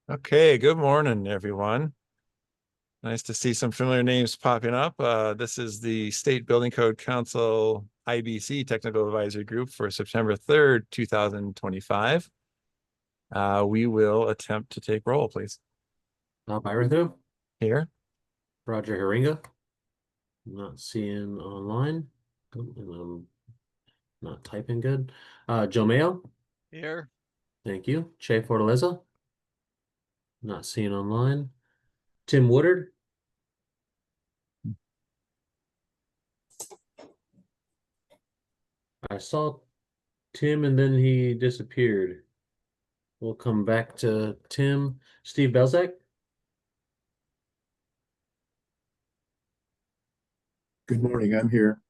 Okay, good morning, everyone. Nice to see some familiar names popping up. This is the State Building Code Council IBC Technical Advisory Group for September 3rd, 2025. We will attempt to take roll, please. Byron through. Here. Roger Haringa. Not seeing online. And I'm not typing good. Joe Mayo. Here. Thank you. Che Fortaleza. Not seeing online. Tim Woodard. I saw Tim and then he disappeared. We'll come back to Tim. Steve Belzak. Good morning, I'm here.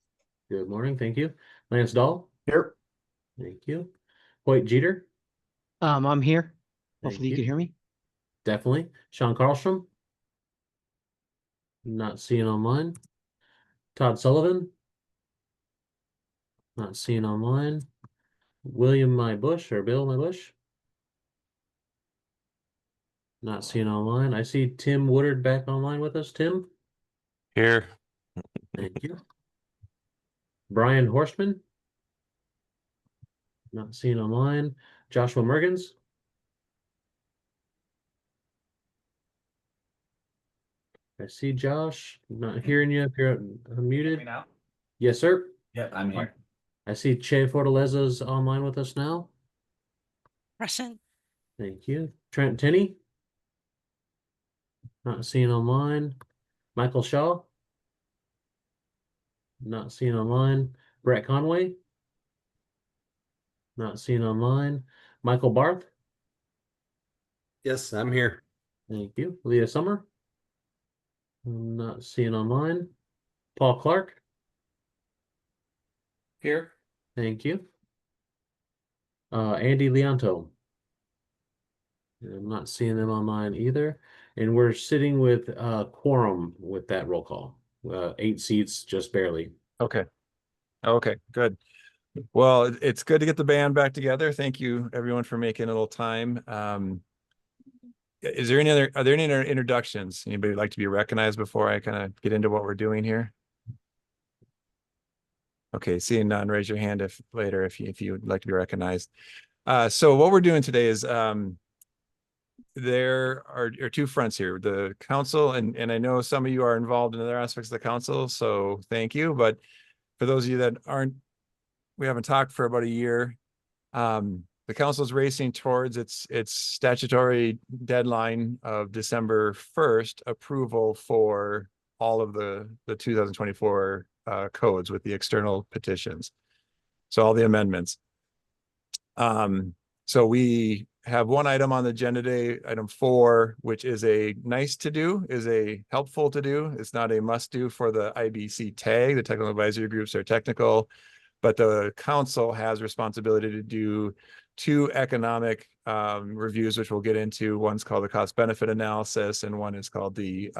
Good morning, thank you. Lance Dahl. Here. Thank you. Hoyt Jeter. I'm here. Thank Hopefully you can hear me. Definitely. Sean Carlstrom. Not seeing online. Todd Sullivan. Not seeing online. William My Bush or Bill My Bush. Not seeing online. I see Tim Woodard back online with us. Tim. Here. Thank you. Brian Horstman. Not seeing online. Joshua Mergens. I see Josh. Not hearing you if you're unmuted. Now? Yes, sir. Yep, I'm here. I see Che Fortaleza's online with us now. Present. Thank you. Trent Tinney. Not seeing online. Michael Shaw. Not seeing online. Brett Conway. Not seeing online. Michael Barth. Yes, I'm here. Thank you. Leah Summer. Not seeing online. Paul Clark. Here. Thank you. Andy Leonto. I'm not seeing them online either. And we're sitting with quorum with that roll call. 8 seats, just barely. Okay. Okay, good. Well, it's good to get the band back together. Thank you, everyone, for making a little time. Are there any other introductions? Anybody like to be recognized before I kind of get into what we're doing here? Okay, seeing none, raise your hand if you would like to be recognized. So what we're doing today is there are two fronts here. The council, and I know some of you are involved in other aspects of the council, so thank you. But for those of you that we haven't talked for about a year. The council is racing towards its statutory deadline of December 1st approval for all of the 2024 codes with the external petitions. So all the amendments. So we have one item on the agenda today, item 4, which is a nice to do, is a helpful to do. It's not a must do for the IBC tag. The technical advisory groups are technical, but the council has responsibility to do 2 economic reviews, which we'll get into. One's called the cost benefit analysis, and one is called the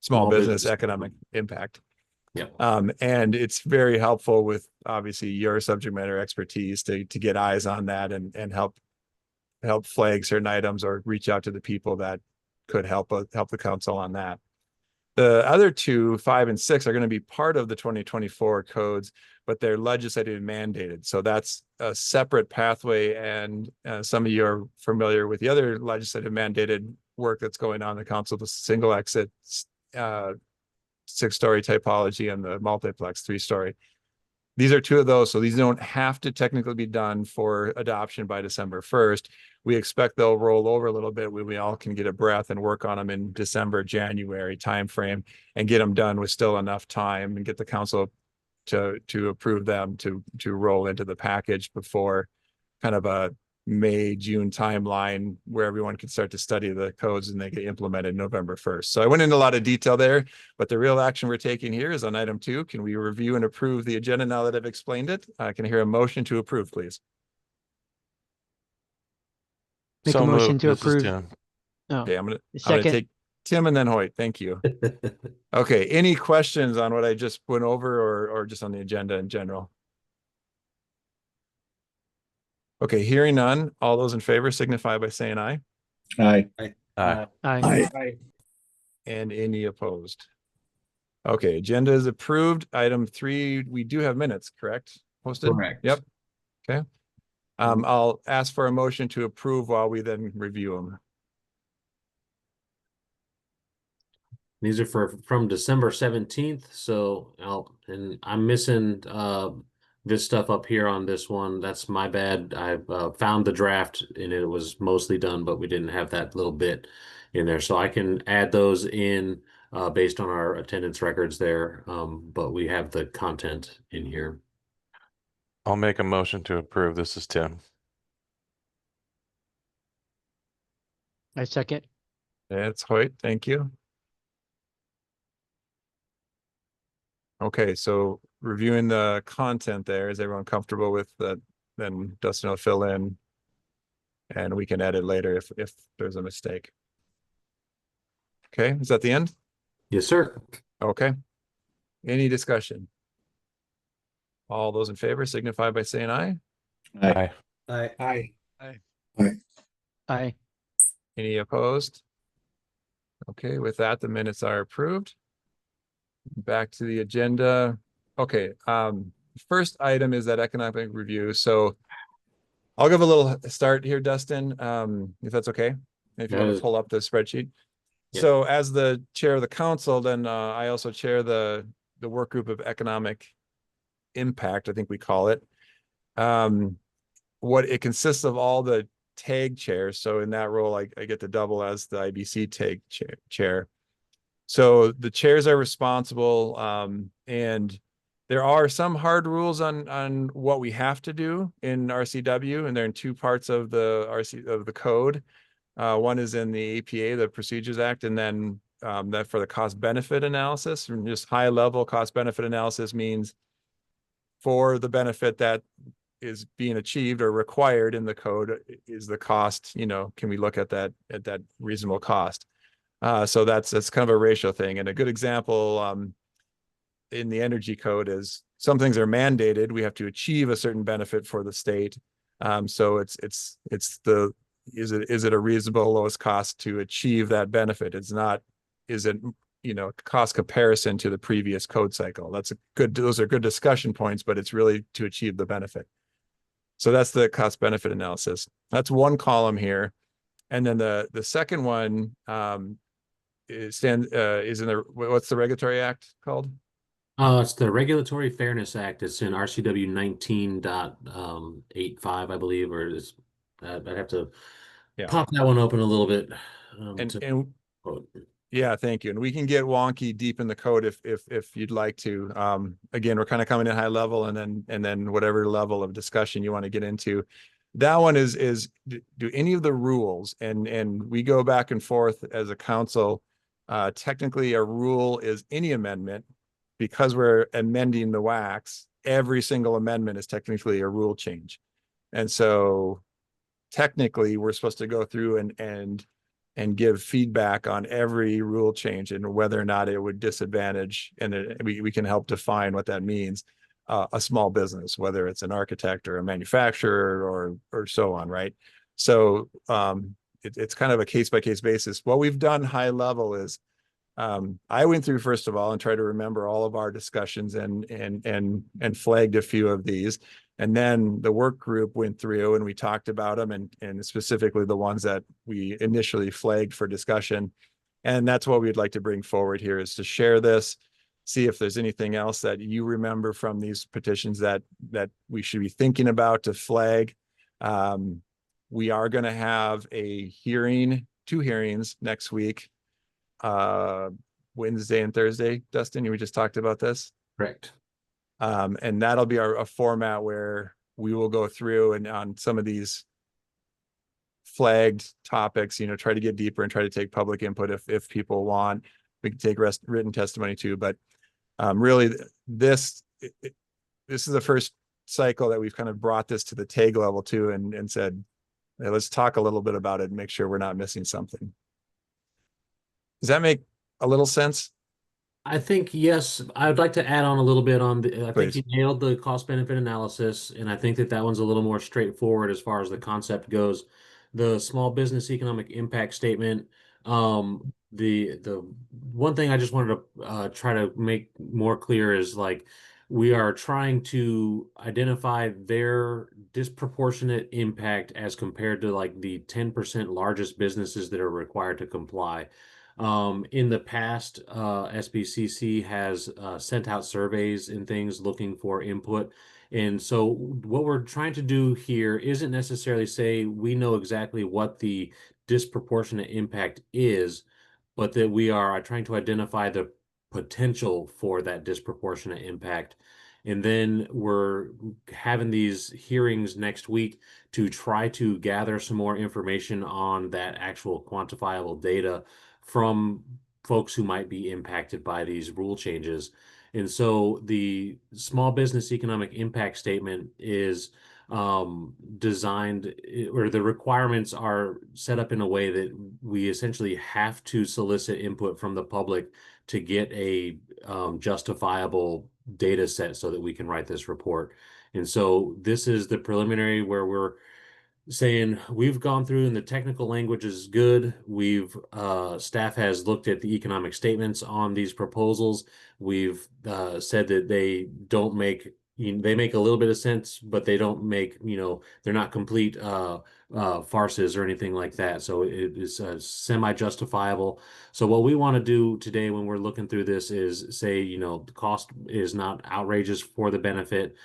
small business economic impact. Yeah. And it's very helpful with obviously your subject matter expertise to get eyes on that and help flag certain items or reach out to the people that could help the council on that. The other 2, 5 and 6, are going to be part of the 2024 codes, but they're legislatively mandated. So that's a separate pathway. And some of you are familiar with the other legislative mandated work that's going on in the council, the single exit 6-story typology and the multiplex 3-story. These are 2 of those. So these don't have to technically be done for adoption by December 1st. We expect they'll roll over a little bit when we all can get a breath and work on them in December, January timeframe and get them done with still enough time and get the council to approve them to roll into the package before kind of a May, June timeline where everyone can start to study the codes and they get implemented November 1st. So I went into a lot of detail there, but the real action we're taking here is on item 2. Can we review and approve the agenda now that I've explained it? Can I hear a motion to approve, please? Make a motion to This is approve. Tim. Oh, Okay, I'm gonna second. take Tim and then Hoyt. Thank you. Okay, any questions on what I just went over or just on the agenda in general? Okay, hearing none, all those in favor signify by saying aye. Aye. Aye. Aye. And any opposed? Okay, agenda is approved. Item 3, we do have minutes, correct? Posted? Correct. Yep. Okay. I'll ask for a motion to approve while we then review them. These are from December 17th, so I'm missing this stuff up here on this one. That's my bad. I've found the draft and it was mostly done, but we didn't have that little bit in there. So I can add those in based on our attendance records there, but we have the content in here. I'll make a motion to approve. This is Tim. I second. That's Hoyt, thank you. Okay, so reviewing the content there, is everyone comfortable with that? Then Dustin will fill in and we can edit later if there's a mistake. Okay, is that the end? Yes, sir. Okay. Any discussion? All those in favor signify by saying aye. Aye. Aye. Aye. Aye. Any opposed? Okay, with that, the minutes are approved. Back to the agenda. Okay, first item is that economic review. So I'll give a little start here, Dustin, if that's okay. If you want to pull up the spreadsheet. Yeah. So as the chair of the council, then I also chair the work group of economic impact, I think we call it. What it consists of all the tag chairs. So in that role, I get to double as the IBC tag chair. So the chairs are responsible, and there are some hard rules on what we have to do in RCW, and they're in 2 parts of the code. One is in the APA, the Procedures Act, and then that for the cost benefit analysis. And just high level cost benefit analysis means for the benefit that is being achieved or required in the code, is the cost, can we look at that reasonable cost? So that's kind of a ratio thing. And a good example in the energy code is some things are mandated. We have to achieve a certain benefit for the state. So is it a reasonable lowest cost to achieve that benefit? It's not, is it, cost comparison to the previous code cycle? Those are good discussion points, but it's really to achieve the benefit. So that's the cost benefit analysis. That's one column here. And then the second one is in the, what's the regulatory act called? It's the Regulatory Fairness Act. It's in RCW 19.85, I believe, or is I'd have to pop that one open a little bit. Yeah, thank you. And we can get wonky deep in the code if you'd like to. Again, we're kind of coming in high level, and then whatever level of discussion you want to get into. That one is do any of the rules, and we go back and forth as a council. Technically, a rule is any amendment. Because we're amending the WACs, every single amendment is technically a rule change. And so technically we're supposed to go through and give feedback on every rule change and whether or not it would disadvantage, and we can help define what that means, a small business, whether it's an architect or a manufacturer or so on, right? So it's kind of a case-by-case basis. What we've done high level is I went through, first of all, and tried to remember all of our discussions and flagged a few of these. And then the work group went through and we talked about them, and specifically the ones that we initially flagged for discussion. And that's what we'd like to bring forward here, is to share this, see if there's anything else that you remember from these petitions that we should be thinking about to flag. We are going to have a hearing, 2 hearings next week. Wednesday and Thursday, Dustin, we just talked about this. Correct. And that'll be a format where we will go through and on some of these flagged topics, try to get deeper and try to take public input if people want. We can take written testimony too, but really this is the first cycle that we've kind of brought this to the TAG level too, and said, hey, let's talk a little bit about it and make sure we're not missing something. Does that make a little sense? I think, yes, I'd like to add on a little bit on the, I think Please. you nailed the cost benefit analysis, and I think that that one's a little more straightforward as far as the concept goes. The small business economic impact statement, the one thing I just wanted to try to make more clear is like we are trying to identify their disproportionate impact as compared to like the 10% largest businesses that are required to comply. In the past, SBCC has sent out surveys and things looking for input. And so what we're trying to do here isn't necessarily say we know exactly what the disproportionate impact is, but that we are trying to identify the potential for that disproportionate impact. And then we're having these hearings next week to try to gather some more information on that actual quantifiable data from folks who might be impacted by these rule changes. And so the small business economic impact statement is designed, or the requirements are set up in a way that we essentially have to solicit input from the public to get a justifiable data set so that we can write this report. And so this is the preliminary where we're saying we've gone through and the technical language is good. We've staff has looked at the economic statements on these proposals. We've said that they don't make, they make a little bit of sense, but they don't make, they're not complete farces or anything like that. So it is semi-justifiable. So what we want to do today when we're looking through this is say, the cost is not outrageous for the benefit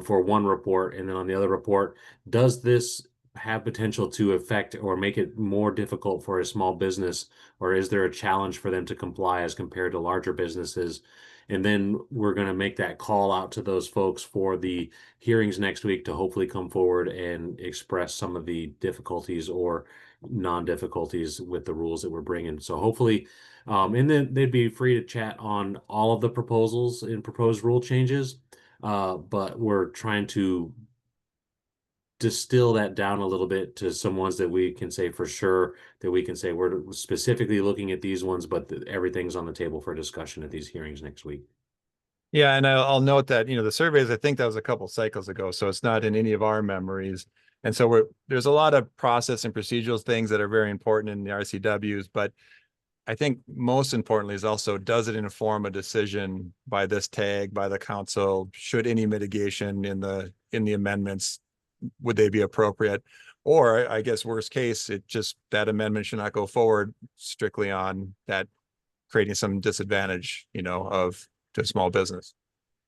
for one report, and then on the other report, does this have potential to affect or make it more difficult for a small business, or is there a challenge for them to comply as compared to larger businesses? And then we're going to make that call out to those folks for the hearings next week to hopefully come forward and express some of the difficulties or non-difficulties with the rules that we're bringing. So hopefully, and then they'd be free to chat on all of the proposals and proposed rule changes. But we're trying to distill that down a little bit to some ones that we can say for sure, that we can say we're specifically looking at these ones, but everything's on the table for discussion at these hearings next week. Yeah, and I'll note that, the surveys, I think that was a couple cycles ago, so it's not in any of our memories. And so there's a lot of process and procedural things that are very important in the RCWs, but I think most importantly is also, does it inform a decision by this tag, by the council? Should any mitigation in the amendments, would they be appropriate? Or I guess worst case, that amendment should not go forward strictly on that creating some disadvantage, to small business.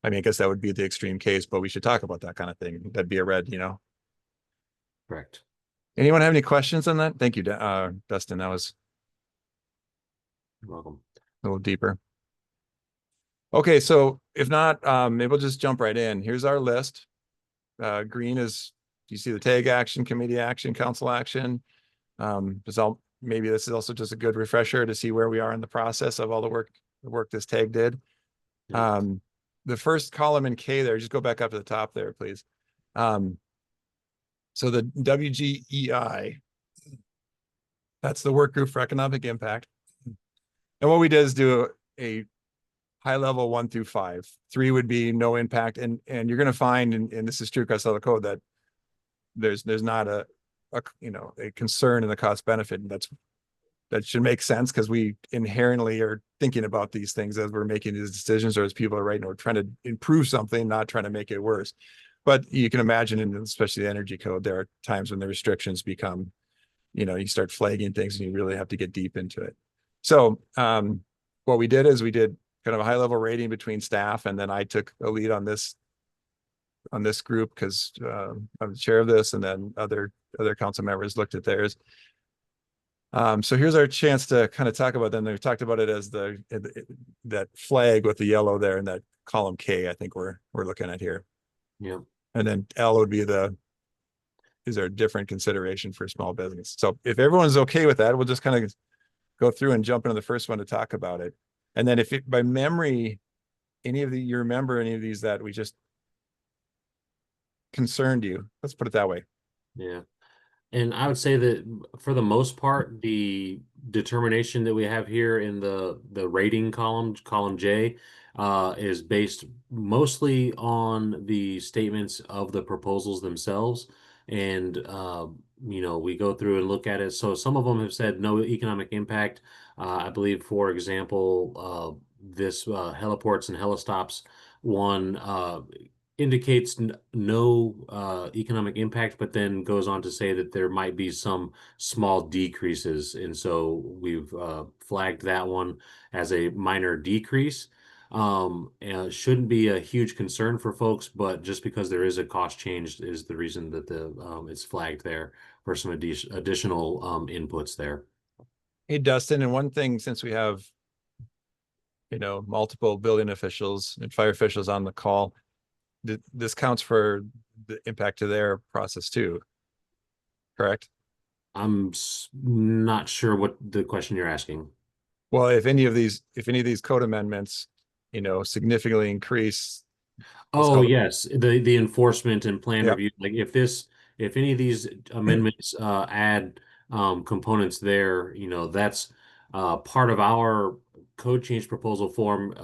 I mean, I guess that would be the extreme case, but we should talk about that kind of thing. That'd be a red, Correct. Anyone have any questions on that? Thank you, Dustin. That was You're welcome. a little deeper. Okay, so if not, maybe we'll just jump right in. Here's our list. Green is, do you see the tag action, committee action, council action? Maybe this is also just a good refresher to see where we are in the process of all the work this tag did. Yeah. The first column in K there, just go back up to the top there, please. So the WGEI, that's the work group for economic impact. And what we did is do a high level 1 through 5. 3 would be no impact. And you're going to find, and this is true across all the code, that there's not a concern in the cost benefit. And that should make sense, because we inherently are thinking about these things as we're making these decisions, or as people are writing, or trying to improve something, not trying to make it worse. But you can imagine, and especially the energy code, there are times when the restrictions become, you start flagging things and you really have to get deep into it. So what we did is we did kind of a high level rating between staff, and then I took a lead on this group because I'm the chair of this, and then other council members looked at theirs. So here's our chance to kind of talk about them. They talked about it as that flag with the yellow there in that column K, I think we're looking at here. Yeah. And then L would be is there a different consideration for small business? So if everyone's okay with that, we'll just kind of go through and jump into the first one to talk about it. And then if by memory, you remember any of these that we just concerned you, let's put it that way. Yeah. And I would say that for the most part, the determination that we have here in the rating column, column J, is based mostly on the statements of the proposals themselves. And we go through and look at it. So some of them have said no economic impact. I believe, for example, this heliports and helistops one indicates no economic impact, but then goes on to say that there might be some small decreases. And so we've flagged that one as a minor decrease. And it shouldn't be a huge concern for folks, but just because there is a cost change is the reason that it's flagged there for some additional inputs there. Hey, Dustin, and one thing, since we have, multiple building officials and fire officials on the call, this counts for the impact to their process too, correct? I'm not sure what the question you're asking. Well, if any of these code amendments, significantly increase. Oh, yes, the enforcement and plan Yep. review, like if any of these amendments add components there, that's part of our code change proposal form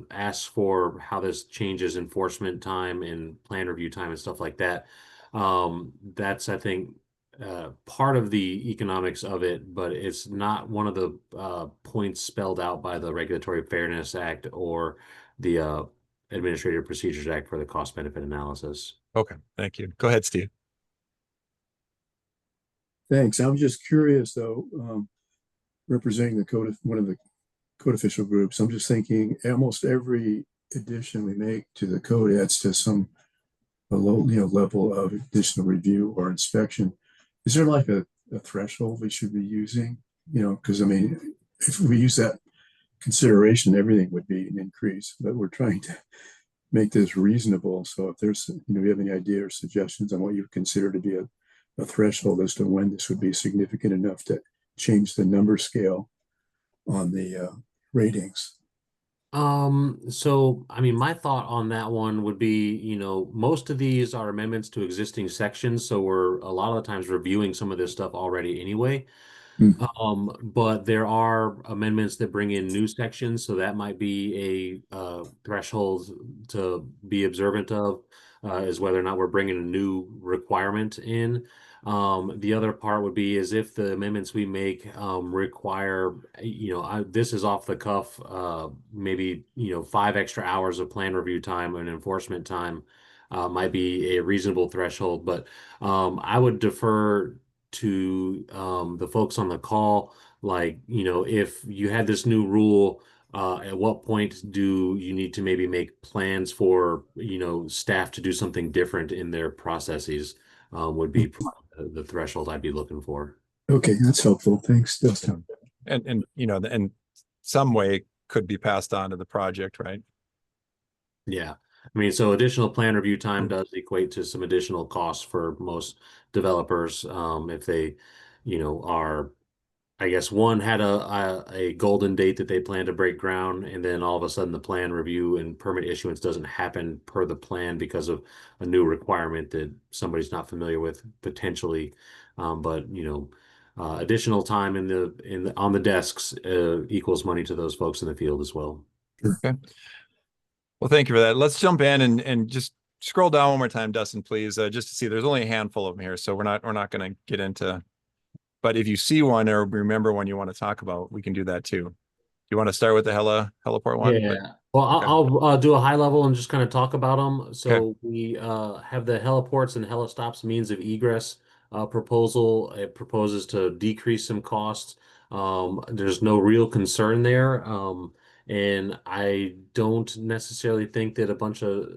asks for how this changes enforcement time and plan review time and stuff like that. That's, I think, part of the economics of it, but it's not one of the points spelled out by the Regulatory Fairness Act or the Administrative Procedures Act for the cost benefit analysis. Okay, thank you. Go ahead, Steve. Thanks. I was just curious though, representing one of the code official groups. I'm just thinking almost every addition we make to the code adds to a low, level of additional review or inspection. Is there like a threshold we should be using? Because I mean, if we use that consideration, everything would be an increase, but we're trying to make this reasonable. So if there's, you have any idea or suggestions on what you consider to be a threshold as to when this would be significant enough to change the number scale on the ratings? So I mean, my thought on that one would be, most of these are amendments to existing sections, so we're a lot of the times reviewing some of this stuff already anyway. But there are amendments that bring in new sections, so that might be a threshold to be observant of, is whether or not we're bringing a new requirement in. The other part would be is if the amendments we make require, this is off the cuff, maybe 5 extra hours of plan review time and enforcement time might be a reasonable threshold. But I would defer to the folks on the call, like, if you had this new rule, at what point do you need to maybe make plans for, staff to do something different in their processes, would be the threshold I'd be looking for. Okay, that's helpful. Thanks, Dustin. And some way could be passed on to the project, right? Yeah. I mean, so additional plan review time does equate to some additional costs for most developers. If they, are, I guess one had a golden date that they plan to break ground, and then all of a sudden the plan review and permit issuance doesn't happen per the plan because of a new requirement that somebody's not familiar with potentially. But additional time on the desks equals money to those folks in the field as well. Okay. Well, thank you for that. Let's jump in and just scroll down one more time, Dustin, please, just to see. There's only a handful of them here, so we're not going to get into. But if you see one or remember one you want to talk about, we can do that too. You want to start with the heliport one? Yeah. Well, Okay. I'll do a high level and just kind of talk about them. So Okay. we have the heliports and helistops means of egress proposal. It proposes to decrease some costs. There's no real concern there. And I don't necessarily think that a bunch of,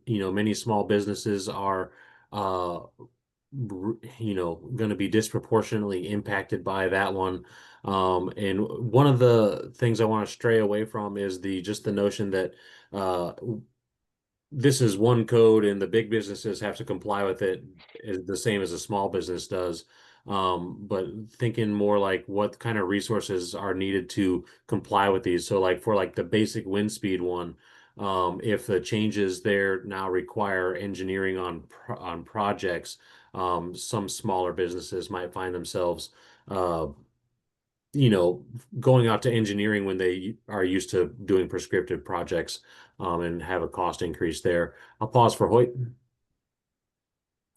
many small businesses are going to be disproportionately impacted by that one. And one of the things I want to stray away from is just the notion that this is one code and the big businesses have to comply with it is the same as a small business does. But thinking more like what kind of resources are needed to comply with these. So like for like the basic wind speed one, if the changes there now require engineering on projects, some smaller businesses might find themselves, you know, going out to engineering when they are used to doing prescriptive projects, and have a cost increase there. I'll pause for Hoyt.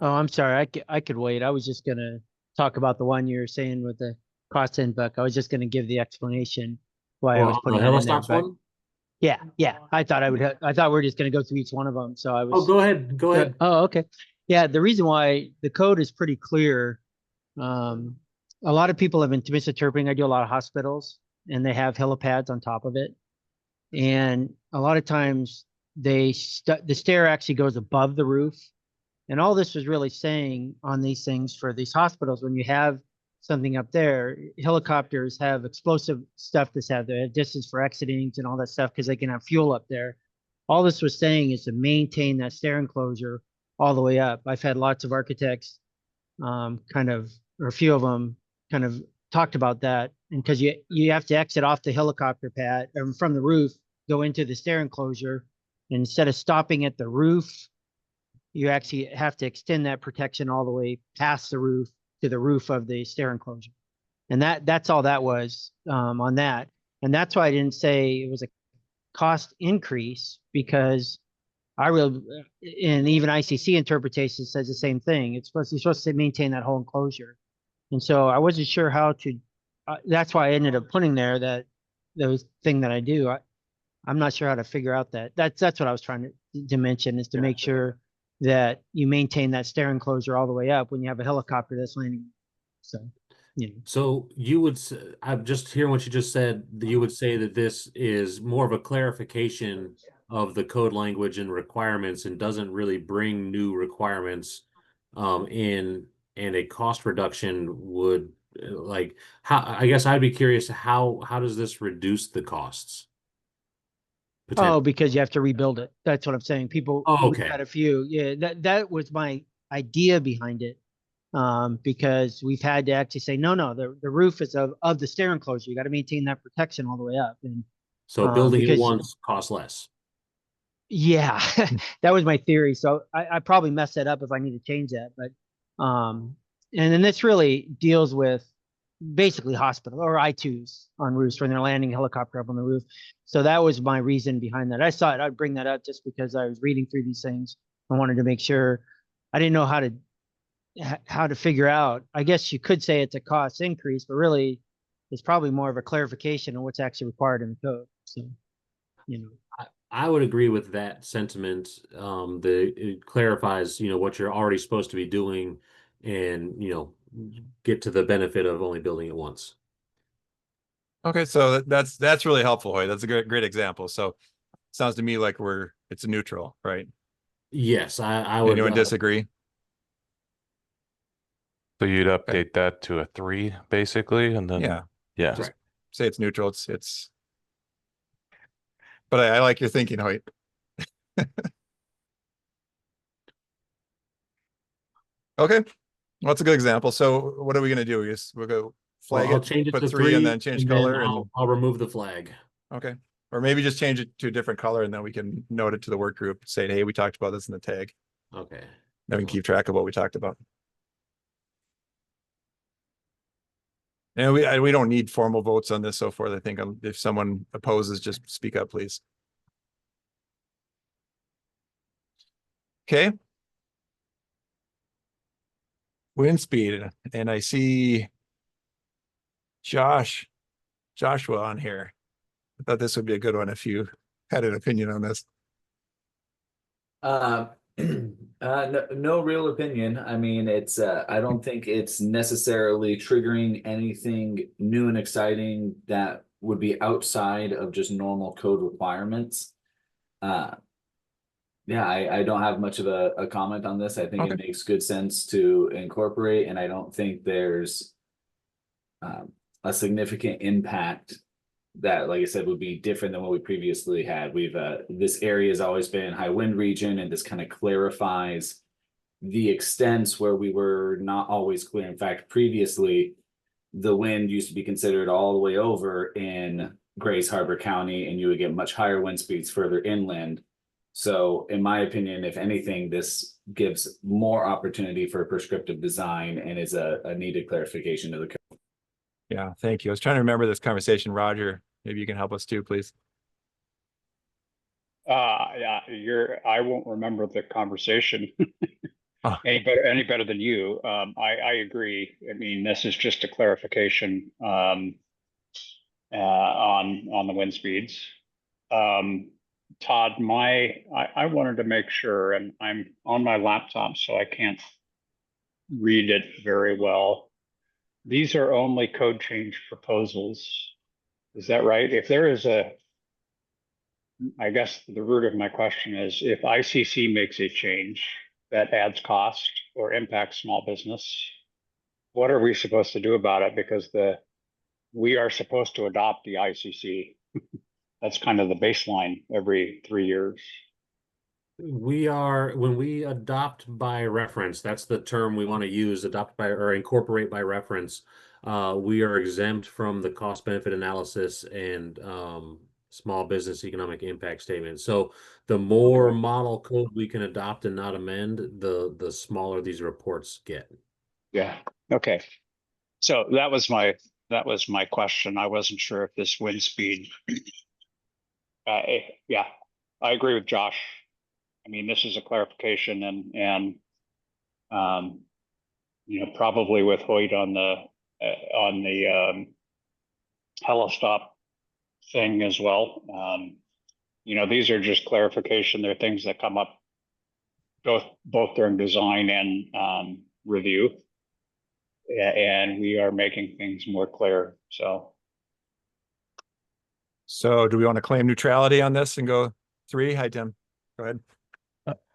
Oh, I'm sorry. I could wait. I was just gonna talk about the one you're saying with the cost in book. I was just gonna give the explanation why I Well, was on putting the it in there. Helistops But one? yeah. I thought I thought we are just gonna go through each one of them. So I Oh, was. go ahead. Go ahead. Oh, okay. Yeah, the reason why the code is pretty clear. A lot of people have been misinterpreting. I do a lot of hospitals, and they have helipads on top of it, and a lot of times the stair actually goes above the roof. And all this was really saying on these things for these hospitals, when you have something up there, helicopters have explosive stuff that's have the distance for exitings and all that stuff because they can have fuel up there. All this was saying is to maintain that stair enclosure all the way up. I've had lots of architects or a few of them kind of talked about that. And because you have to exit off the helicopter pad or from the roof, go into the stair enclosure. And instead of stopping at the roof, you actually have to extend that protection all the way past the roof to the roof of the stair enclosure. And that's all that was on that. And that's why I didn't say it was a cost increase, because and even ICC interpretation says the same thing. You're supposed to maintain that whole enclosure. And so I wasn't sure how to, that's why I ended up putting there that those thing that I do. I'm not sure how to figure out that. That's what I was trying to mention, is to make sure that you maintain that stair enclosure all the way up when you have a helicopter that's landing. So, So you would, I'm just hearing what you just said, you would say that this is more of a clarification of the code language and requirements and doesn't really bring new requirements in, and a cost reduction would, like, how, I guess I'd be curious, how does this reduce the costs? Oh, because you have to rebuild it. That's what I'm saying. People, Oh, we've okay. had a few. Yeah, that was my idea behind it. Because we've had to actually say, no, the roof is of the stair enclosure. You got to maintain that protection all the way up. And So building it because once costs less. yeah, that was my theory. So I probably messed that up if I need to change that. But and then this really deals with basically hospital or I2s on roofs when they're landing a helicopter up on the roof. So that was my reason behind that. I thought I'd bring that up just because I was reading through these things. I wanted to make sure. I didn't know how to figure out. I guess you could say it's a cost increase, but really it's probably more of a clarification of what's actually required in the code. So, I would agree with that sentiment. It clarifies, what you're already supposed to be doing, and get to the benefit of only building it once. Okay, so that's really helpful, Hoy. That's a great example. So sounds to me like it's a neutral, right? Yes, I would. Anyone disagree? So you'd update that to a 3, basically, and then yeah. Just say it's neutral. It's. But I like your thinking, Hoyt. Okay, well, that's a good example. So what are we gonna do? We'll go flag I'll it, change it put to 3, and then change color, and I'll remove the flag. okay, or maybe just change it to a different color, and then we can note it to the work group, saying, "Hey, we talked about this in the tag." Okay. Then we can keep track of what we talked about. And we don't need formal votes on this, so forth. I think if someone opposes, just speak up, please. Okay. Wind speed, and I see Joshua on here. I thought this would be a good one if you had an opinion on this. No real opinion. I mean, I don't think it's necessarily triggering anything new and exciting that would be outside of just normal code requirements. Yeah, I don't have much of a comment on this. I think Okay. it makes good sense to incorporate, and I don't think there's a significant impact that, like I said, would be different than what we previously had. This area has always been high wind region, and this kind of clarifies the extents where we were not always clear. In fact, previously, the wind used to be considered all the way over in Grays Harbor County, and you would get much higher wind speeds further inland. So in my opinion, if anything, this gives more opportunity for prescriptive design and is a needed clarification to the code. Yeah, thank you. I was trying to remember this conversation. Roger, maybe you can help us too, please. Yeah, I won't remember the conversation Oh. any better than you. I agree. I mean, this is just a clarification on the wind speeds. Todd, I wanted to make sure, and I'm on my laptop, so I can't read it very well. These are only code change proposals. Is that right? If there is I guess the root of my question is if ICC makes a change that adds cost or impacts small business, what are we supposed to do about it? Because we are supposed to adopt the ICC. That's kind of the baseline every 3 years. When we adopt by reference, that's the term we want to use, adopt by or incorporate by reference. We are exempt from the cost benefit analysis and small business economic impact statement. So the more model code we can adopt and not amend, the smaller these reports get. Yeah. Okay. So that was my question. I wasn't sure if this wind speed. Yeah, I agree with Josh. I mean, this is a clarification and probably with Hoyt on the helistop thing as well. These are just clarification. They're things that come up both during design and review. And we are making things more clear. So do we want to claim neutrality on this and go 3? Hi, Tim. Go ahead.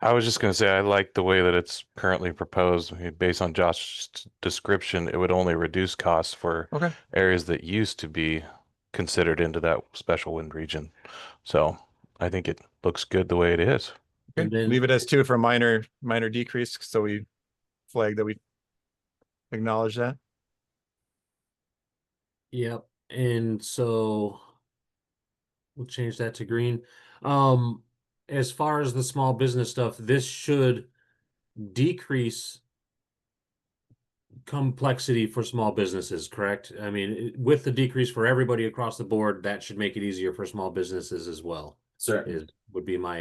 I was just going to say, I like the way that it's currently proposed. I mean, based on Josh's description, it would only reduce costs for areas that used to be considered into that special wind region. So I think it looks good the way it is. Okay. And then, leave it as 2 for minor decrease. So we flag that we acknowledge that. Yep. And so we'll change that to green. As far as the small business stuff, this should decrease complexity for small businesses, correct? I mean, with the decrease for everybody across the board, that should make it easier for small businesses as well. Certainly. Would be my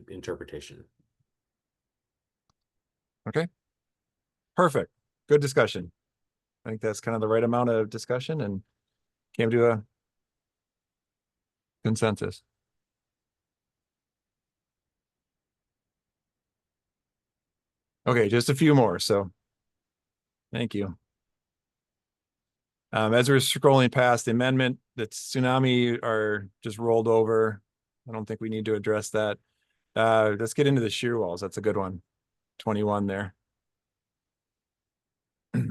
interpretation. Okay. Perfect. Good discussion. I think that's kind of the right amount of discussion and came to a consensus. Okay, just a few more. So thank you. As we're scrolling past the amendment, that tsunami are just rolled over. I don't think we need to address that. Let's get into the shear walls. That's a good one. 21 there. All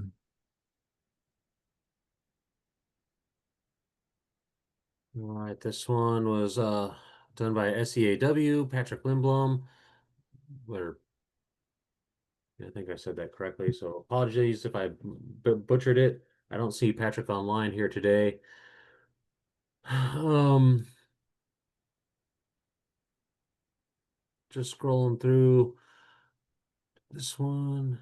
right, this one was done by SEAW, Patrick Lindblom. I think I said that correctly, so apologies if I butchered it. I don't see Patrick online here today. Just scrolling through this one.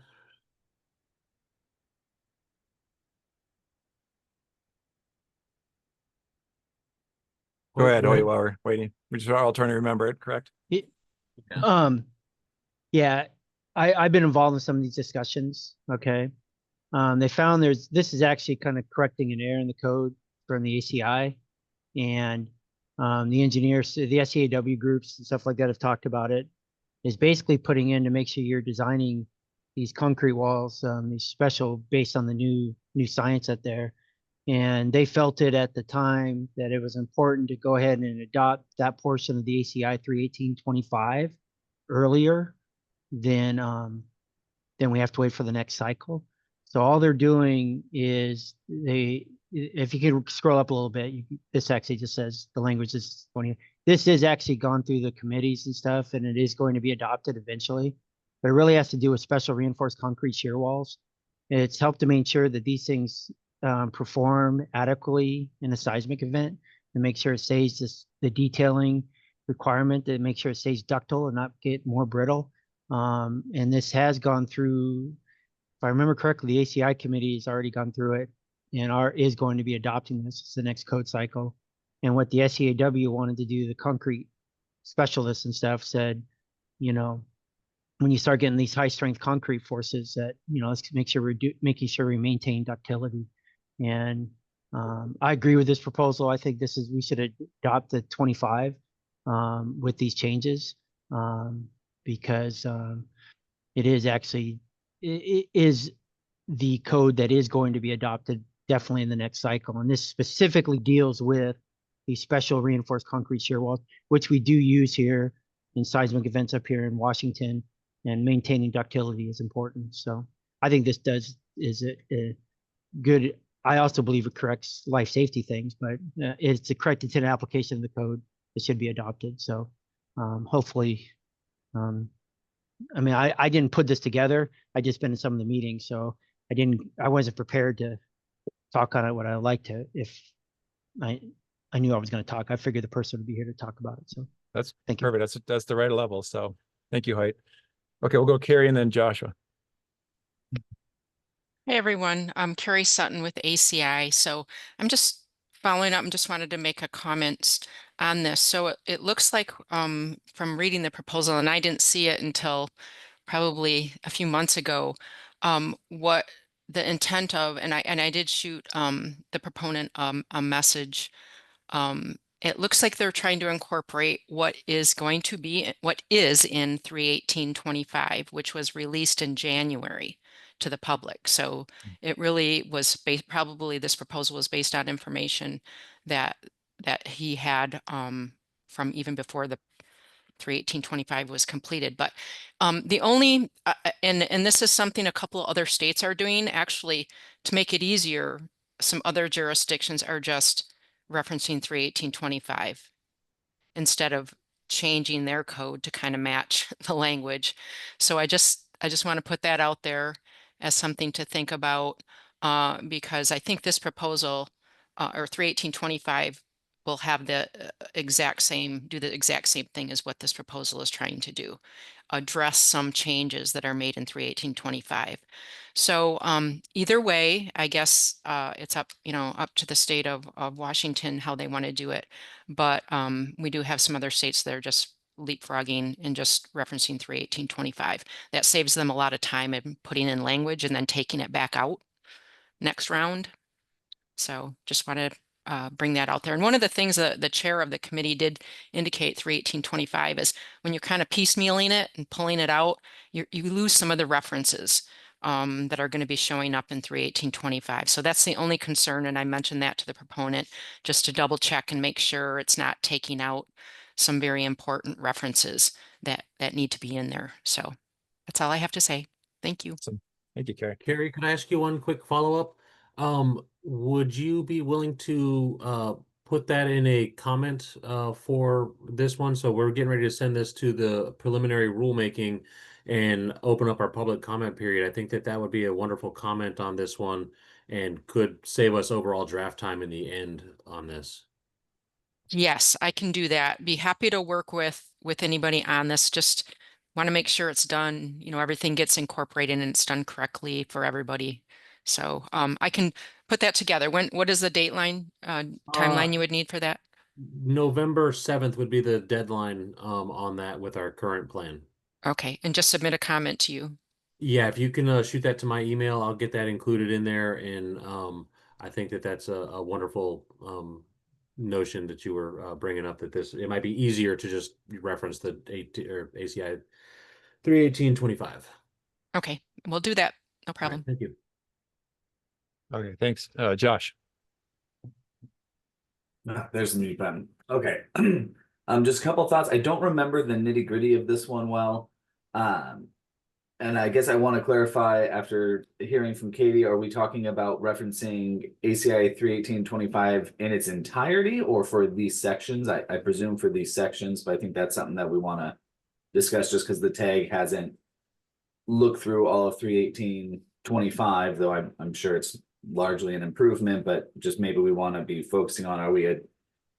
Go ahead, while we're waiting. We just are all trying to remember it, correct? Yeah, I've been involved in some of these discussions. Okay. They found this is actually kind of correcting an error in the code from the ACI, and the engineers, the SEAW groups and stuff like that have talked about it. Is basically putting in to make sure you're designing these concrete walls, these special based on the new science out there. And they felt it at the time that it was important to go ahead and adopt that portion of the ACI 31825 earlier than we have to wait for the next cycle. So all they're doing is if you could scroll up a little bit, this actually just says the language is 20. This is actually gone through the committees and stuff, and it is going to be adopted eventually. But it really has to do with special reinforced concrete shear walls. It's helped to make sure that these things perform adequately in a seismic event and make sure it stays the detailing requirement to make sure it stays ductile and not get more brittle. And this has gone through, if I remember correctly, the ACI committee has already gone through it and is going to be adopting this. It's the next code cycle. And what the SEAW wanted to do, the concrete specialists and stuff said, you know, when you start getting these high strength concrete forces that, you know, let's make sure making sure we maintain ductility. And I agree with this proposal. I think we should adopt the 25 with these changes because it is actually, it is the code that is going to be adopted definitely in the next cycle. And this specifically deals with these special reinforced concrete shear walls, which we do use here in seismic events up here in Washington, and maintaining ductility is important. So I think this is a good, I also believe it corrects life safety things, but it's a correct intended application of the code that should be adopted. So hopefully, I mean, I didn't put this together. I just been in some of the meetings, so I wasn't prepared to talk on it what I like to, if I knew I was going to talk. I figured the person would be here to talk about it. So That's thank you. perfect. That's the right level. So thank you, Height. Okay, we'll go Carrie and then Joshua. Hey everyone, I'm Carrie Sutton with ACI. So I'm just following up and just wanted to make a comment on this. So it looks like from reading the proposal, and I didn't see it until probably a few months ago, what the intent of, and I did shoot the proponent a message. It looks like they're trying to incorporate what is in 31825, which was released in January to the public. So it really was probably this proposal was based on information that he had from even before the 31825 was completed. But the only and this is something a couple of other states are doing actually to make it easier. Some other jurisdictions are just referencing 31825 instead of changing their code to kind of match the language. So I just want to put that out there as something to think about because I think this proposal or 31825 will have the exact same thing as what this proposal is trying to do, address some changes that are made in 31825. So either way, I guess it's up to the state of Washington how they want to do it. But we do have some other states that are just leapfrogging and just referencing 31825. That saves them a lot of time in putting in language and then taking it back out next round. So just want to bring that out there. And one of the things that the chair of the committee did indicate 31825 is when you're kind of piecemealing it and pulling it out, you lose some of the references that are going to be showing up in 31825. So that's the only concern. And I mentioned that to the proponent just to double check and make sure it's not taking out some very important references that need to be in there. So that's all I have to say. Thank you. Awesome. Thank you, Carrie. Carrie, can I ask you one quick follow-up? Would you be willing to put that in a comment for this one? So we're getting ready to send this to the preliminary rulemaking and open up our public comment period. I think that would be a wonderful comment on this one and could save us overall draft time in the end on this. Yes, I can do that. Be happy to work with anybody on this. Just want to make sure it's done, everything gets incorporated and it's done correctly for everybody. So I can put that together. What is the timeline you would need for that? November 7th would be the deadline on that with our current plan. Okay, and just submit a comment to you. Yeah, if you can shoot that to my email, I'll get that included in there. And I think that's a wonderful notion that you were bringing up, that it might be easier to just reference the ACI 31825. Okay, we'll do that. No problem. Right, thank you. Okay, thanks. Josh. There's the mute button. Okay. Just a couple of thoughts. I don't remember the nitty gritty of this one well. And I guess I want to clarify after hearing from Katie, are we talking about referencing ACI 31825 in its entirety or for these sections? I presume for these sections, but I think that's something that we want to discuss just because the tag hasn't looked through all of 31825, though I'm sure it's largely an improvement, but just maybe we want to be focusing on, are we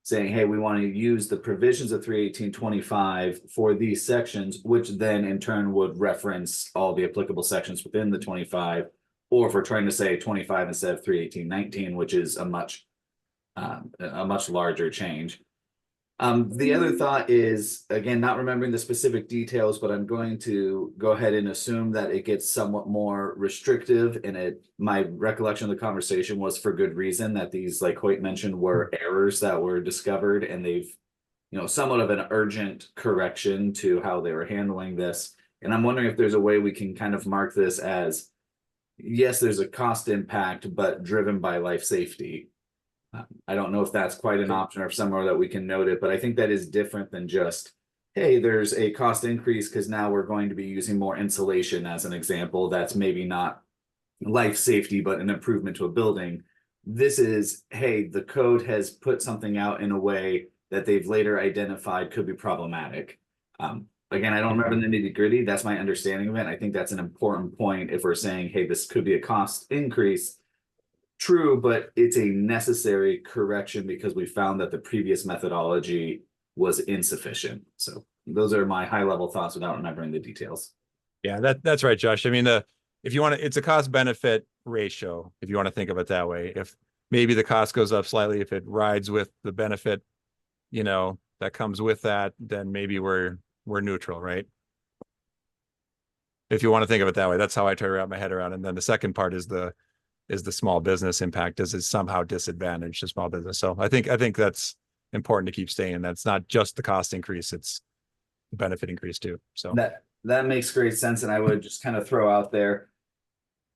saying, hey, we want to use the provisions of 318.25 for these sections, which then in turn would reference all the applicable sections within the 25, or if we're trying to say 25 instead of 318.19, which is a much larger change. The other thought is, again, not remembering the specific details, but I'm going to go ahead and assume that it gets somewhat more restrictive. And my recollection of the conversation was for good reason, that these, like Hoyt mentioned, were errors that were discovered, and they've, somewhat of an urgent correction to how they were handling this. And I'm wondering if there's a way we can kind of mark this as, yes, there's a cost impact, but driven by life safety. I don't know if that's quite an option or somewhere that we can note it, but I think that is different than just, hey, there's a cost increase because now we're going to be using more insulation as an example. That's maybe not life safety, but an improvement to a building. This is, hey, the code has put something out in a way that they've later identified could be problematic. Again, I don't remember the nitty-gritty. That's my understanding of it. I think that's an important point if we're saying, hey, this could be a cost increase. True, but it's a necessary correction because we found that the previous methodology was insufficient. So those are my high-level thoughts without remembering the details. Yeah, that's right, Josh. I mean, if you want to, it's a cost benefit ratio, if you want to think of it that way. If maybe the cost goes up slightly, if it rides with the benefit, that comes with that, then maybe we're neutral, right? If you want to think of it that way, that's how I try to wrap my head around. And then the second part is the small business impact. Does it somehow disadvantage the small business? So I think that's important to keep staying. That's not just the cost increase, it's the benefit increase too. So that makes great sense. And I would just kind of throw out there,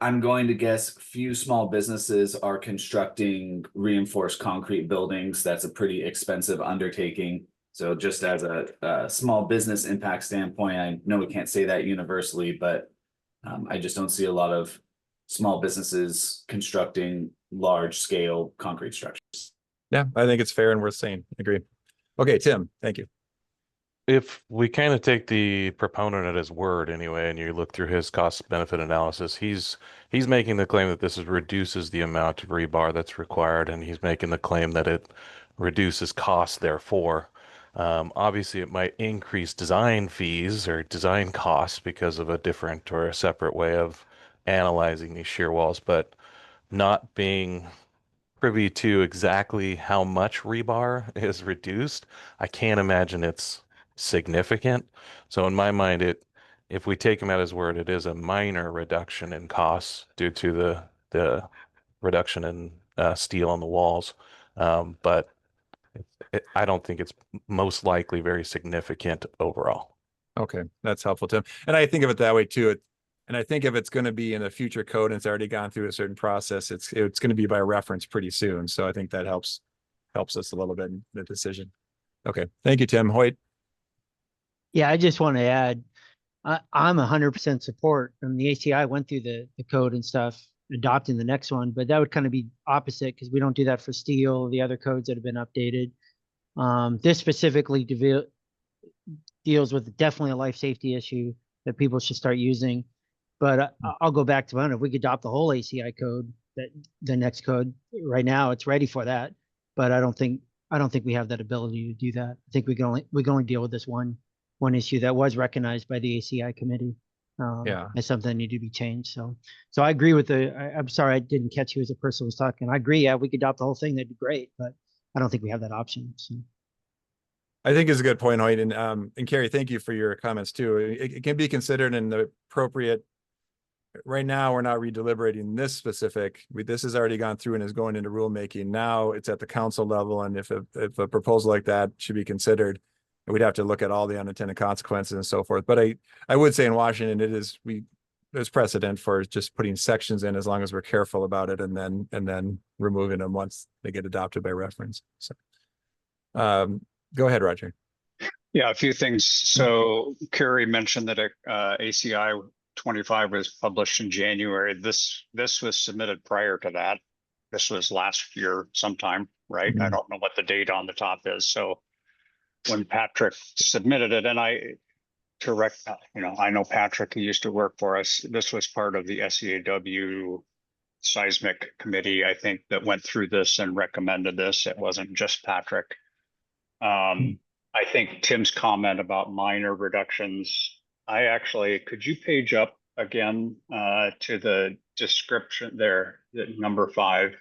I'm going to guess few small businesses are constructing reinforced concrete buildings. That's a pretty expensive undertaking. So just as a small business impact standpoint, I know we can't say that universally, but I just don't see a lot of small businesses constructing large scale concrete structures. Yeah, I think it's fair and worth saying. Agree. Okay, Tim, thank you. If we kind of take the proponent at his word anyway, and you look through his cost benefit analysis, he's making the claim that this reduces the amount of rebar that's required, and he's making the claim that it reduces costs therefore. Obviously it might increase design fees or design costs because of a different or a separate way of analyzing these shear walls, but not being privy to exactly how much rebar is reduced, I can't imagine it's significant. So in my mind, if we take him at his word, it is a minor reduction in costs due to the reduction in steel on the walls. But I don't think it's most likely very significant overall. Okay, that's helpful, Tim. And I think of it that way too. And I think if it's going to be in a future code and it's already gone through a certain process, it's going to be by reference pretty soon. So I think that helps us a little bit in the decision. Okay, thank you, Tim. Hoyt. Yeah, I just want to add, I'm 100% support. The ACI went through the code and stuff, adopting the next one, but that would kind of be opposite because we don't do that for steel, the other codes that have been updated. This specifically deals with definitely a life safety issue that people should start using. But I'll go back to one. If we could adopt the whole ACI code, that the next code right now, it's ready for that. But I don't think we have that ability to do that. I think we can only deal with this one issue that was recognized by the ACI committee as something that needed to be changed. So I agree with I'm sorry I didn't catch you as a person who was talking. I agree. Yeah, we could adopt the whole thing. That'd be great. But I don't think we have that option. So. I think is a good point, Hoyt. And Carrie, thank you for your comments too. It can be considered in the appropriate. Right now, we're not redeliberating this specific. This has already gone through and is going into rulemaking. Now it's at the council level, and if a proposal like that should be considered, we'd have to look at all the unintended consequences and so forth. But I would say in Washington, there's precedent for just putting sections in as long as we're careful about it, and then removing them once they get adopted by reference. So, go ahead, Roger. Yeah, a few things. So Carrie mentioned that ACI 25 was published in January. This was submitted prior to that. This was last year sometime, right? I don't know what the date on the top is. So when Patrick submitted it, and I know Patrick, he used to work for us. This was part of the SEAW seismic committee, I think, that went through this and recommended this. It wasn't just Patrick. I think Tim's comment about minor reductions, could you page up again to the description there, number 5?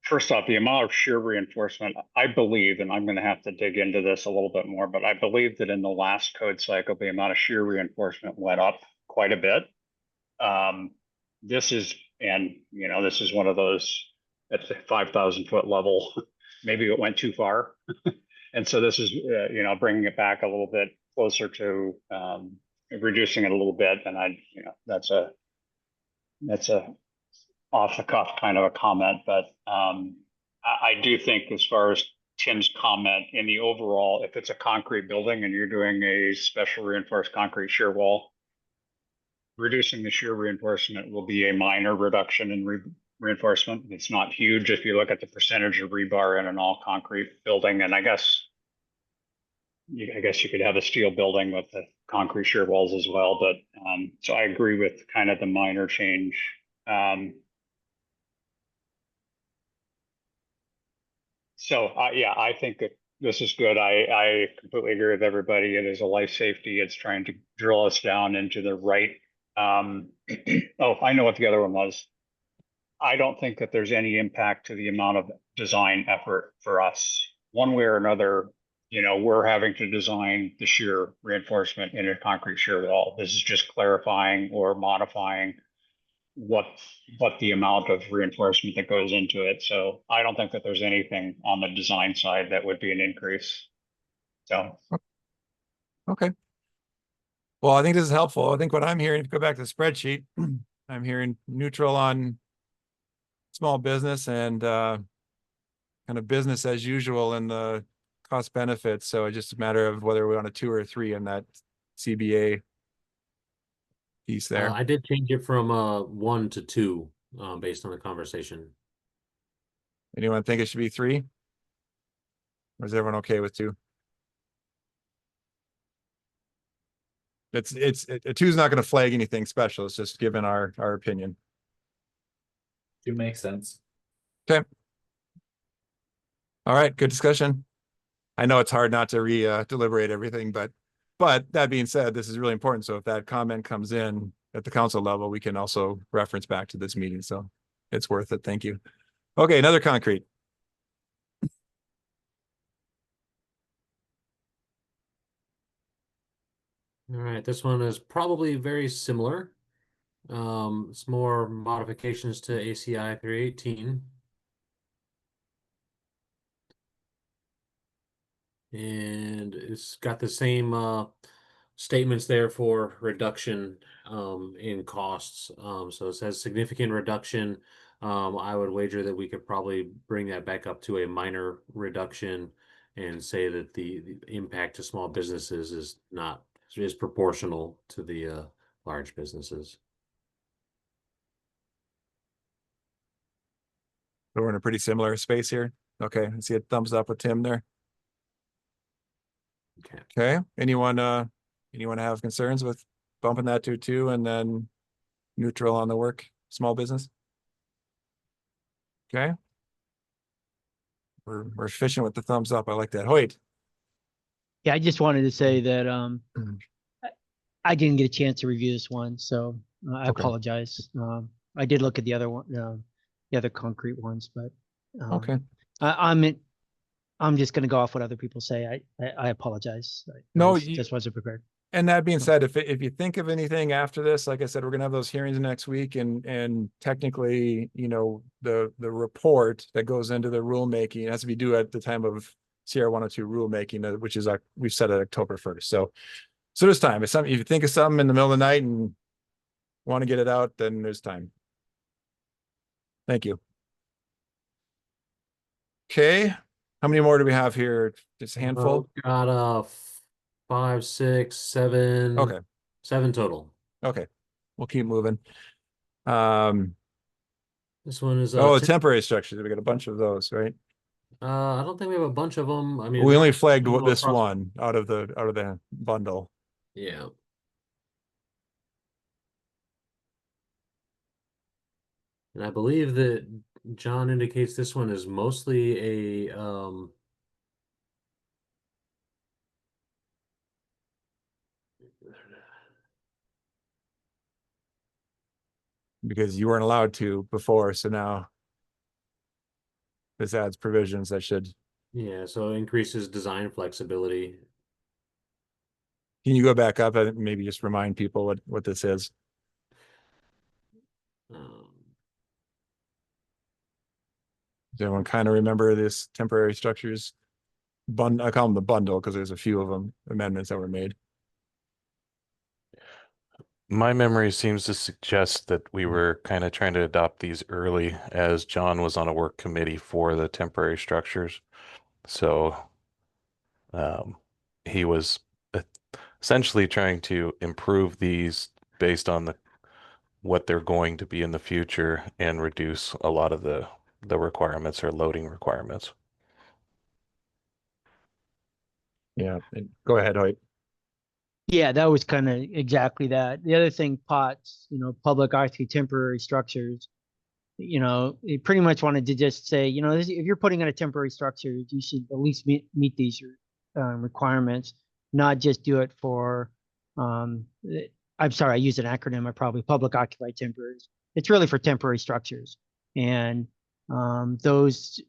First off, the amount of shear reinforcement, I believe, and I'm going to have to dig into this a little bit more, but I believe that in the last code cycle, the amount of shear reinforcement went up quite a bit. This is one of those at the 5,000 foot level. Maybe it went too far. And so this is, bringing it back a little bit closer to reducing it a little bit. And that's a off the cuff kind of a comment, but I do think, as far as Tim's comment, in the overall, if it's a concrete building and you're doing a special reinforced concrete shear wall, reducing the shear reinforcement will be a minor reduction in reinforcement. It's not huge if you look at the percentage of rebar in an all concrete building. And I guess you could have a steel building with the concrete shear walls as well. But so I agree with kind of the minor change. I think that this is good. I completely agree with everybody. It is a life safety. It's trying to drill us down into the right. Oh, I know what the other one was. I don't think that there's any impact to the amount of design effort for us. One way or another, we're having to design the shear reinforcement in a concrete shear wall. This is just clarifying or modifying what the amount of reinforcement that goes into it. So I don't think that there's anything on the design side that would be an increase. So. Okay. Well, I think this is helpful. I think what I'm hearing, if you go back to the spreadsheet, I'm hearing neutral on small business and kind of business as usual in the cost benefits. So it's just a matter of whether we want a 2 or 3 in that CBA piece there. I did change it from 1 to 2 based on the conversation. Anyone think it should be 3? Or is everyone okay with 2? A 2 is not going to flag anything special. It's just given our opinion. 2 makes sense. Okay. All right. Good discussion. I know it's hard not to deliberate everything, but that being said, this is really important. So if that comment comes in at the council level, we can also reference back to this meeting. So it's worth it. Thank you. Okay. Another concrete. All right, this one is probably very similar. It's more modifications to ACI 318. And it's got the same statements there for reduction in costs. So it says significant reduction. I would wager that we could probably bring that back up to a minor reduction and say that the impact to small businesses is proportional to the large businesses. So we're in a pretty similar space here. Okay, I see a thumbs up with Tim there. Okay. Anyone have concerns with bumping that to 2 and then neutral on the small business? Okay. We're efficient with the thumbs up. I like that. Hoyt. Yeah, I just wanted to say that I didn't get a chance to review this one, so I apologize. I did look at the other one, the other concrete ones, but okay. I'm just going to go off what other people say. I apologize. Just wasn't prepared. And that being said, if you think of anything after this, like I said, we're going to have those hearings next week, and technically, the report that goes into the rulemaking, it has to be due at the time of CR 102 rulemaking, which is we've set it October 1st. So there's time. If you think of something in the middle of the night and want to get it out, then there's time. Thank you. Okay. How many more do we have here? Just a handful? Got 5, 6, 7. Okay. 7 total. Okay. We'll keep moving. This one is temporary structures. We got a bunch of those, right? I don't think we have a bunch of them. I mean, we only flagged this across... one out of the bundle. Yeah. And I believe that John indicates this one is mostly a Because you weren't allowed to before, so now this adds provisions that should. yeah, so increases design flexibility. Can you go back up and maybe just remind people what this is? Um, Does everyone kind of remember this temporary structures? I call them the bundle because there's a few of them amendments that were made. My memory seems to suggest that we were kind of trying to adopt these early as John was on a work committee for the temporary structures. So he was essentially trying to improve these based on what they're going to be in the future and reduce a lot of the requirements or loading requirements. Yeah, go ahead, Hoyt. Yeah, that was kind of exactly that. The other thing, POTS, public occupancy temporary structures, it pretty much wanted to just say, if you're putting in a temporary structure, you should at least meet these requirements, not just do it for, I'm sorry, I used an acronym, I probably public occupied temporaries. It's really for temporary structures. And those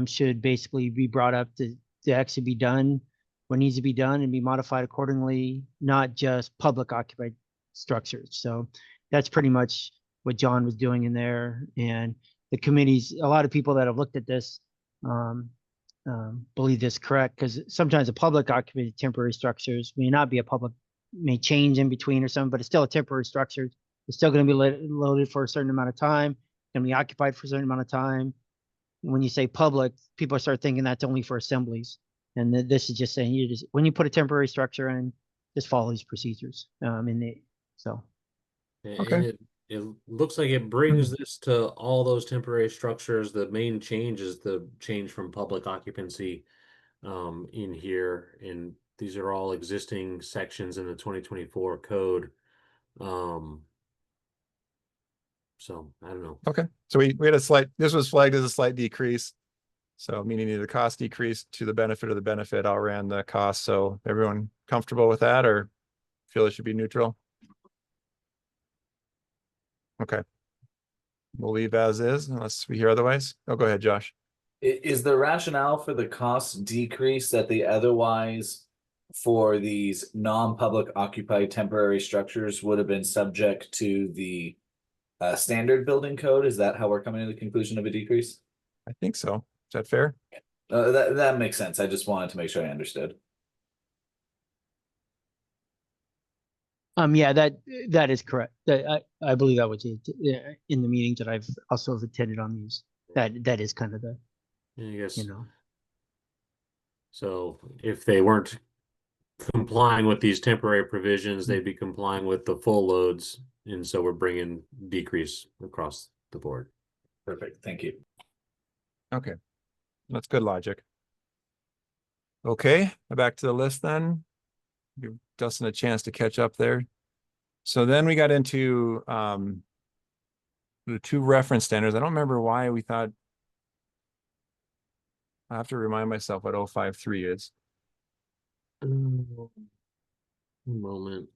should basically be brought up to actually be done what needs to be done and be modified accordingly, not just public occupied structures. So that's pretty much what John was doing in there. And the committees, a lot of people that have looked at this believe this correct, because sometimes a public occupied temporary structures may not be may change in between or something, but it's still a temporary structure. It's still going to be loaded for a certain amount of time, going to be occupied for a certain amount of time. When you say public, people start thinking that's only for assemblies. And this is just saying when you put a temporary structure in, just follow these procedures. Okay. And it looks like it brings this to all those temporary structures. The main change is the change from public occupancy in here. And these are all existing sections in the 2024 code. So I don't know. Okay. So we had this was flagged as a slight decrease. So meaning the cost decrease to the benefit of the benefit outran the cost. So everyone comfortable with that or feel it should be neutral? Okay. We'll leave as is unless we hear otherwise. Oh, go ahead, Josh. Is the rationale for the cost decrease that they otherwise for these non-public occupied temporary structures would have been subject to the standard building code? Is that how we're coming to the conclusion of a decrease? I think so. Is that fair? That makes sense. I just wanted to make sure I understood. Yeah, that is correct. I believe that was it in the meetings that I've also attended on these. That is kind of I guess. So if they weren't complying with these temporary provisions, they'd be complying with the full loads. And so we're bringing decrease across the board. Perfect. Thank you. Okay. That's good logic. Okay, back to the list then. Give Dustin a chance to catch up there. So then we got into the two reference standards. I don't remember why we thought. I have to remind myself what 053 is. Moment.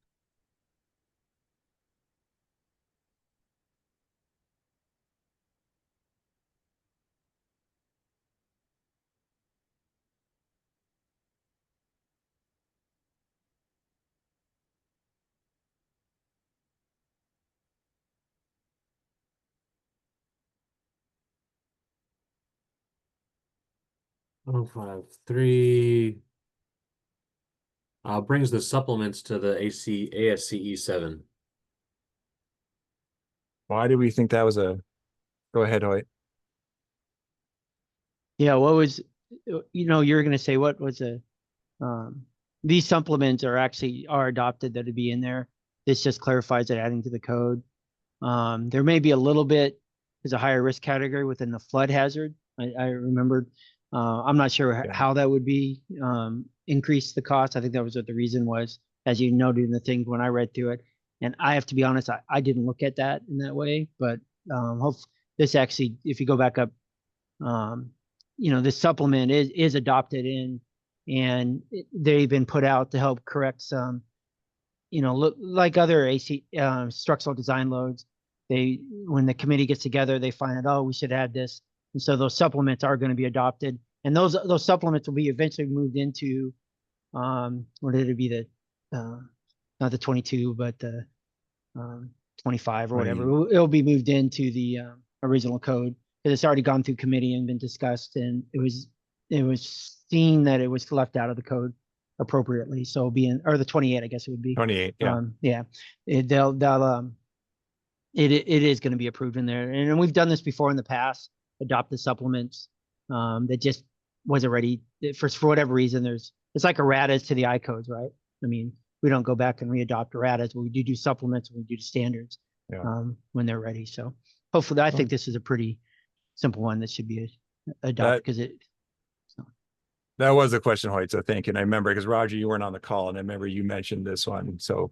Oh, 5.3 brings the supplements to the ASCE 7. Why did we think that was a? Go ahead, Hoyt. Yeah, what was, you're going to say what was these supplements are adopted that would be in there. This just clarifies it, adding to the code. There may be a little bit as a higher risk category within the flood hazard. I remembered. I'm not sure how that would be increase the cost. I think that was what the reason was, as you noted in the thing when I read through it. And I have to be honest, I didn't look at that in that way, but this actually, if you go back up, this supplement is adopted they've been put out to help correct some, look like other AC structural design loads. When the committee gets together, they find out, oh, we should add this. And so those supplements are going to be adopted. And those supplements will be eventually moved into, what did it be, not the 22, but the 25 or whatever. It'll be moved into the original code because it's already gone through committee and been discussed, and it was seen that it was left out of the code appropriately. So it'll be or the 28, I guess it would be 28. Yeah. Yeah. It is going to be approved in there, and we've done this before in the past. Adopt the supplements that just wasn't ready for whatever reason. It's like erratas to the I codes, right? I mean, we don't go back and readopt erratas, but we do supplements when we do the standards when they're ready. So hopefully, I think this is a pretty simple one that should be adopted because that was a question, Hoyt. So thank you. And I remember because Roger, you weren't on the call, and I remember you mentioned this one. So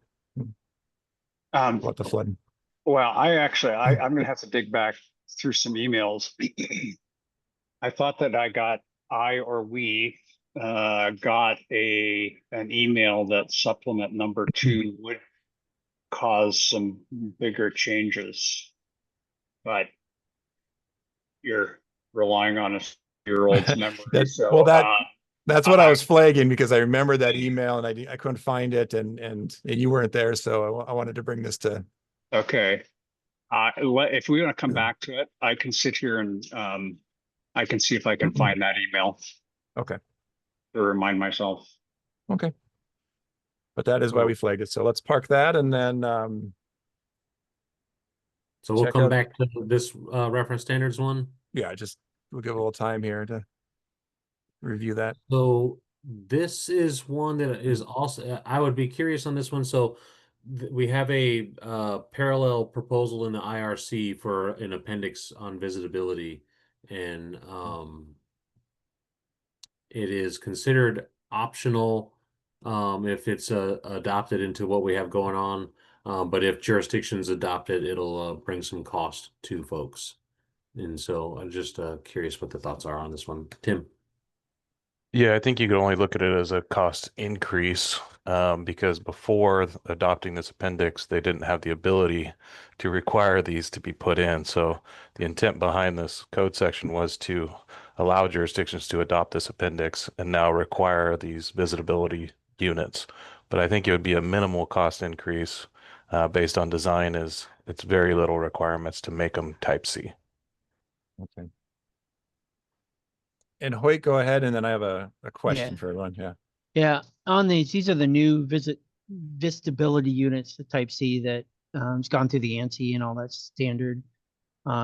what the flood? Well, I'm gonna have to dig back through some emails. I thought that we got an email that supplement number 2 would cause some bigger changes, but you're relying on a year-old's memory. That's what I was flagging because I remember that email and I couldn't find it and you weren't there, so I wanted to bring this to. Okay. If we want to come back to it, I can sit here and I can see if I can find that email. Okay. To remind myself. Okay. But that is why we flagged it. So let's park that and then so we'll come back to this reference standards one. Yeah, we'll give a little time here to review that. So this is one that is also, I would be curious on this one. So we have a parallel proposal in the IRC for an appendix on visitability, and it is considered optional if it's adopted into what we have going on. But if jurisdictions adopt it, it'll bring some cost to folks. And so I'm just curious what the thoughts are on this one. Tim? Yeah, I think you could only look at it as a cost increase because before adopting this appendix, they didn't have the ability to require these to be put in. So the intent behind this code section was to allow jurisdictions to adopt this appendix and now require these visitability units. But I think it would be a minimal cost increase based on design, as it's very little requirements to make them type C. Okay. And Hoyt, go ahead, and then I have a question for everyone. Yeah. On these are the new visitability units, the type C that has gone through the ANSI and all that standard.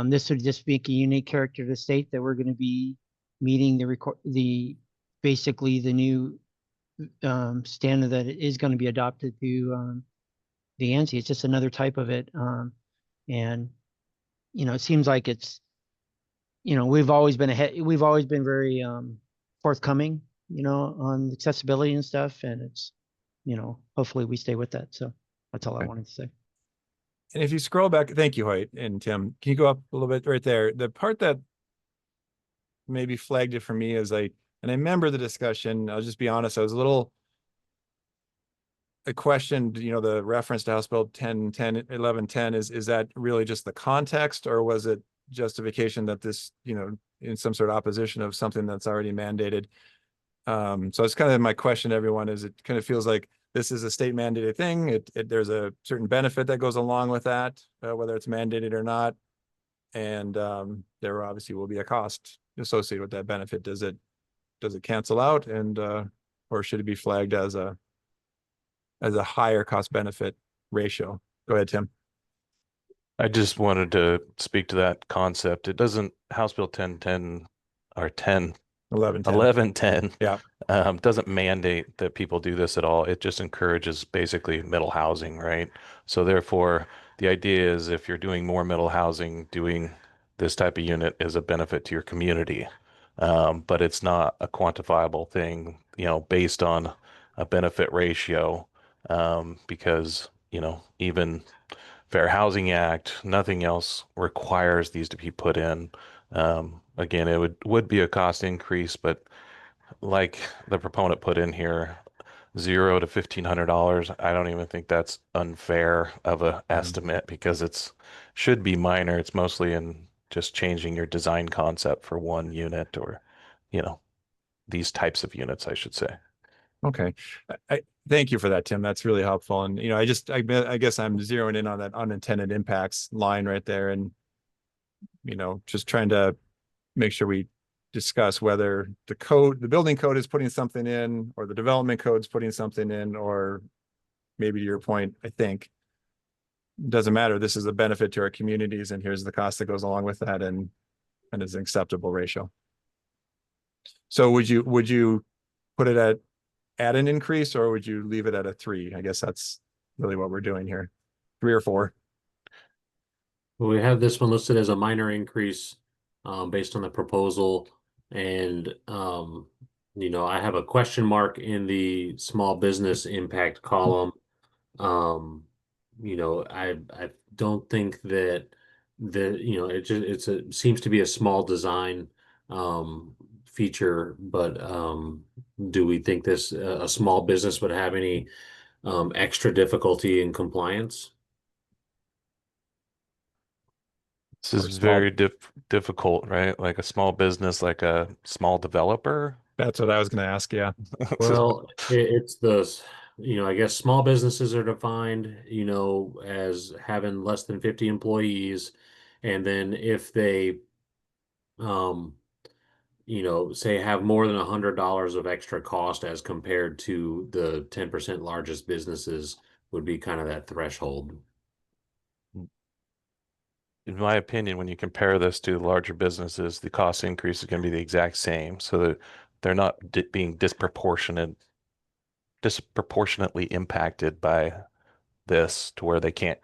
This would just make a unique character to state that we're going to be meeting basically the new standard that is going to be adopted to the ANSI. It's just another type of it. And it seems like it's, we've always been very forthcoming, on accessibility and stuff. And it's, hopefully we stay with that. So that's all I wanted to say. And if you scroll back, thank you, Hoyt and Tim. Can you go up a little bit right there? The part that maybe flagged it for me is and I remember the discussion. I'll just be honest. I questioned, the reference to House Bill 1110 is that really just the context, or was it justification that this, in some sort of opposition of something that's already mandated? So it's kind of my question to everyone is it kind of feels like this is a state mandated thing. There's a certain benefit that goes along with that, whether it's mandated or not. And there obviously will be a cost associated with that benefit. Does it cancel out or should it be flagged as a higher cost benefit ratio? Go ahead, Tim. I just wanted to speak to that concept. It doesn't, House Bill 1010 or 1110 doesn't mandate that people do this at all. It just encourages basically middle housing, right? So therefore, the idea is if you're doing more middle housing, doing this type of unit is a benefit to your community. But it's not a quantifiable thing, based on a benefit ratio, because, even Fair Housing Act. Nothing else requires these to be put in. Again, it would be a cost increase, but like the proponent put in here, $0 to $1,500. I don't even think that's unfair of a estimate because it's should be minor. It's mostly in just changing your design concept for one unit or, you know, these types of units, I should say. Okay. I thank you for that, Tim. That's really helpful. And, you know, I guess I'm zeroing in on that unintended impacts line right there. And, you know, just trying to make sure we discuss whether the building code is putting something in, or the development code's putting something in, or maybe to your point, I think it doesn't matter. This is a benefit to our communities, and here's the cost that goes along with that, and it's an acceptable ratio. So would you put it at an increase, or would you leave it at a 3? I guess that's really what we're doing here. 3 or 4. Well, we have this one listed as a minor increase based on the proposal. And, you know, I have a question mark in the small business impact column. You know, I don't think that you know, it seems to be a small design feature, but do we think this a small business would have any extra difficulty in compliance? This is very difficult, right? Like a small business, like a small developer. That's what I was going to ask. Yeah. Well, it's you know, I guess small businesses are defined, you know, as having less than 50 employees. And then if they, you know, say have more than $100 of extra cost as compared to the 10% largest businesses would be kind of that threshold. In my opinion, when you compare this to larger businesses, the cost increase is going to be the exact same. So that they're not being disproportionately impacted by this to where they can't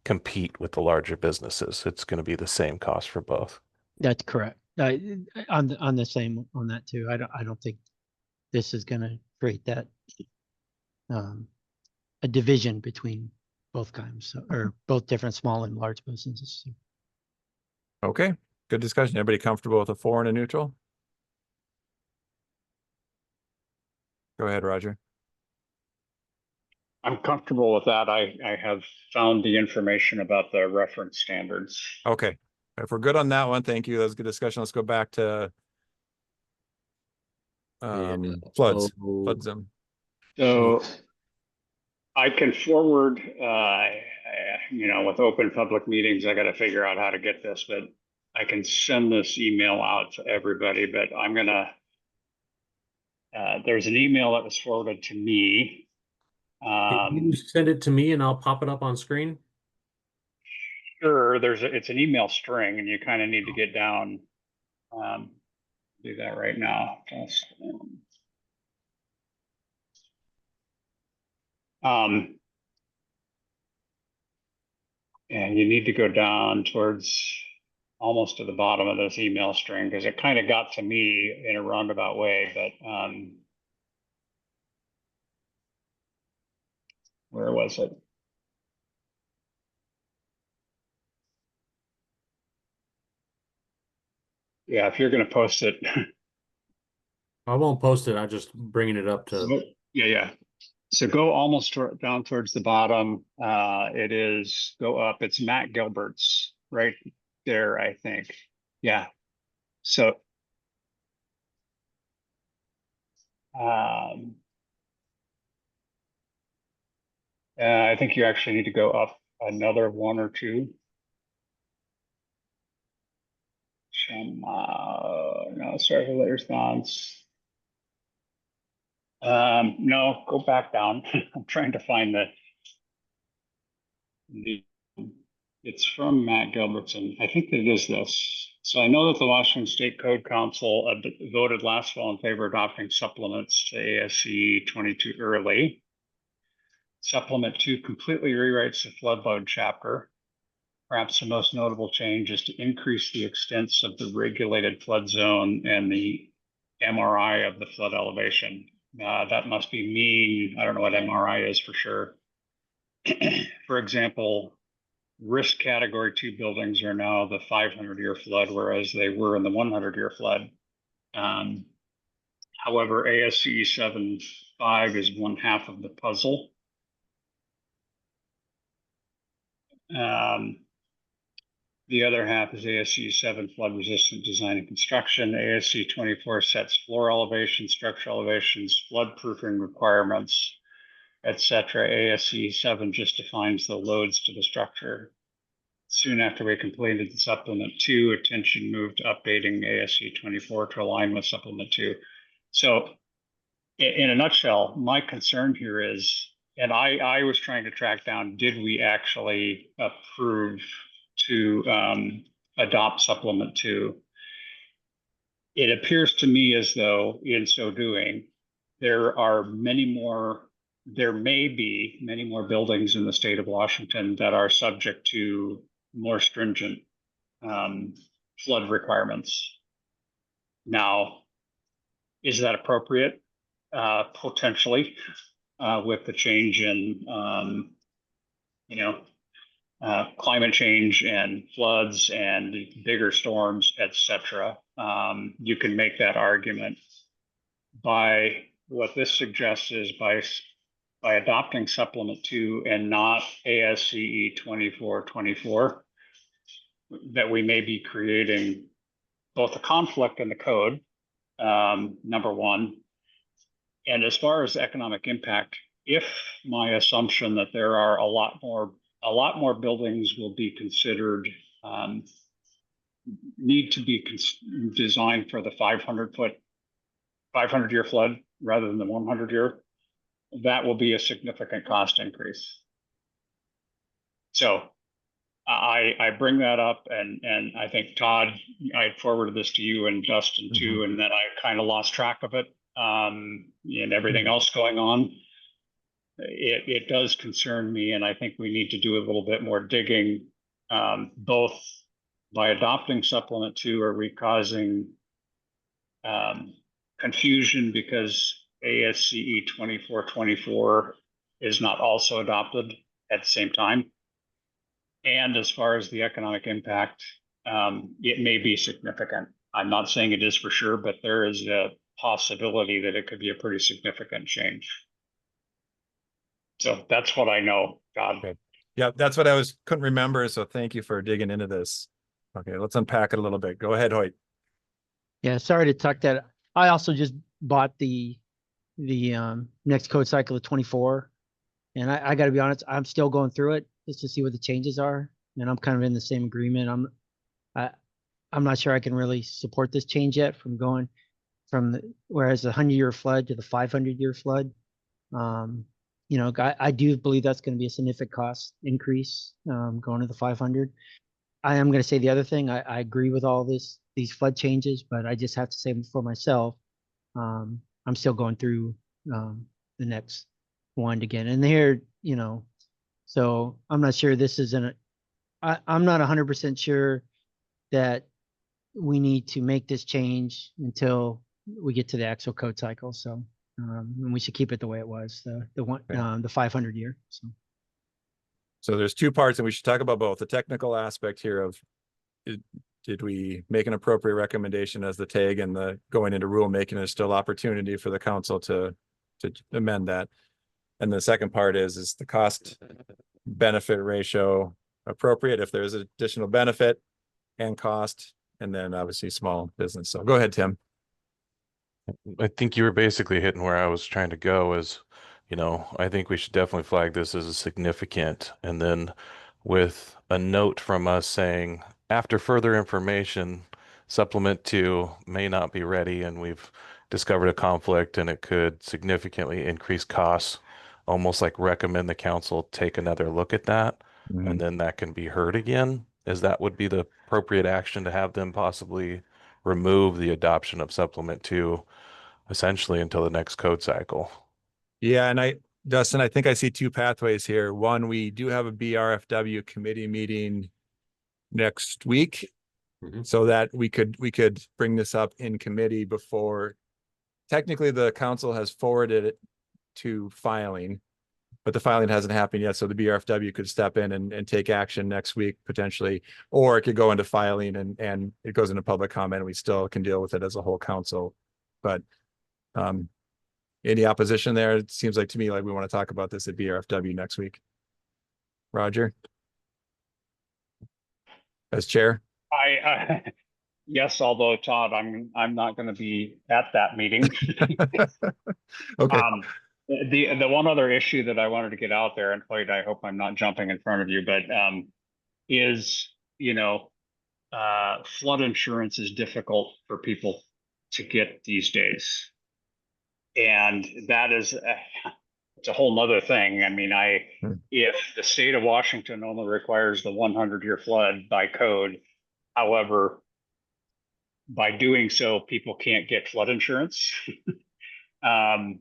compete with the larger businesses. It's going to be the same cost for both. That's correct. On the same on that too. I don't think this is going to create that a division between both kinds, or both different small and large businesses. Okay. Good discussion. Everybody comfortable with a 4 and a neutral? Go ahead, Roger. I'm comfortable with that. I have found the information about the reference standards. Okay. If we're good on that one, thank you. That was a good discussion. Let's go back to floods. Flood zone. So I can forward, you know, with open public meetings, I got to figure out how to get this, but I can send this email out to everybody, but I'm going to, there's an email that was forwarded to me. Can you send it to me and I'll pop it up on screen? Sure. It's an email string, and you kind of need to get down. Do that right now. And you need to go down towards almost to the bottom of this email string, because it kind of got to me in a roundabout way, but where was it? Yeah, if you're going to post it. I won't post it. I'm just bringing it up to. Yeah. So go almost down towards the bottom. It is go up. It's Matt Gilbert's right there, I think. Yeah. So I think you actually need to go up another 1 or 2. No, start with response. No, go back down. I'm trying to find it's from Matt Gilbertson. I think it is this. So I know that the Washington State Code Council voted last fall in favor of adopting supplements to ASC 22 early. Supplement 2 completely rewrites the floodload chapter. Perhaps the most notable change is to increase the extents of the regulated flood zone and the MRI of the flood elevation. That must be mean. I don't know what MRI is for sure. For example, risk category 2 buildings are now the 500-year flood, whereas they were in the 100-year flood. However, ASCE 7.5 is 1/2 of the puzzle. The other half is ASCE 7 flood resistant design and construction. ASCE 24 sets floor elevation, structural elevations, flood proofing requirements, etc. ASCE 7 just defines the loads to the structure. Soon after we completed the supplement 2, attention moved to updating ASCE 24 to align with supplement 2. So in a nutshell, my concern here is, and I was trying to track down, did we actually approve to adopt supplement 2? It appears to me as though in so doing, there may be many more buildings in the state of Washington that are subject to more stringent flood requirements. Now, is that appropriate? Potentially, with the change in, climate change and floods and bigger storms, etc. You can make that argument. By what this suggests is by adopting supplement 2 and not ASCE 2424, that we may be creating both a conflict in the code, number one. And as far as economic impact, if my assumption that there are a lot more buildings will be considered, need to be designed for the 500-year flood rather than the 100-year, that will be a significant cost increase. So I bring that up, and I think, Todd, I had forwarded this to you and Justin too, and then I kind of lost track of it, and everything else going on. It does concern me, and I think we need to do a little bit more digging, both by adopting supplement 2, are we causing confusion because ASCE 2424 is not also adopted at the same time? And as far as the economic impact, it may be significant. I'm not saying it is for sure, but there is a possibility that it could be a pretty significant change. So that's what I know, Todd. Okay. Yeah, that's what couldn't remember. So thank you for digging into this. Okay, let's unpack it a little bit. Go ahead, Hoyt. Yeah, sorry to tuck that. I also just bought the next code cycle of 24, and I got to be honest, I'm still going through it just to see what the changes are, and I'm kind of in the same agreement. I'm not sure I can really support this change yet, from going from whereas the 100-year flood to the 500-year flood. I do believe that's going to be a significant cost increase, going to the 500. I am going to say the other thing. I agree with all these flood changes, but I just have to say for myself, I'm still going through the next one again. And here, so I'm not sure this isn't. I'm not 100% sure that we need to make this change until we get to the actual code cycle. So, and we should keep it the way it was, the 500 year. So there's two parts, and we should talk about both. The technical aspect here of did we make an appropriate recommendation as the TAG, and the going into rulemaking is still opportunity for the council to amend that. And the second part is the cost benefit ratio appropriate if there's additional benefit and cost, and then obviously small business. So go ahead, Tim. I think you were basically hitting where I was trying to go is, I think we should definitely flag this as a significant, and then with a note from us saying, after further information, supplement 2 may not be ready, and we've discovered a conflict and it could significantly increase costs, almost like recommend the council take another look at that, and then that can be heard again. As that would be the appropriate action to have them possibly remove the adoption of supplement 2 essentially until the next code cycle. Yeah, and Dustin, I think I see two pathways here. One, we do have a BRFW committee meeting next week, so that we could bring this up in committee before. Technically, the council has forwarded it to filing, but the filing hasn't happened yet. So the BRFW could step in and take action next week potentially, or it could go into filing and it goes into public comment and we still can deal with it as a whole council. But any opposition there? It seems like to me like we want to talk about this at BRFW next week. Roger, as chair. Yes, although Todd, I'm not going to be at that meeting. Okay. The one other issue that I wanted to get out there, and Clayton, I hope I'm not jumping in front of you, but is, flood insurance is difficult for people to get these days. And that is, it's a whole nother thing. I mean, if the state of Washington only requires the 100-year flood by code, however, by doing so, people can't get flood insurance. It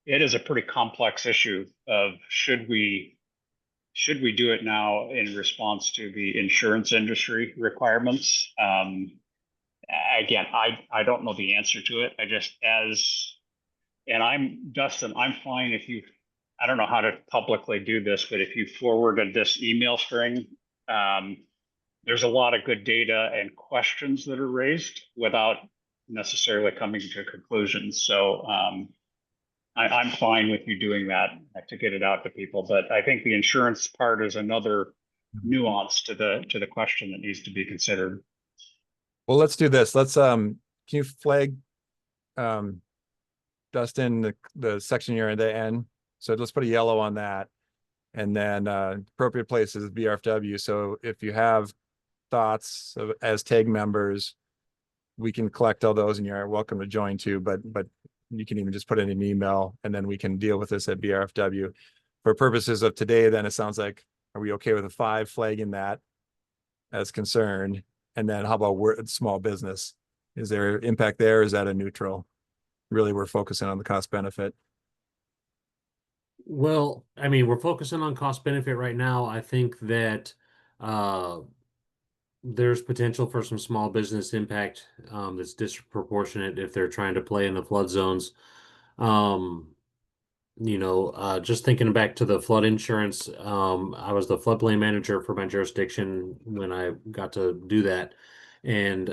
is a pretty complex issue of should we do it now in response to the insurance industry requirements? Again, I don't know the answer to it. Dustin, I'm fine if I don't know how to publicly do this, but if you forwarded this email string, there's a lot of good data and questions that are raised without necessarily coming to conclusions. So I'm fine with you doing that to get it out to people. But I think the insurance part is another nuance to the question that needs to be considered. Well, let's do this. Let's can you flag Dustin the section you're in the end? So let's put a yellow on that. And then appropriate places BRFW. So if you have thoughts as TAG members, we can collect all those and you're welcome to join too, but you can even just put in an email and then we can deal with this at BRFW. For purposes of today, then it sounds like, are we okay with a 5 flagging that as concerned? And then how about small business? Is there impact there? Or is that a neutral? Really, we're focusing on the cost benefit. Well, I mean, we're focusing on cost benefit right now. I think that there's potential for some small business impact that's disproportionate if they're trying to play in the flood zones. Just thinking back to the flood insurance, I was the floodplain manager for my jurisdiction when I got to do that. And,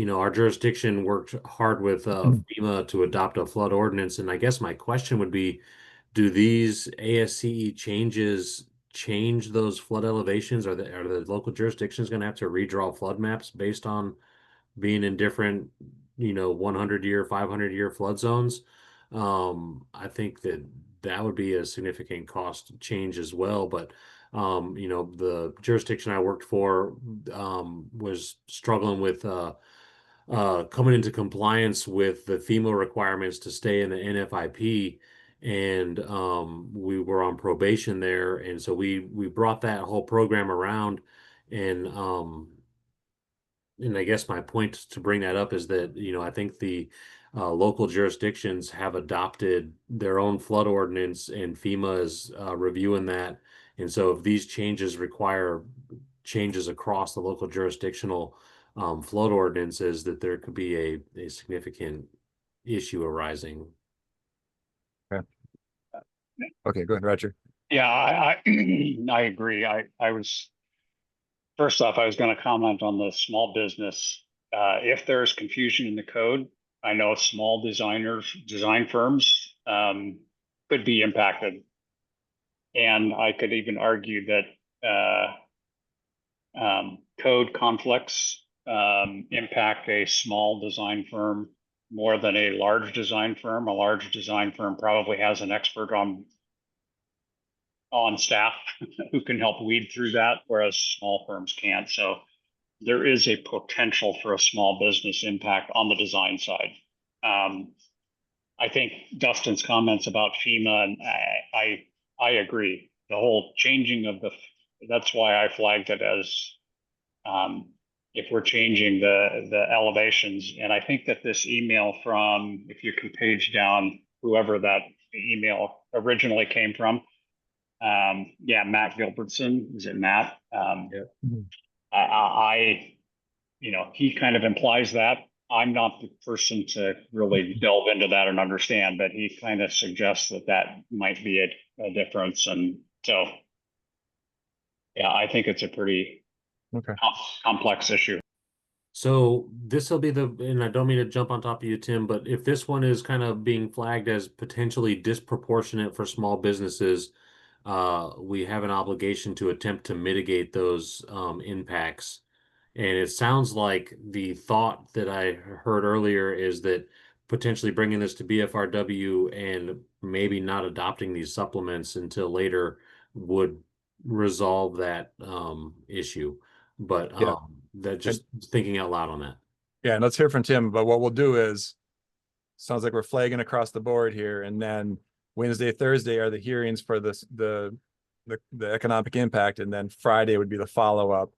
our jurisdiction worked hard with FEMA to adopt a flood ordinance. And I guess my question would be, do these ASCE changes change those flood elevations? Are the local jurisdictions going to have to redraw flood maps based on being in different, 100-year, 500-year flood zones? I think that would be a significant cost change as well. But, the jurisdiction I worked for was struggling with coming into compliance with the FEMA requirements to stay in the NFIP. And we were on probation there. And so we brought that whole program around. And I guess my point to bring that up is that, I think the local jurisdictions have adopted their own flood ordinance and FEMA is reviewing that. And so if these changes require changes across the local jurisdictional flood ordinances, that there could be a significant issue arising. Okay, go ahead, Roger. Yeah, I agree. First off, I was going to comment on the small business. If there's confusion in the code, I know small design firms could be impacted. And I could even argue that code conflicts impact a small design firm more than a large design firm. A large design firm probably has an expert on staff who can help weed through that, whereas small firms can't. So there is a potential for a small business impact on the design side. I think Dustin's comments about FEMA, and I agree. The whole changing of that's why I flagged it as if we're changing the elevations. And I think that this email from, if you can page down, whoever that email originally came from, Matt Gilbertson, is it Matt? Yeah. He kind of implies that I'm not the person to really delve into that and understand, but he kind of suggests that that might be a difference. And so, yeah, I think it's a pretty complex issue. So this will be and I don't mean to jump on top of you, Tim, but if this one is kind of being flagged as potentially disproportionate for small businesses, we have an obligation to attempt to mitigate those impacts. And it sounds like the thought that I heard earlier is that potentially bringing this to BFRW and maybe not adopting these supplements until later would resolve that issue. But that just thinking out loud on that. Yeah, and let's hear from Tim. But what we'll do is, sounds like we're flagging across the board here, and then Wednesday, Thursday are the hearings for the economic impact, and then Friday would be the follow-up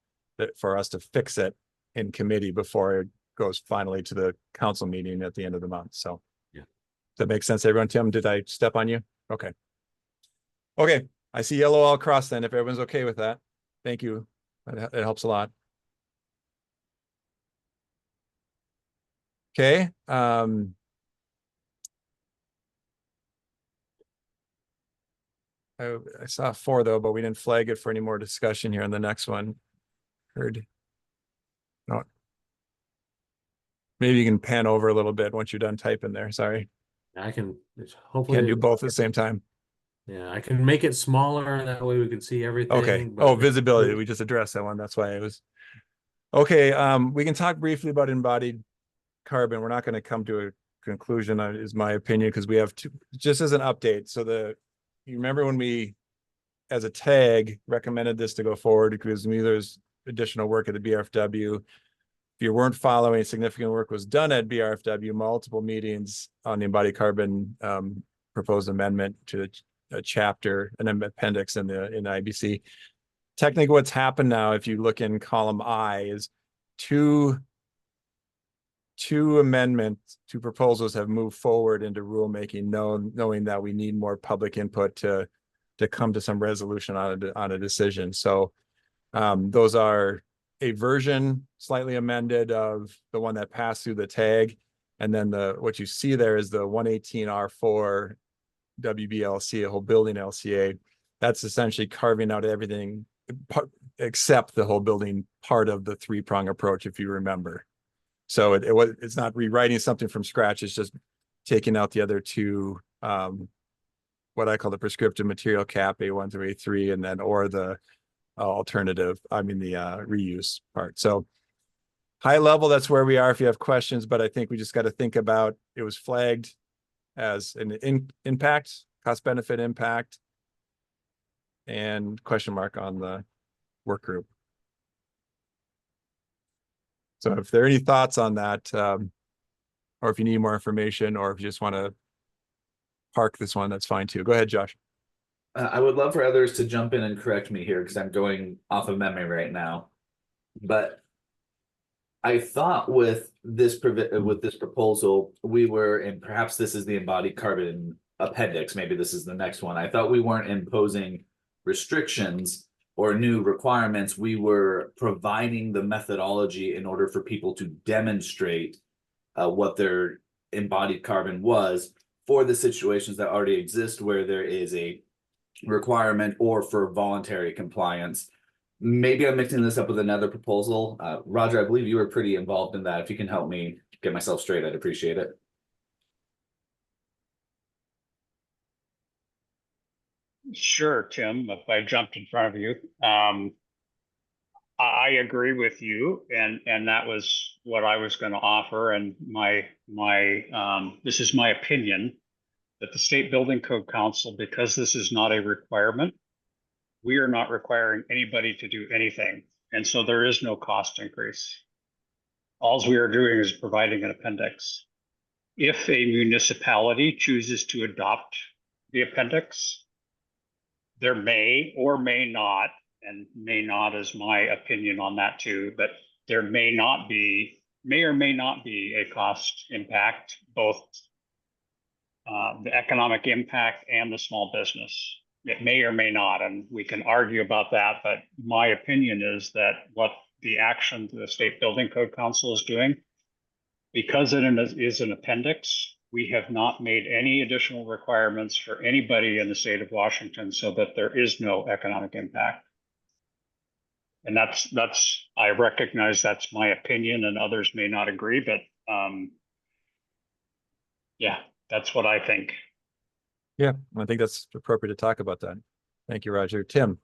for us to fix it in committee before it goes finally to the council meeting at the end of the month. So yeah, that makes sense, everyone. Tim, did I step on you? Okay. Okay, I see yellow all across then, if everyone's okay with that. Thank you. It helps a lot. Okay. I saw 4 though, but we didn't flag it for any more discussion here on the next one. Heard. No. Maybe you can pan over a little bit once you're done typing there. Sorry. I can hopefully Can't do both at the same time. Yeah, I can make it smaller, that way we can see everything. Okay. But Oh, visibility. We just addressed that one. That's why it was. Okay. We can talk briefly about embodied carbon. We're not going to come to a conclusion, is my opinion, because we have two, just as an update. So you remember when we, as a tag, recommended this to go forward because there's additional work at the BRFW. If you weren't following, significant work was done at BRFW, multiple meetings on the embodied carbon proposed amendment to a chapter, an appendix in IBC. Technically, what's happened now, if you look in column I, is two amendments, 2 proposals have moved forward into rulemaking, knowing that we need more public input to come to some resolution on a decision. So those are a version slightly amended of the one that passed through the tag, and then what you see there is the 118R4 WBLC, a whole building LCA. That's essentially carving out everything except the whole building part of the 3-prong approach, if you remember. So it's not rewriting something from scratch. It's just taking out the other 2, what I call the prescriptive material cap, A1 through A3, and then or the alternative, the reuse part. So high level, that's where we are if you have questions, but I think we just got to think about, it was flagged as an impact, cost benefit impact, and question mark on the work group. So if there are any thoughts on that, or if you need more information, or if you just want to park this one, that's fine too. Go ahead, Josh. I would love for others to jump in and correct me here because I'm going off of memory right now. But I thought with this proposal, we were, and perhaps this is the embodied carbon appendix, maybe this is the next one. I thought we weren't imposing restrictions or new requirements. We were providing the methodology in order for people to demonstrate what their embodied carbon was for the situations that already exist where there is a requirement or for voluntary compliance. Maybe I'm mixing this up with another proposal. Roger, I believe you were pretty involved in that. If you can help me get myself straight, I'd appreciate it. Sure, Tim, if I jumped in front of you. I agree with you, and that was what I was going to offer. And this is my opinion, that the State Building Code Council, because this is not a requirement, we are not requiring anybody to do anything. And so there is no cost increase. All we are doing is providing an appendix. If a municipality chooses to adopt the appendix, there may or may not, and may not is my opinion on that too, but there may or may not be a cost impact, both the economic impact and the small business. It may or may not, and we can argue about that, but my opinion is that what the action the State Building Code Council is doing because it is an appendix, we have not made any additional requirements for anybody in the state of Washington so that there is no economic impact. And I recognize that's my opinion and others may not agree, but yeah, that's what I think. Yeah, I think that's appropriate to talk about that. Thank you, Roger. Tim.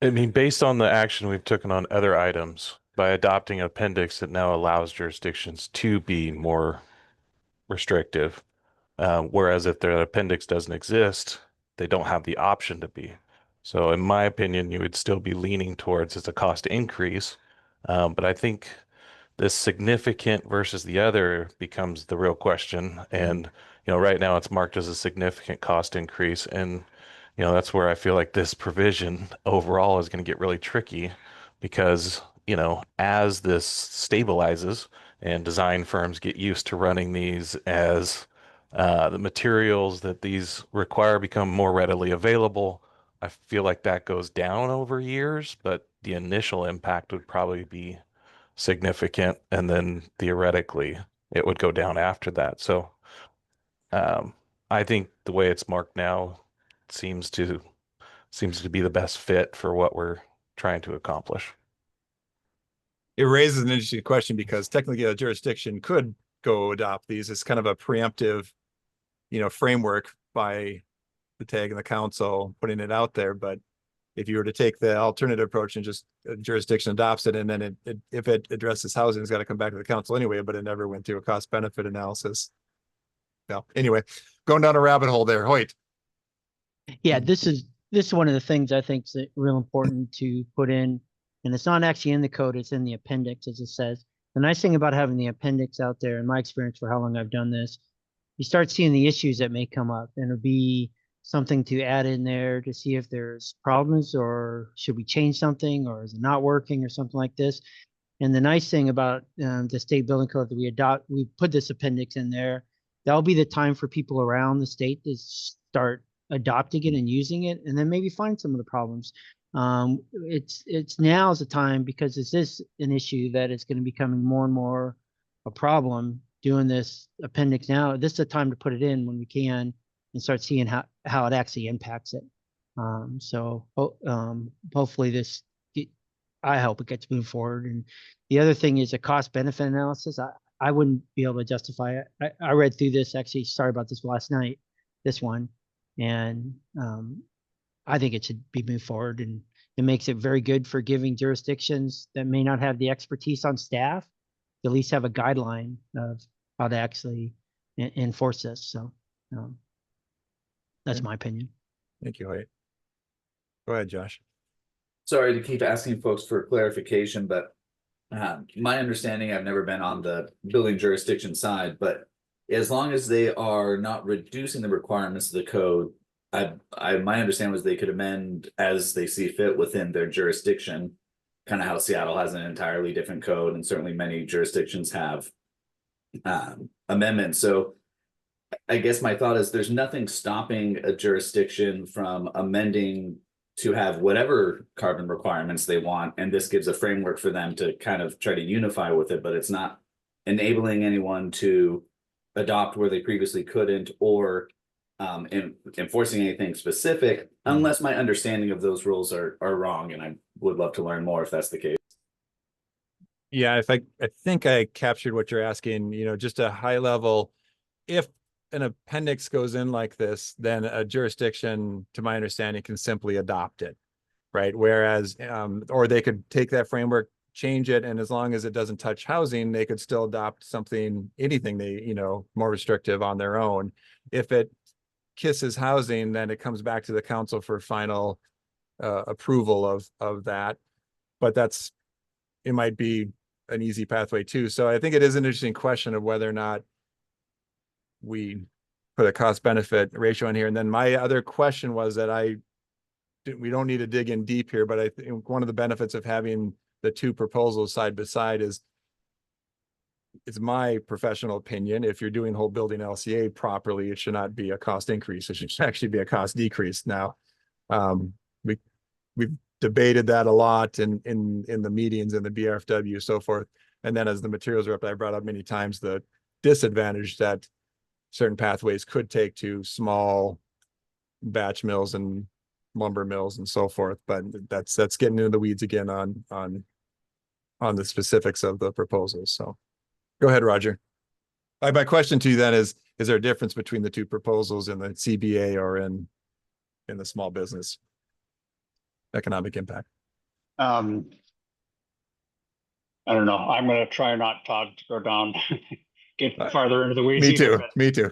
I mean, based on the action we've taken on other items, by adopting an appendix, it now allows jurisdictions to be more restrictive. Whereas if their appendix doesn't exist, they don't have the option to be. So in my opinion, you would still be leaning towards it's a cost increase. But I think this significant versus the other becomes the real question. And, right now it's marked as a significant cost increase. And, that's where I feel like this provision overall is going to get really tricky because, as this stabilizes and design firms get used to running these, as the materials that these require become more readily available, I feel like that goes down over years, but the initial impact would probably be significant, and then theoretically it would go down after that. So I think the way it's marked now seems to be the best fit for what we're trying to accomplish. It raises an interesting question because technically a jurisdiction could go adopt these. It's kind of a preemptive, framework by the TAG and the council putting it out there. But if you were to take the alternative approach and just a jurisdiction adopts it, and then if it addresses housing, it's got to come back to the council anyway, but it never went through a cost benefit analysis. Well, anyway, going down a rabbit hole there. Hoyt. Yeah, this is one of the things I think is real important to put in, and it's not actually in the code, it's in the appendix, as it says. The nice thing about having the appendix out there, in my experience for how long I've done this, you start seeing the issues that may come up, and it'll be something to add in there to see if there's problems, or should we change something, or is it not working, or something like this. And the nice thing about the state building code that we put this appendix in there, that'll be the time for people around the state to start adopting it and using it, and then maybe find some of the problems. It's now's the time, because this is an issue that is going to be becoming more and more a problem. Doing this appendix now, this is the time to put it in when we can and start seeing how it actually impacts it. Hopefully I hope it gets moved forward. And the other thing is a cost benefit analysis. I wouldn't be able to justify it. I read through this, actually, sorry about this last night, this one. And I think it should be moved forward, and it makes it very good for giving jurisdictions that may not have the expertise on staff to at least have a guideline of how to actually enforce this. So that's my opinion. Thank you, Hoyt. Go ahead, Josh. Sorry to keep asking folks for clarification, but my understanding, I've never been on the building jurisdiction side, but as long as they are not reducing the requirements of the code, my understanding was they could amend as they see fit within their jurisdiction, kind of how Seattle has an entirely different code, and certainly many jurisdictions have amendments. So I guess my thought is there's nothing stopping a jurisdiction from amending to have whatever carbon requirements they want, and this gives a framework for them to kind of try to unify with it, but it's not enabling anyone to adopt where they previously couldn't, or enforcing anything specific, unless my understanding of those rules are wrong, and I would love to learn more if that's the case. Yeah, I think I captured what you're asking, just a high level. If an appendix goes in like this, then a jurisdiction, to my understanding, can simply adopt it, right? Whereas, or they could take that framework, change it, and as long as it doesn't touch housing, they could still adopt anything they, more restrictive on their own. If it kisses housing, then it comes back to the council for final approval of that. But it might be an easy pathway too. So I think it is an interesting question of whether or not we put a cost benefit ratio in here. And then my other question was that we don't need to dig in deep here, but I think one of the benefits of having the two proposals side by side is, it's my professional opinion, if you're doing whole building LCA properly, it should not be a cost increase. It should actually be a cost decrease. Now, we've debated that a lot in the meetings and the BRFW, so forth. And then as the materials rep, I brought up many times the disadvantage that certain pathways could take to small batch mills and lumber mills and so forth. But that's getting into the weeds again on the specifics of the proposals. So go ahead, Roger. My question to you then is there a difference between the two proposals in the CBA or in the small business economic impact? I don't know. I'm going to try not, Todd, to go down, get farther into the weeds. Me either, too. Me too.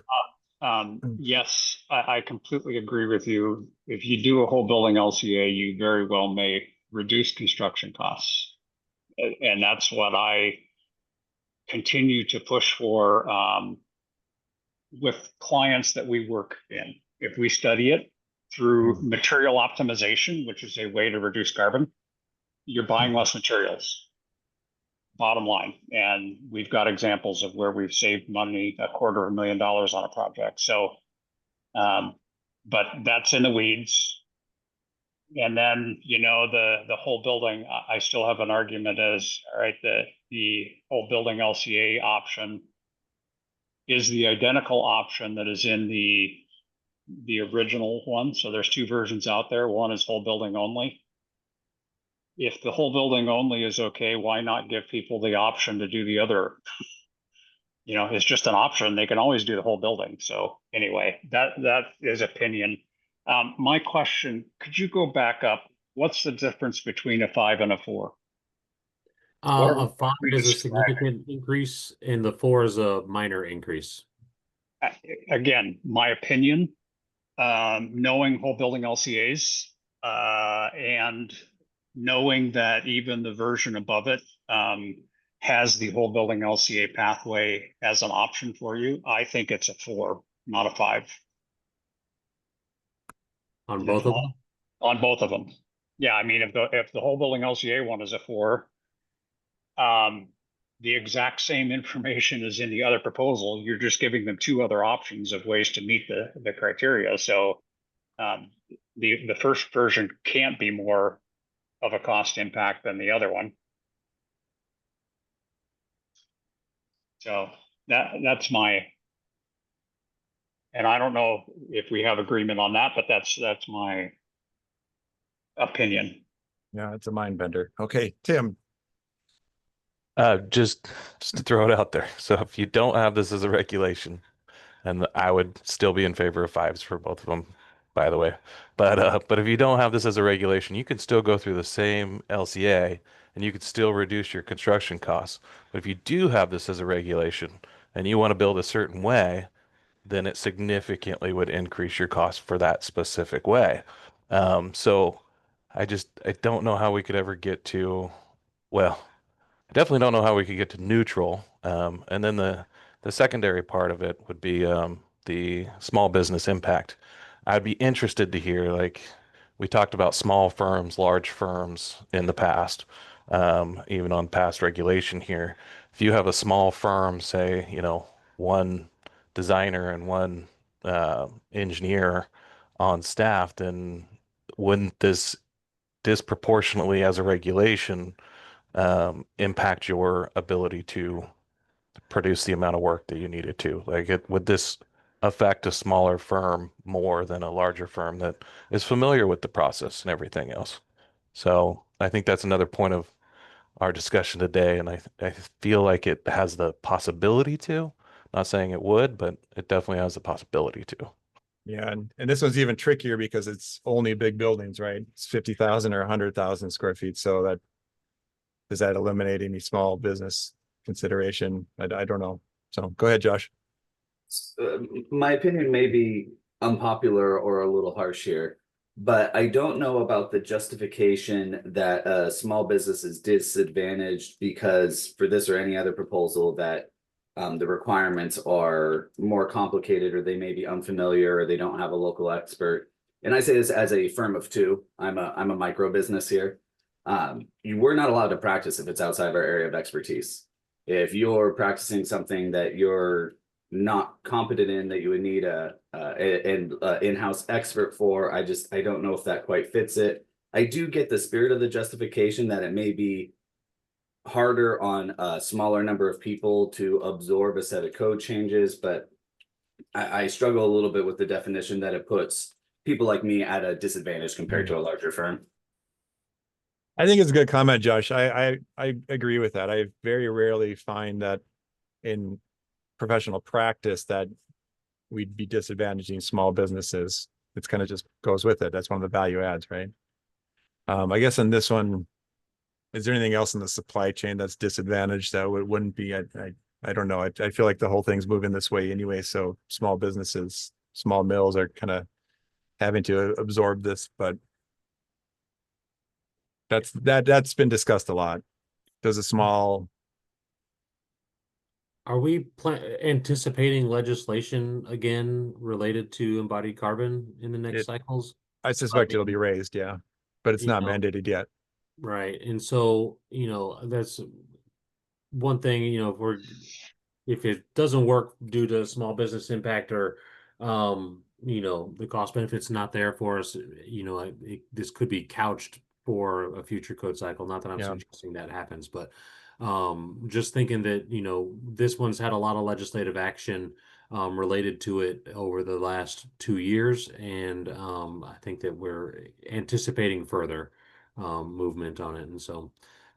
Yes, I completely agree with you. If you do a whole building LCA, you very well may reduce construction costs. And that's what I continue to push for with clients that we work in. If we study it through material optimization, which is a way to reduce carbon, you're buying less materials. Bottom line. And we've got examples of where we've saved money, $250,000 on a project. So, but that's in the weeds. And then, you know, the whole building, I still have an argument as, all right, the whole building LCA option is the identical option that is in the original one. So there's two versions out there. One is whole building only. If the whole building only is okay, why not give people the option to do the other? You know, it's just an option. They can always do the whole building. So anyway, that is opinion. My question, could you go back up? What's the difference between a 5 and a 4? A 5 is a significant increase and the 4 is a minor increase. Again, my opinion, knowing whole building LCAs and knowing that even the version above it has the whole building LCA pathway as an option for you, I think it's a 4, not a 5. On both of them? On both of them. Yeah, I mean, if the whole building LCA one is a 4, the exact same information is in the other proposal. You're just giving them 2 other options of ways to meet the criteria. So the first version can't be more of a cost impact than the other one. So that's my, and I don't know if we have agreement on that, but that's my opinion. Yeah, it's a mind bender. Okay, Tim. Just to throw it out there. So if you don't have this as a regulation, and I would still be in favor of 5s for both of them, by the way. But if you don't have this as a regulation, you can still go through the same LCA and you could still reduce your construction costs. But if you do have this as a regulation and you want to build a certain way, then it significantly would increase your cost for that specific way. So I don't know how we could ever get to, well, I definitely don't know how we could get to neutral. And then the secondary part of it would be the small business impact. I'd be interested to hear, like, we talked about small firms, large firms in the past, even on past regulation here. If you have a small firm, say, you know, 1 designer and 1 engineer on staff, then wouldn't this disproportionately as a regulation impact your ability to produce the amount of work that you needed to? Like, would this affect a smaller firm more than a larger firm that is familiar with the process and everything else? So I think that's another point of our discussion today, and I feel like it has the possibility to. Not saying it would, but it definitely has the possibility to. Yeah, and this one's even trickier because it's only big buildings, right? It's 50,000 or 100,000 square feet. So does that eliminate any small business consideration? I don't know. So go ahead, Josh. My opinion may be unpopular or a little harsh here, but I don't know about the justification that small business is disadvantaged because for this or any other proposal that the requirements are more complicated, or they may be unfamiliar, or they don't have a local expert. And I say this as a firm of 2. I'm a micro business here. We're not allowed to practice if it's outside of our area of expertise. If you're practicing something that you're not competent in, that you would need an in-house expert for, I don't know if that quite fits it. I do get the spirit of the justification that it may be harder on a smaller number of people to absorb a set of code changes, but I struggle a little bit with the definition that it puts people like me at a disadvantage compared to a larger firm. I think it's a good comment, Josh. I agree with that. I very rarely find that in professional practice that we'd be disadvantaging small businesses. It's kind of just goes with it. That's one of the value adds, right? I guess in this one, is there anything else in the supply chain that's disadvantaged that wouldn't be? I don't know. I feel like the whole thing's moving this way anyway. So small businesses, small mills are kind of having to absorb this, but that's been discussed a lot. Does a small Are we anticipating legislation again related to embodied carbon in the next cycles? I suspect it'll be raised, yeah, but it's not mandated yet. Right. And so, that's one thing, if it doesn't work due to small business impact or, the cost benefits not there for us, this could be couched for a future code cycle. Not that I'm suggesting that happens, but just thinking that, this one's had a lot of legislative action related to it over the last 2 years. And I think that we're anticipating further movement on it. And so,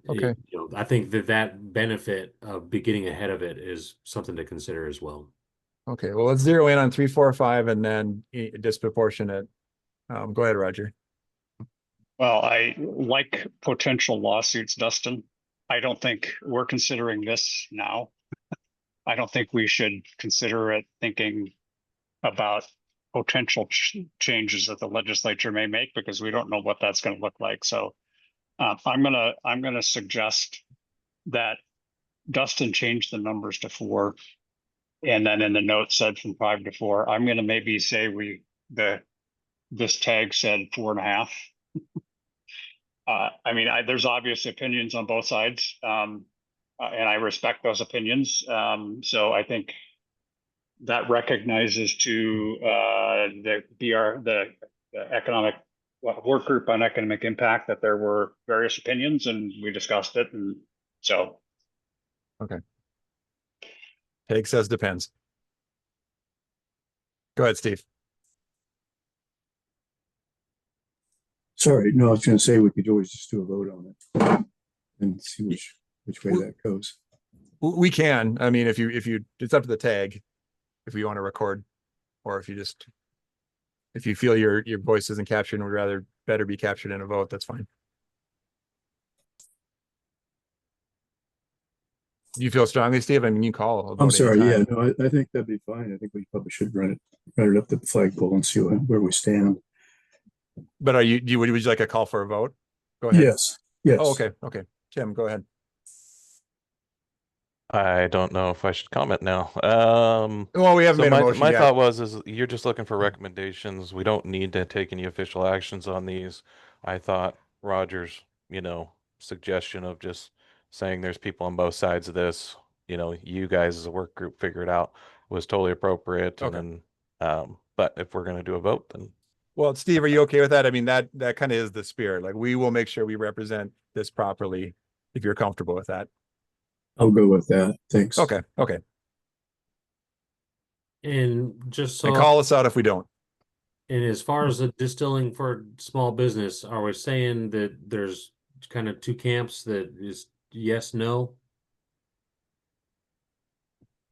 Okay. I think that benefit of getting ahead of it is something to consider as well. Okay, well, let's zero in on 3, 4, 5, and then disproportionate. Go ahead, Roger. Well, I like potential lawsuits, Dustin. I don't think we're considering this now. I don't think we should consider it thinking about potential changes that the legislature may make, because we don't know what that's going to look like. So I'm gonna suggest that Dustin changed the numbers to 4, and then in the note said from 5 to 4. I'm gonna maybe say this tag said 4.5. I mean, there's obvious opinions on both sides, and I respect those opinions. So I think that recognizes to the economic work group on economic impact that there were various opinions, and we discussed it, and so. Okay. Take says depends. Go ahead, Steve. Sorry, no, I was going to say we could always just do a vote on it and see which way that goes. We can. I mean, if you, it's up to the tag, if you want to record, or if you feel your voice isn't captured and would better be captured in a vote, that's fine. Do you feel strongly, Steve? I mean, you call. I'm sorry. Yeah, no, I think that'd be fine. I think we probably should run it up the flagpole and see where we stand. But would you like a call for a vote? Go ahead. Yes. Yes. Oh, okay. Okay. Tim, go ahead. I don't know if I should comment now. Well, we haven't made a motion my yet. thought is you're just looking for recommendations. We don't need to take any official actions on these. I thought Roger's, suggestion of just saying there's people on both sides of this, you guys as a work group figure it out, was totally appropriate. Okay. And then, but if we're going to do a vote, then. Well, Steve, are you okay with that? I mean, that kind of is the spirit. Like, we will make sure we represent this properly if you're comfortable with that. I'll go with that. Thanks. Okay. Okay. And just so. And call us out if we don't. And as far as the distilling for small business, are we saying that there's kind of two camps, that is yes, no?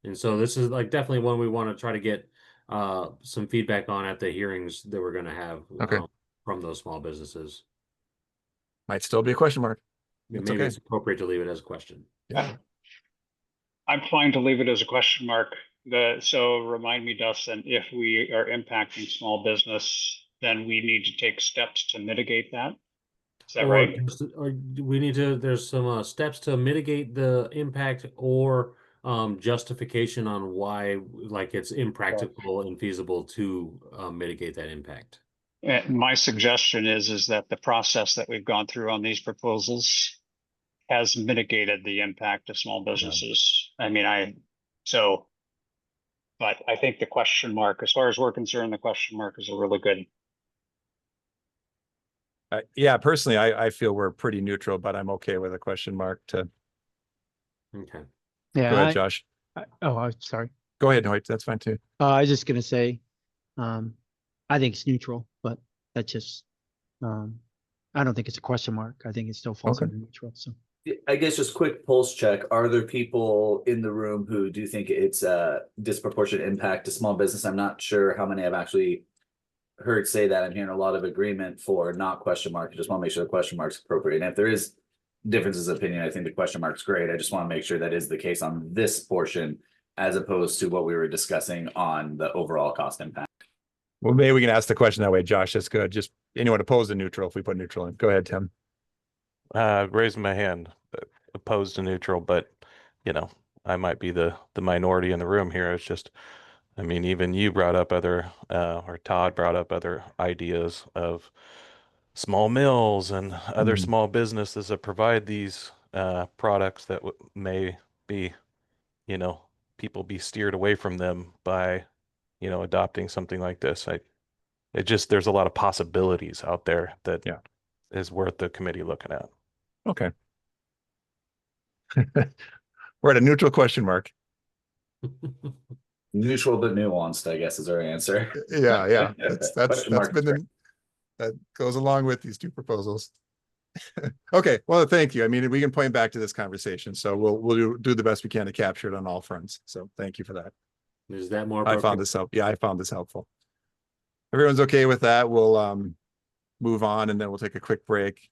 And so this is like definitely one we want to try to get some feedback on at the hearings that we're going to have from those small businesses. Might still be a question mark. Maybe it's appropriate to leave it as a question. Yeah. I'm fine to leave it as a question mark. So remind me, Dustin, if we are impacting small business, then we need to take steps to mitigate that. Is that right? Or do we need to, there's some steps to mitigate the impact, or justification on why, like, it's impractical and feasible to mitigate that impact. And my suggestion is that the process that we've gone through on these proposals has mitigated the impact of small businesses. I mean, but I think the question mark, as far as we're concerned, the question mark is a really good. Yeah, personally, I feel we're pretty neutral, but I'm okay with a question mark to Okay. Yeah. Go ahead, Josh. I'm sorry. Go ahead, Hoyt. That's fine too. I was just gonna say, I think it's neutral, but that's just, I don't think it's a question mark. I think it still falls Okay. under neutral. So I guess just quick pulse check. Are there people in the room who do think it's a disproportionate impact to small business? I'm not sure how many I've actually heard say that. I'm hearing a lot of agreement for not question mark. I just want to make sure the question mark's appropriate. And if there is differences of opinion, I think the question mark's great. I just want to make sure that is the case on this portion as opposed to what we were discussing on the overall cost impact. Well, maybe we can ask the question that way, Josh. That's good. Just anyone opposed to neutral if we put neutral in. Go ahead, Tim. Raising my hand, opposed to neutral, but you know, I might be the minority in the room here. It's just, I mean, even you brought up other, or Todd brought up other ideas of small mills and other small businesses that provide these products that may be, you know, people be steered away from them by, you know, adopting something like this. There's a lot of possibilities out there that is worth the committee looking at. Okay. We're at a neutral question mark. Neutral but nuanced, I guess, is our answer. Yeah. That's Question mark been is that goes along with these two proposals. Okay, well, thank you. I mean, we can point back to this conversation, so we'll do the best we can to capture it on all fronts. So thank you for that. Is that more I found this helpful. Everyone's okay with that. We'll move on and then we'll take a quick break.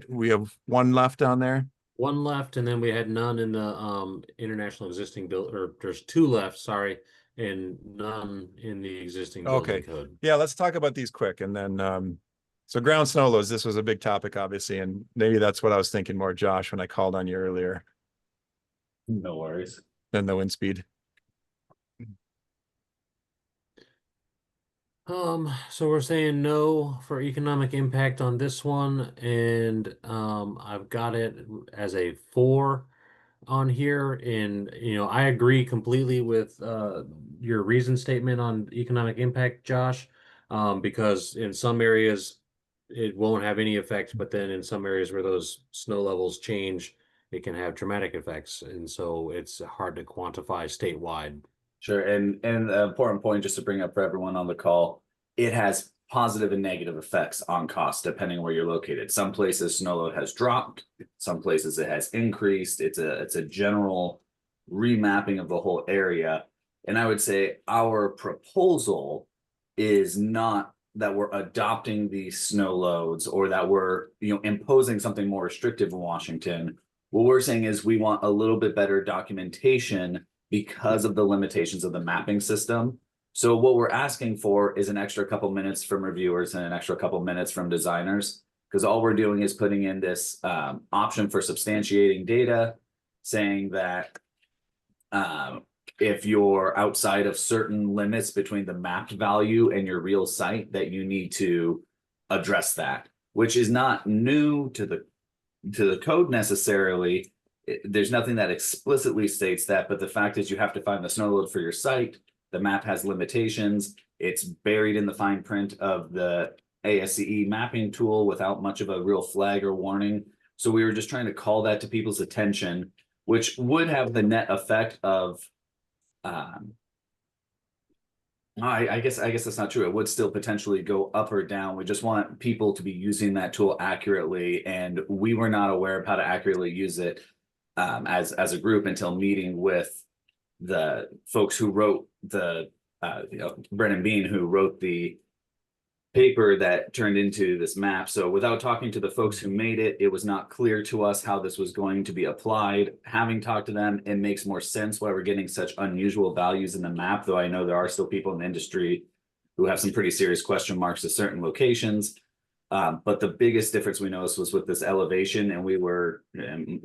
We have one left on there. One left, and then we had none in the international existing bill, or there's two left, sorry, and none in the existing building code. Yeah, let's talk about these quick. And then so ground snow loads, this was a big topic, obviously, and maybe that's what I was thinking more, Josh, when I called on you earlier. No worries. Than the wind speed. So we're saying no for economic impact on this one, and I've got it as a 4 on here, and I agree completely with your reason statement on economic impact, Josh, because in some areas it won't have any effect, but then in some areas where those snow levels change, it can have dramatic effects, and so it's hard to quantify statewide. Sure. And an important point just to bring up for everyone on the call, it has positive and negative effects on cost depending where you're located. Some places snow load has dropped, some places it has increased. It's a general remapping of the whole area. And I would say our proposal is not that we're adopting these snow loads or that we're imposing something more restrictive in Washington. What we're saying is we want a little bit better documentation because of the limitations of the mapping system. So what we're asking for is an extra couple minutes from reviewers and an extra couple minutes from designers, because all we're doing is putting in this option for substantiating data, saying that if you're outside of certain limits between the mapped value and your real site, that you need to address that, which is not new to the code necessarily. There's nothing that explicitly states that, but the fact is you have to find the snow load for your site. The map has limitations. It's buried in the fine print of the ASCE mapping tool without much of a real flag or warning. So we were just trying to call that to people's attention, which would have the net effect of, I guess that's not true. It would still potentially go up or down. We just want people to be using that tool accurately, and we were not aware of how to accurately use it as a group until meeting with the folks who wrote the Brennan Bean, who wrote the paper that turned into this map. So without talking to the folks who made it, it was not clear to us how this was going to be applied. Having talked to them, it makes more sense why we're getting such unusual values in the map, though I know there are still people in the industry who have some pretty serious question marks to certain locations. But the biggest difference we noticed was with this elevation, and we were, and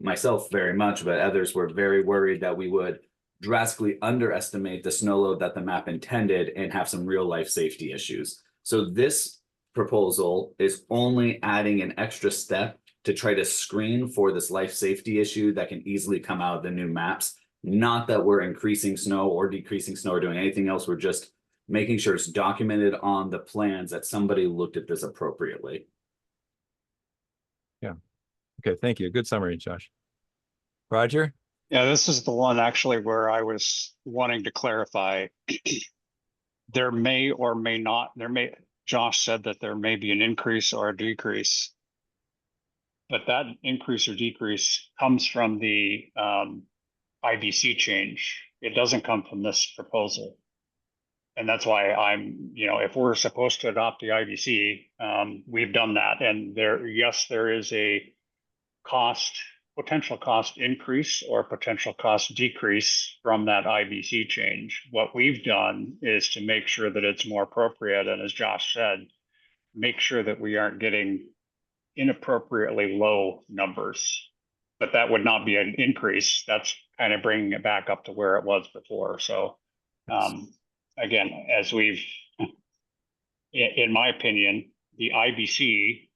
myself very much, but others were very worried that we would drastically underestimate the snow load that the map intended and have some real life safety issues. So this proposal is only adding an extra step to try to screen for this life safety issue that can easily come out of the new maps. Not that we're increasing snow or decreasing snow or doing anything else. We're just making sure it's documented on the plans that somebody looked at this appropriately. Yeah. Okay, thank you. Good summary, Josh. Roger? Yeah, this is the one actually where I was wanting to clarify. There may or may not, Josh said that there may be an increase or a decrease. But that increase or decrease comes from the IBC change. It doesn't come from this proposal. And that's why if we're supposed to adopt the IBC, we've done that. And there is a potential cost increase or potential cost decrease from that IBC change. What we've done is to make sure that it's more appropriate. And as Josh said, make sure that we aren't getting inappropriately low numbers. But that would not be an increase. That's kind of bringing it back up to where it was before. So again, in my opinion, the IBC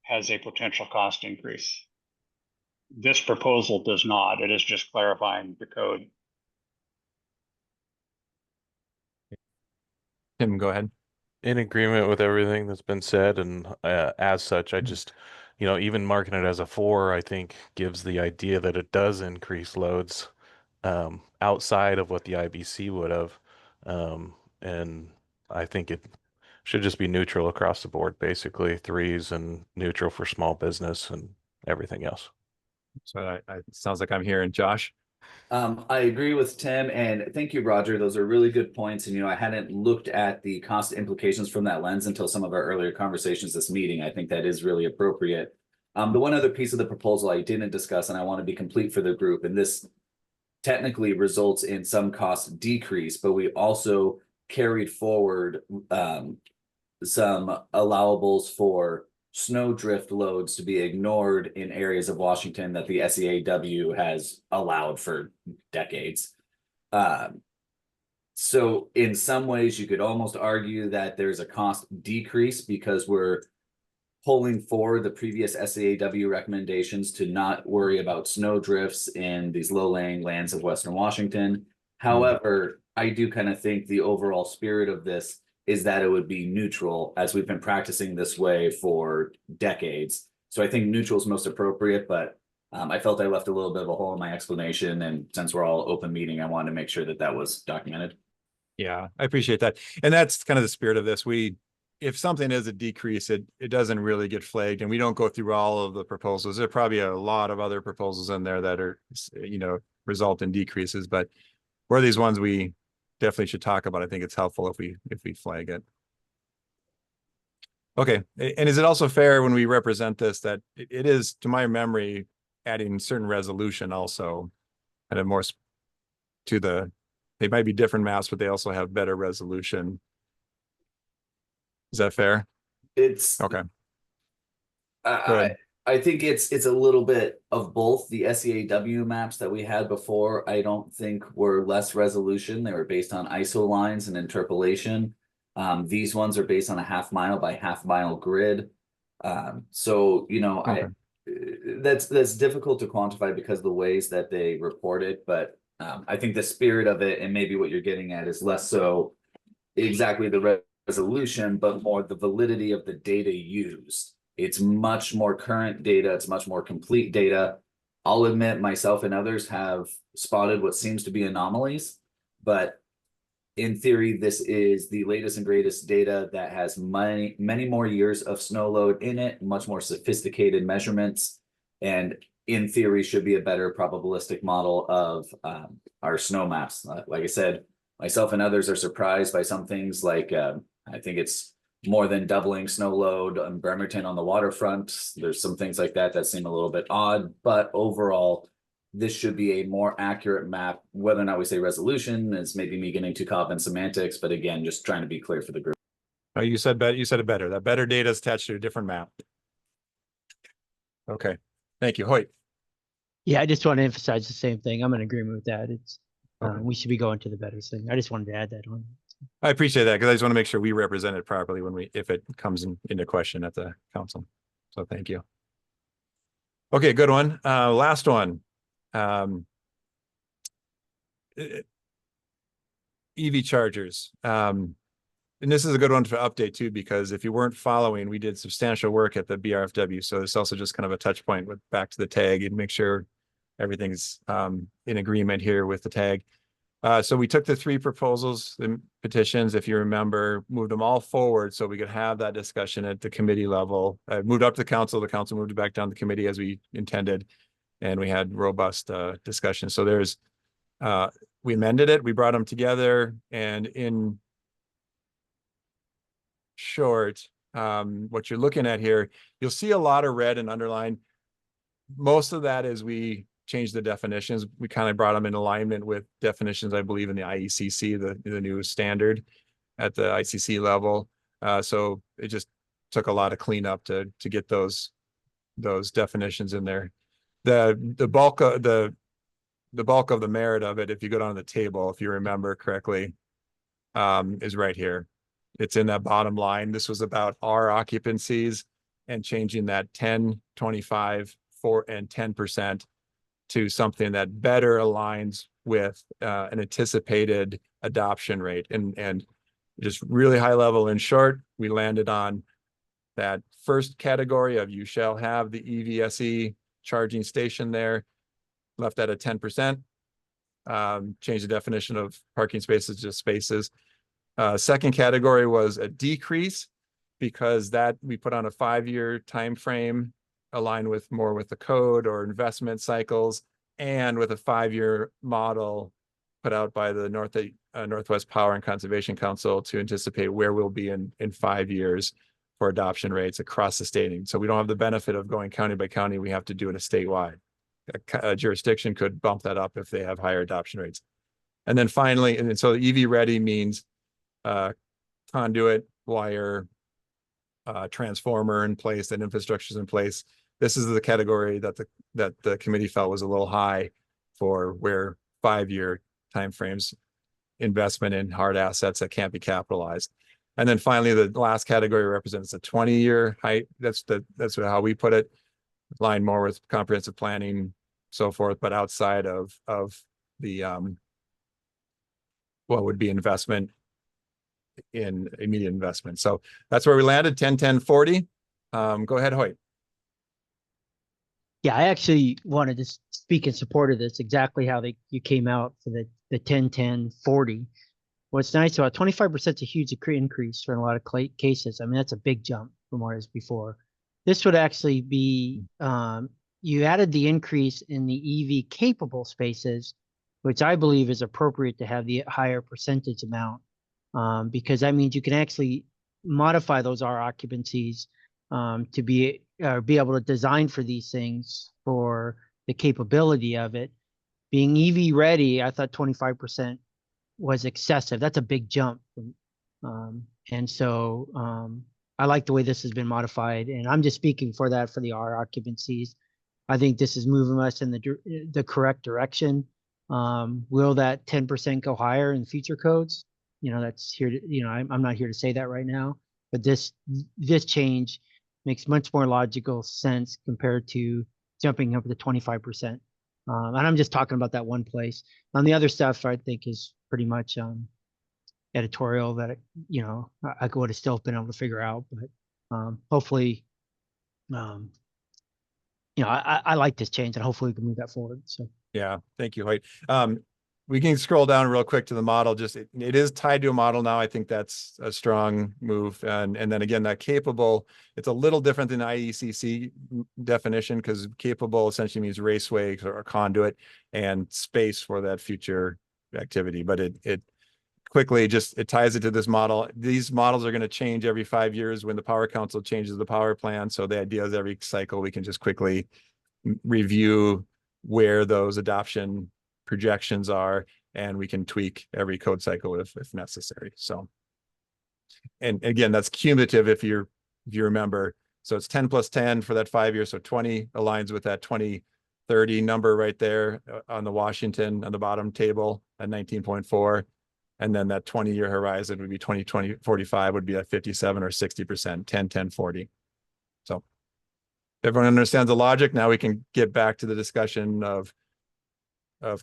has a potential cost increase. This proposal does not. It is just clarifying the code. Tim, go ahead. In agreement with everything that's been said, and as such, I just, even marking it as a 4, I think gives the idea that it does increase loads outside of what the IBC would have. And I think it should just be neutral across the board, basically 3s and neutral for small business and everything else. So it sounds like I'm hearing Josh. I agree with Tim, and thank you, Roger. Those are really good points. And, I hadn't looked at the cost implications from that lens until some of our earlier conversations this meeting. I think that is really appropriate. The one other piece of the proposal I didn't discuss, and I want to be complete for the group, and this technically results in some cost decrease, but we also carried forward some allowables for snowdrift loads to be ignored in areas of Washington that the SEAW has allowed for decades. So in some ways, you could almost argue that there's a cost decrease because we're pulling forward the previous SEAW recommendations to not worry about snowdrifts in these low-lying lands of Western Washington. However, I do kind of think the overall spirit of this is that it would be neutral, as we've been practicing this way for decades. So I think neutral is most appropriate, but I felt I left a little bit of a hole in my explanation. And since we're all open meeting, I wanted to make sure that that was documented. Yeah, I appreciate that. And that's kind of the spirit of this. If something is a decrease, it doesn't really get flagged, and we don't go through all of the proposals. There are probably a lot of other proposals in there that are, result in decreases, but where these ones we definitely should talk about. I think it's helpful if we flag it. Okay, and is it also fair when we represent this that it is, to my memory, adding certain resolution also, kind of more to they might be different maps, but they also have better resolution. Is that fair? It's okay. I think it's a little bit of both. The SEAW maps that we had before, I don't think were less resolution. They were based on ISO lines and interpolation. These ones are based on a half-mile by half-mile grid. So, okay. That's difficult to quantify because of the ways that they report it. But I think the spirit of it, and maybe what you're getting at, is less so exactly the resolution, but more the validity of the data used. It's much more current data. It's much more complete data. I'll admit myself and others have spotted what seems to be anomalies, but in theory, this is the latest and greatest data that has many more years of snow load in it, much more sophisticated measurements, and in theory should be a better probabilistic model of our snow maps. Like I said, myself and others are surprised by some things like I think it's more than doubling snow load on Bremerton on the waterfront. There's some things like that seem a little bit odd, but overall, this should be a more accurate map. Whether or not we say resolution is maybe me getting too caught up in semantics, but again, just trying to be clear for the group. Oh, you said it better. That better data is attached to a different map. Okay, thank you, Hoyt. Yeah, I just want to emphasize the same thing. I'm in agreement with that. It's we should be going to the better thing. I just wanted to add that on. I appreciate that because I just want to make sure we represent it properly if it comes into question at the council. So thank you. Okay, good one. Last one. EV chargers. And this is a good one to update too, because if you weren't following, we did substantial work at the BRFW. So it's also just kind of a touch point back to the tag and make sure everything's in agreement here with the tag. So we took the 3 proposals, the petitions, if you remember, moved them all forward so we could have that discussion at the committee level. Moved up to the council moved it back down to the committee as we intended, and we had robust discussion. So there's, we amended it, we brought them together, and in short, what you're looking at here, you'll see a lot of red and underlined. Most of that is we changed the definitions. We kind of brought them in alignment with definitions, I believe, in the IECC, the new standard at the ICC level. So it just took a lot of cleanup to get those definitions in there. The bulk of the merit of it, if you go down to the table, if you remember correctly, is right here. It's in that bottom line. This was about our occupancies and changing that 10, 25, 4, and 10% to something that better aligns with an anticipated adoption rate. And just really high level. In short, we landed on that first category of you shall have the EVSE charging station there, left at a 10%. Change the definition of parking spaces to spaces. Second category was a decrease, because that we put on a 5-year time frame, aligned with more with the code or investment cycles, and with a 5-year model put out by the Northwest Power and Conservation Council to anticipate where we'll be in 5 years for adoption rates across the state. So we don't have the benefit of going county by county. We have to do it a statewide. A jurisdiction could bump that up if they have higher adoption rates. And then finally, and so EV ready means conduit, wire, transformer in place, and infrastructure is in place. This is the category that the committee felt was a little high for where 5-year timeframes, investment in hard assets that can't be capitalized. And then finally, the last category represents a 20-year height. That's how we put it, aligned more with comprehensive planning, so forth, but outside of the what would be investment in immediate investment. So that's where we landed, 10, 10, 40. Go ahead, Hoyt. Yeah, I actually wanted to speak in support of this, exactly how you came out for the 10, 10, 40. What's nice about 25% is a huge increase for a lot of cases. I mean, that's a big jump from what it was before. This would actually be, you added the increase in the EV capable spaces, which I believe is appropriate to have the higher percentage amount, because that means you can actually modify those R occupancies to be able to design for these things for the capability of it. Being EV ready, I thought 25% was excessive. That's a big jump. And so I like the way this has been modified, and I'm just speaking for that for the R occupancies. I think this is moving us in the correct direction. Will that 10% go higher in future codes? You know, that's here to, you know, I'm not here to say that right now, but this change makes much more logical sense compared to jumping up to 25%. And I'm just talking about that one place. On the other stuff, I think is pretty much editorial that, you know, I would have still been able to figure out, but hopefully, you know, I like this change, and hopefully we can move that forward. So yeah, thank you, Hoyt. We can scroll down real quick to the model. Just it is tied to a model now. I think that's a strong move. And then again, that capable, it's a little different than IECC definition, because capable essentially means raceway or conduit and space for that future activity. But it quickly just, it ties it to this model. These models are going to change every 5 years when the Power Council changes the power plan. So the idea is every cycle we can just quickly review where those adoption projections are, and we can tweak every code cycle if necessary. So, and again, that's cumulative if you remember. So it's 10 plus 10 for that 5 years. So 20 aligns with that 2030 number right there on the Washington on the bottom table at 19.4. And then that 20-year horizon would be 2045 would be at 57 or 60%, 10, 10, 40. So everyone understands the logic. Now we can get back to the discussion of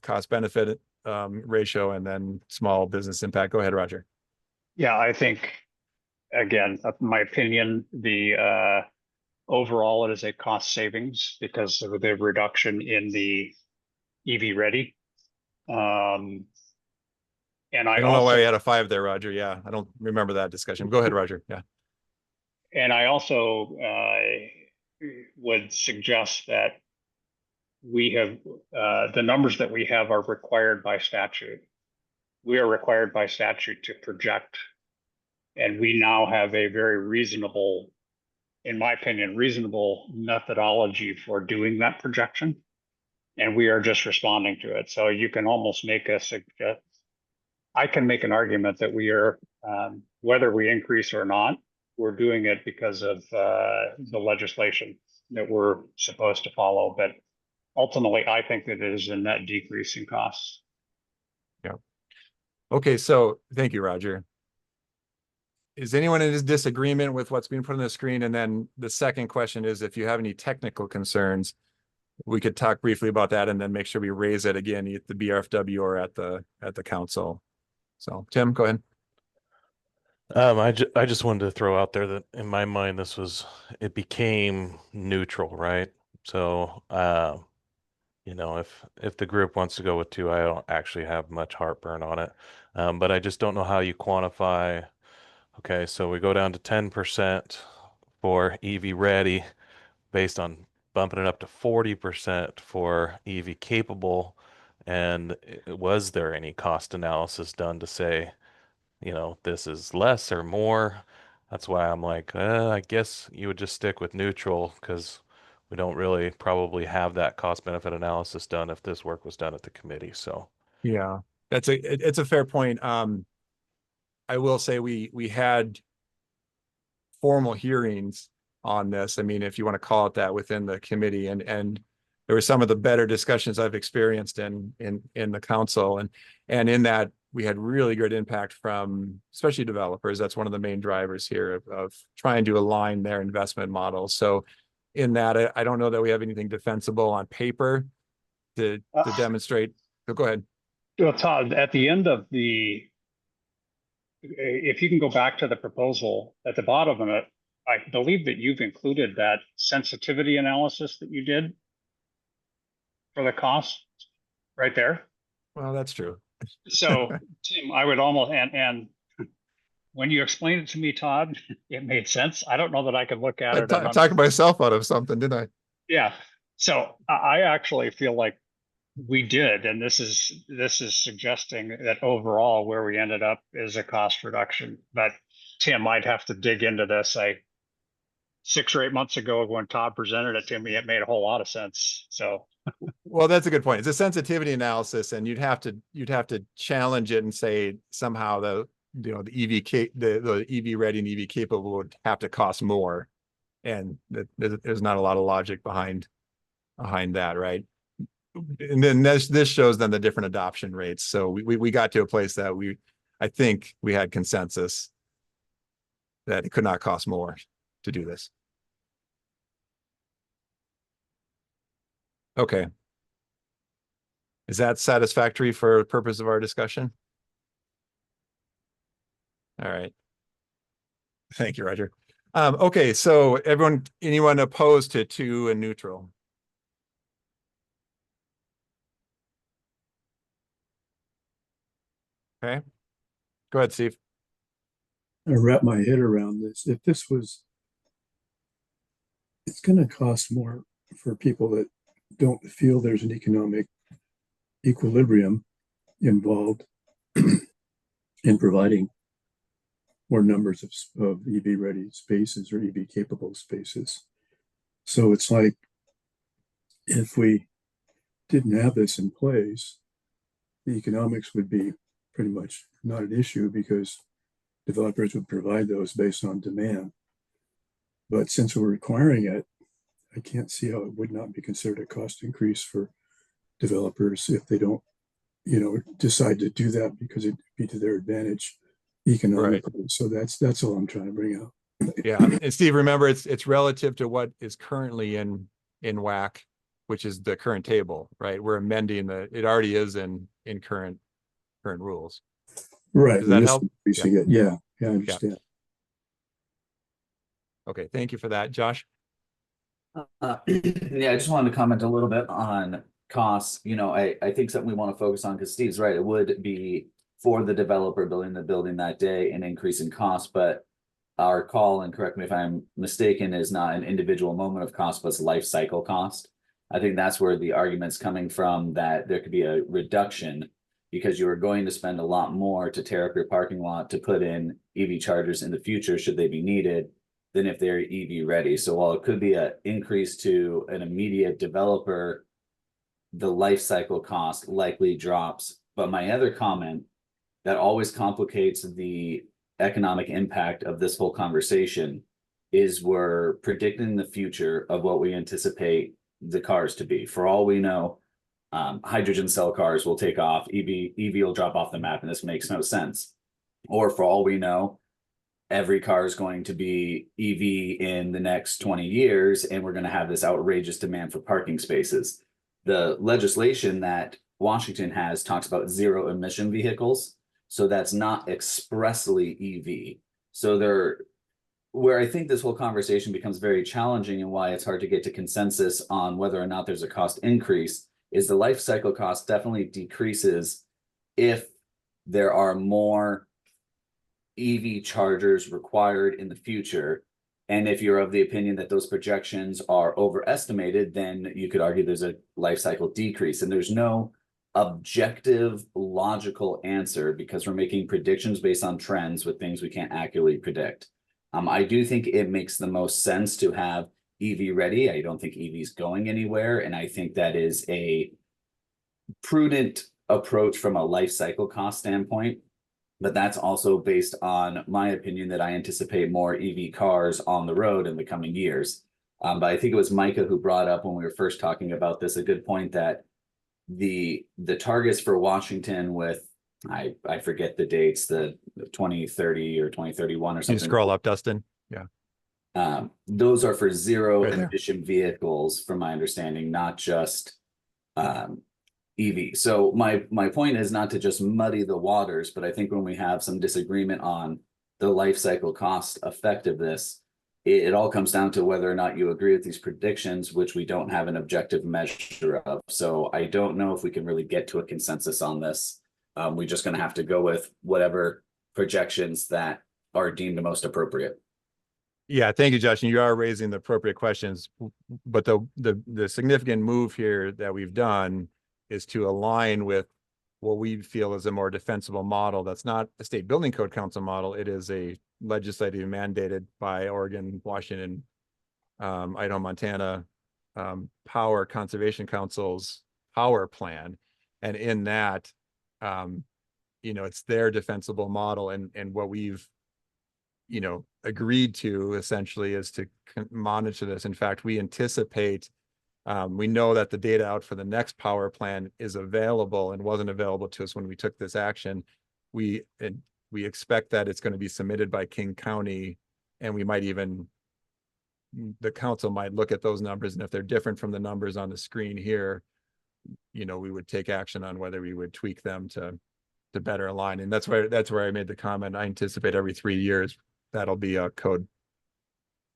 cost benefit ratio and then small business impact. Go ahead, Roger. Yeah, I think, again, my opinion, overall it is a cost savings because of the reduction in the EV ready. And I don't know why you had a 5 there, Roger. Yeah, I don't remember that discussion. Go ahead, Roger. Yeah. And I also would suggest that we have the numbers that we have are required by statute. We are required by statute to project, and we now have a very reasonable, in my opinion, reasonable methodology for doing that projection. And we are just responding to it. So you can almost make I can make an argument that we are, whether we increase or not, we're doing it because of the legislation that we're supposed to follow. But ultimately, I think that it is a net decrease in costs. Yeah. Okay, so thank you, Roger. Is anyone in disagreement with what's being put on the screen? And then the second question is, if you have any technical concerns, we could talk briefly about that and then make sure we raise it again at the BRFW or at the council. So Tim, go ahead. I just wanted to throw out there that in my mind, it became neutral, right? So, you know, if the group wants to go with 2, I don't actually have much heartburn on it. But I just don't know how you quantify. Okay, so we go down to 10% for EV ready based on bumping it up to 40% for EV capable. And was there any cost analysis done to say, you know, this is less or more? That's why I'm like, I guess you would just stick with neutral, because we don't really probably have that cost benefit analysis done if this work was done at the committee. So yeah, it's a fair point. I will say we had formal hearings on this. I mean, if you want to call it that, within the committee, and there were some of the better discussions I've experienced in the council, and in that we had really good impact from especially developers. That's one of the main drivers here of trying to align their investment models. So in that, I don't know that we have anything defensible on paper to demonstrate. So go ahead. Well, Todd, at the end of if you can go back to the proposal at the bottom of it, I believe that you've included that sensitivity analysis that you did for the cost right there. Well, that's true. So Tim, I would almost, and when you explained it to me, Todd, it made sense. I don't know that I could look at it. I talked myself out of something, didn't I? Yeah. So I actually feel like we did, and this is suggesting that overall where we ended up is a cost reduction. But Tim, I'd have to dig into this. 6 or 8 months ago when Todd presented it to me, it made a whole lot of sense. So well, that's a good point. It's a sensitivity analysis, and you'd have to challenge it and say somehow the EV ready and EV capable would have to cost more, and there's not a lot of logic behind that, right? And then this shows then the different adoption rates. So we got to a place that I think we had consensus that it could not cost more to do this. Okay. Is that satisfactory for the purpose of our discussion? All right. Thank you, Roger. Okay, so anyone opposed to 2 and neutral? Okay, go ahead, Steve. I wrap my head around this. If this was, it's going to cost more for people that don't feel there's an economic equilibrium involved in providing more numbers of EV ready spaces or EV capable spaces. So it's like, if we didn't have this in place, the economics would be pretty much not an issue, because developers would provide those based on demand. But since we're requiring it, I can't see how it would not be considered a cost increase for developers if they don't, decide to do that, because it'd be to their advantage economically. Right. So that's all I'm trying to bring out. Yeah, and Steve, remember, it's relative to what is currently in WAC, which is the current table, right? We're amending it already is in current rules. Right. Does that help? Yeah, I understand. Yeah. Okay, thank you for that, Josh. Yeah, I just wanted to comment a little bit on costs, I think something we want to focus on, because Steve's right, it would be for the developer building the building that day an increase in cost, but our call, and correct me if I'm mistaken, is not an individual moment of cost, but it's life cycle cost. I think that's where the argument's coming from, that there could be a reduction because you are going to spend a lot more to tear up your parking lot to put in EV chargers in the future, should they be needed, than if they're EV ready. So while it could be an increase to an immediate developer, the life cycle cost likely drops. But my other comment that always complicates the economic impact of this whole conversation is we're predicting the future of what we anticipate the cars to be. For all we know, hydrogen cell cars will take off, EV will drop off the map, and this makes no sense. Or for all we know, every car is going to be EV in the next 20 years, and we're going to have this outrageous demand for parking spaces. The legislation that Washington has talks about zero emission vehicles, so that's not expressly EV. So where I think this whole conversation becomes very challenging and why it's hard to get to consensus on whether or not there's a cost increase is the life cycle cost definitely decreases if there are more EV chargers required in the future. And if you're of the opinion that those projections are overestimated, then you could argue there's a life cycle decrease. And there's no objective, logical answer because we're making predictions based on trends with things we can't accurately predict. I do think it makes the most sense to have EV ready. I don't think EV is going anywhere. And I think that is a prudent approach from a life cycle cost standpoint. But that's also based on my opinion that I anticipate more EV cars on the road in the coming years. But I think it was Micah who brought up when we were first talking about this, a good point that the targets for Washington with, I forget the dates, the 2030 or 2031 or something. You scroll up, Dustin. Yeah. Those are for zero Right there. emission vehicles, from my understanding, not just EV. So my point is not to just muddy the waters, but I think when we have some disagreement on the life cycle cost effectiveness, it all comes down to whether or not you agree with these predictions, which we don't have an objective measure of. So I don't know if we can really get to a consensus on this. We're just going to have to go with whatever projections that are deemed the most appropriate. Yeah, thank you, Josh. And you are raising the appropriate questions. But the significant move here that we've done is to align with what we feel is a more defensible model. That's not a state building code council model. It is a legislative mandated by Oregon, Washington, Idaho, Montana, power conservation council's power plan. And in that, it's their defensible model. And what we've, agreed to essentially is to monitor this. In fact, we anticipate, we know that the data out for the next power plan is available and wasn't available to us when we took this action. We expect that it's going to be submitted by King County, and we might even, the council might look at those numbers, and if they're different from the numbers on the screen here, we would take action on whether we would tweak them to better align. And that's where I made the comment. I anticipate every 3 years that'll be a code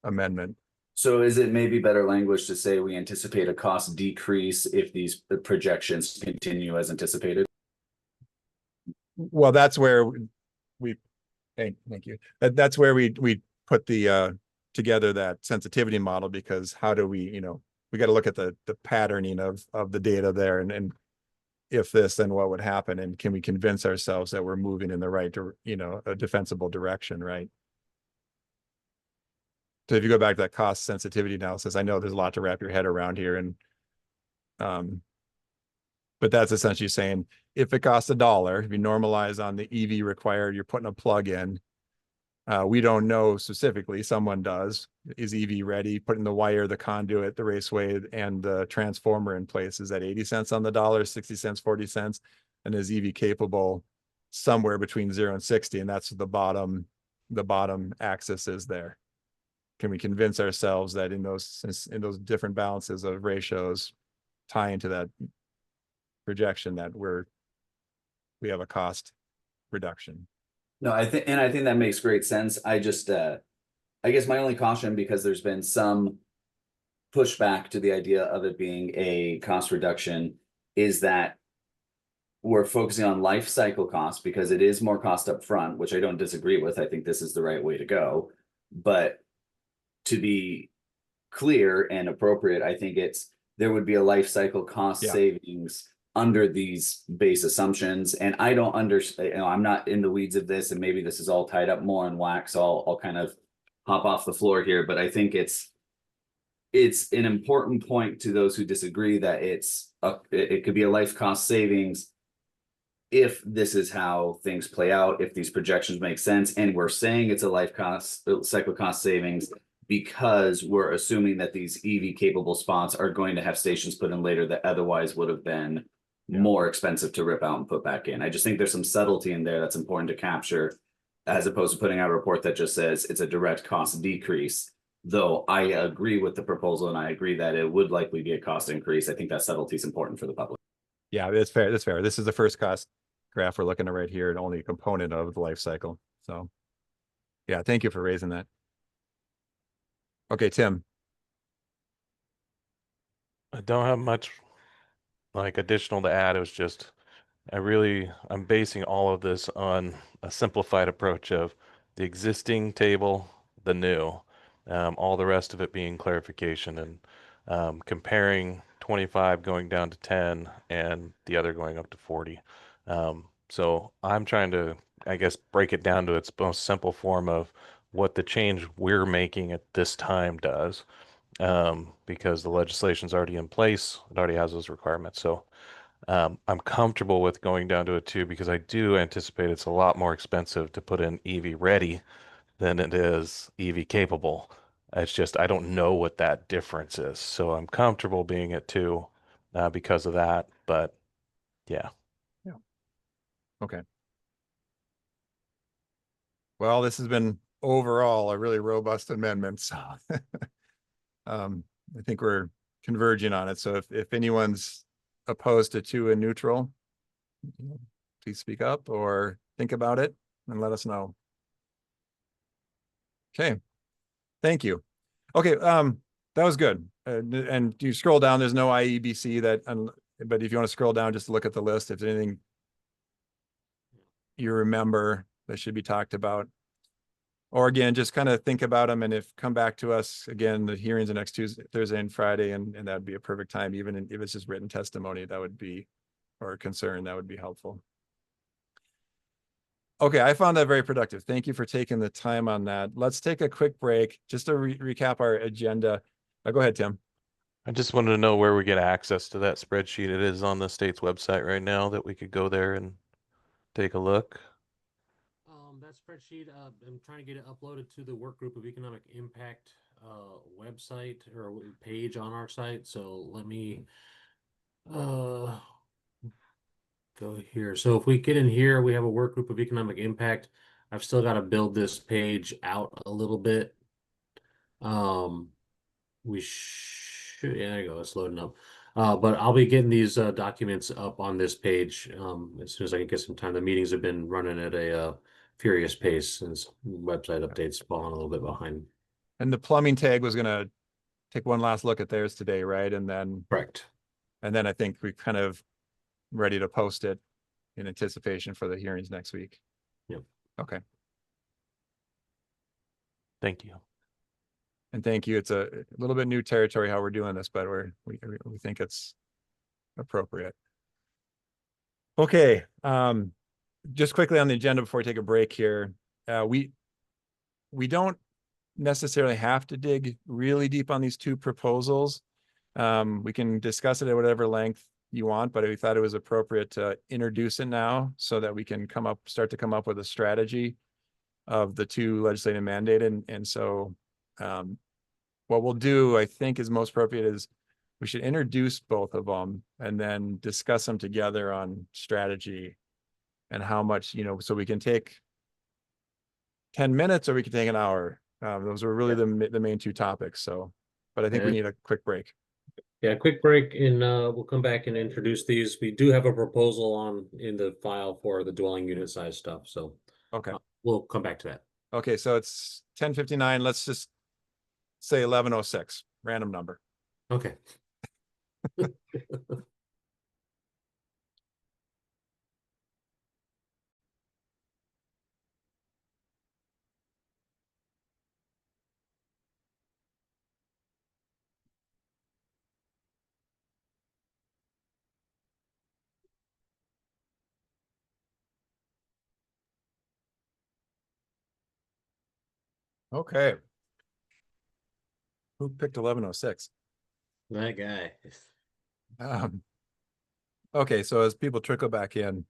amendment. So is it maybe better language to say we anticipate a cost decrease if these projections continue as anticipated? Well, that's where thank you. That's where we put the together that sensitivity model, because how do we, we got to look at the patterning of the data there, and if this, then what would happen, and can we convince ourselves that we're moving in the right, a defensible direction, right? So if you go back to that cost sensitivity analysis, I know there's a lot to wrap your head around here, and but that's essentially saying if it costs $1, if you normalize on the EV required, you're putting a plug in. We don't know specifically, someone does. Is EV ready? Putting the wire, the conduit, the raceway, and the transformer in place. Is that 80 cents on the dollar, 60 cents, 40 cents? And is EV capable? Somewhere between 0 and 60, and that's the bottom axis is there. Can we convince ourselves that in those different balances of ratios tie into that projection that we have a cost reduction? No, I think that makes great sense. I just, I guess my only caution, because there's been some pushback to the idea of it being a cost reduction, is that we're focusing on life cycle costs because it is more cost up front, which I don't disagree with. I think this is the right way to go. But to be clear and appropriate, I think there would be a life cycle cost savings under these base assumptions. And I don't understand, I'm not in the weeds of this, and maybe this is all tied up more in wax. So I'll kind of hop off the floor here, but I think it's an important point to those who disagree that it could be a life cost savings if this is how things play out, if these projections make sense. And we're saying it's a life cycle cost savings because we're assuming that these EV capable spots are going to have stations put in later that otherwise would have been more expensive to rip out and put back in. I just think there's some subtlety in there that's important to capture, as opposed to putting out a report that just says it's a direct cost decrease. Though I agree with the proposal and I agree that it would likely be a cost increase. I think that subtlety is important for the public. Yeah, that's fair. That's fair. This is the first cost graph we're looking at right here, and only a component of the life cycle. So yeah, thank you for raising that. Okay, Tim. I don't have much like additional to add. It was just, I'm basing all of this on a simplified approach of the existing table, the new, all the rest of it being clarification, and comparing 25 going down to 10 and the other going up to 40. So I'm trying to, I guess, break it down to its most simple form of what the change we're making at this time does, because the legislation's already in place. It already has those requirements. So I'm comfortable with going down to a 2 because I do anticipate it's a lot more expensive to put in EV ready than it is EV capable. It's just, I don't know what that difference is. So I'm comfortable being at 2 because of that. But yeah. Okay. Well, this has been overall a really robust amendment. So I think we're converging on it. So if anyone's opposed to 2 and neutral, please speak up or think about it and let us know. Okay. Thank you. Okay. That was good. And you scroll down, there's no IEBC but if you want to scroll down, just look at the list. If there's anything you remember that should be talked about, or again, just kind of think about them, and come back to us again. The hearings are next Tuesday, Thursday, and Friday, and that'd be a perfect time. Even if it's just written testimony, that would be, or a concern, that would be helpful. Okay, I found that very productive. Thank you for taking the time on that. Let's take a quick break just to recap our agenda. Go ahead, Tim. I just wanted to know where we get access to that spreadsheet. It is on the state's website right now, that we could go there and take a look. That spreadsheet, I'm trying to get it uploaded to the Work Group of Economic Impact website or page on our site. So let me go here. So if we get in here, we have a Work Group of Economic Impact. I've still got to build this page out a little bit. We should, yeah, there you go. It's loading up. But I'll be getting these documents up on this page as soon as I can get some time. The meetings have been running at a furious pace since website updates falling a little bit behind. And the plumbing tag was going to take one last look at theirs today, right? And then correct. And then I think we kind of ready to post it in anticipation for the hearings next week. Yep. Okay. Thank you. And thank you. It's a little bit new territory how we're doing this, but we think it's appropriate. Okay. Just quickly on the agenda before we take a break here. We don't necessarily have to dig really deep on these 2 proposals. We can discuss it at whatever length you want, but we thought it was appropriate to introduce it now so that we can start to come up with a strategy of the 2 legislative mandated. And so what we'll do, I think, is most appropriate is we should introduce both of them and then discuss them together on strategy and how much, so we can take 10 minutes or we can take an hour. Those are really the main 2 topics. So, but I think we need a quick break. Yeah, quick break, and we'll come back and introduce these. We do have a proposal in the file for the dwelling unit size stuff. So okay, we'll come back to that. Okay, so it's 10:59. Let's just say 11:06, random number. Okay. Okay. Who picked 1106? That guy. Okay, so as people trickle back in,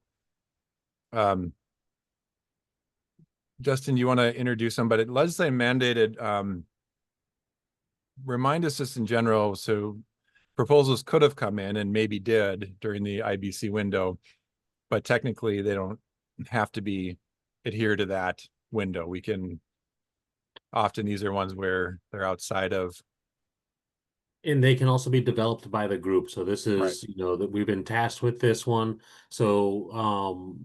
Justin, you want to introduce somebody? Legislative mandated, remind us just in general. So proposals could have come in and maybe did during the IBC window, but technically they don't have to be adhere to that window. We can, often these are ones where they're outside of. And they can also be developed by the group. So this is, Right. you know, that we've been tasked with this one. So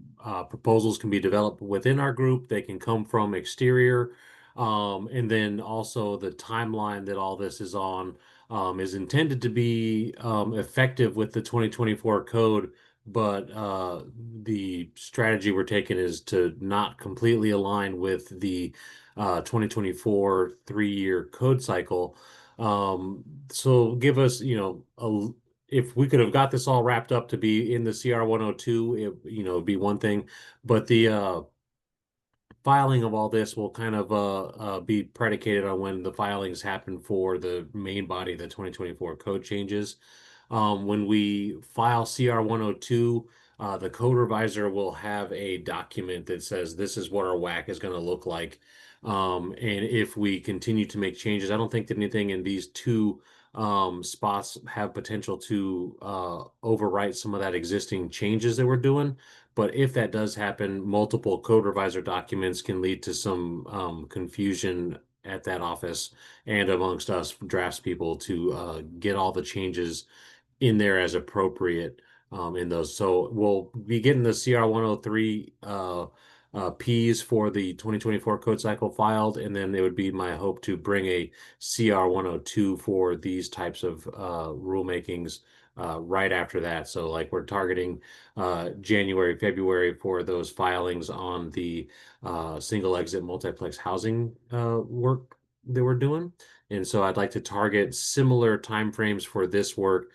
proposals can be developed within our group. They can come from exterior. And then also the timeline that all this is on is intended to be effective with the 2024 code. But the strategy we're taking is to not completely align with the 2024 3-year code cycle. So give us, you know, if we could have got this all wrapped up to be in the CR 102, it, you know, it'd be one thing, but the filing of all this will kind of be predicated on when the filings happen for the main body of the 2024 code changes. When we file CR 102, the code revisor will have a document that says this is what our WAC is going to look like. And if we continue to make changes, I don't think that anything in these two spots have potential to overwrite some of that existing changes that we're doing. But if that does happen, multiple code revisor documents can lead to some confusion at that office and amongst us drafts people to get all the changes in there as appropriate in those. So we'll be getting the CR 103 Ps for the 2024 code cycle filed, and then it would be my hope to bring a CR 102 for these types of rulemakings right after that. So like we're targeting January, February for those filings on the single exit multiplex housing work that we're doing. And so I'd like to target similar timeframes for this work,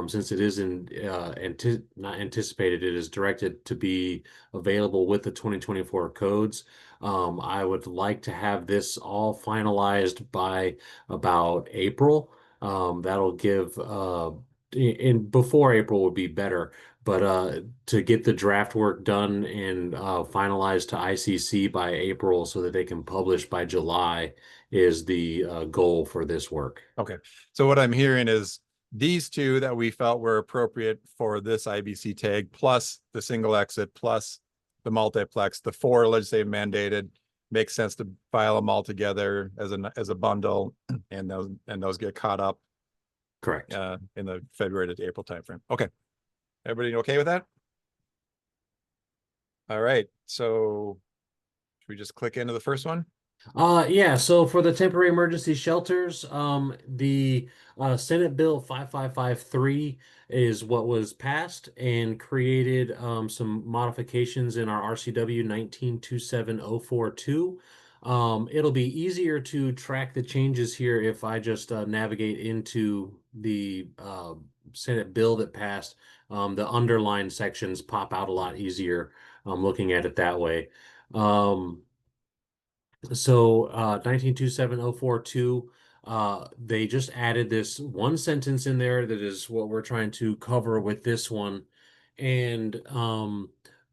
since it is not anticipated, it is directed to be available with the 2024 codes. I would like to have this all finalized by about April. That'll give, and before April would be better, but to get the draft work done and finalized to ICC by April so that they can publish by July is the goal for this work. Okay. So what I'm hearing is these two that we felt were appropriate for this IBC tag, plus the single exit, plus the multiplex, the 4 legislative mandated, makes sense to file them all together as a bundle, and those get caught up. Correct. In the February to April timeframe. Okay. Everybody okay with that? All right. So should we just click into the first one? Yeah, so for the temporary emergency shelters, the Senate Bill 5553 is what was passed and created some modifications in our RCW 1927042. It'll be easier to track the changes here if I just navigate into the Senate bill that passed. The underlined sections pop out a lot easier looking at it that way. So 1927042, they just added this one sentence in there that is what we're trying to cover with this one. And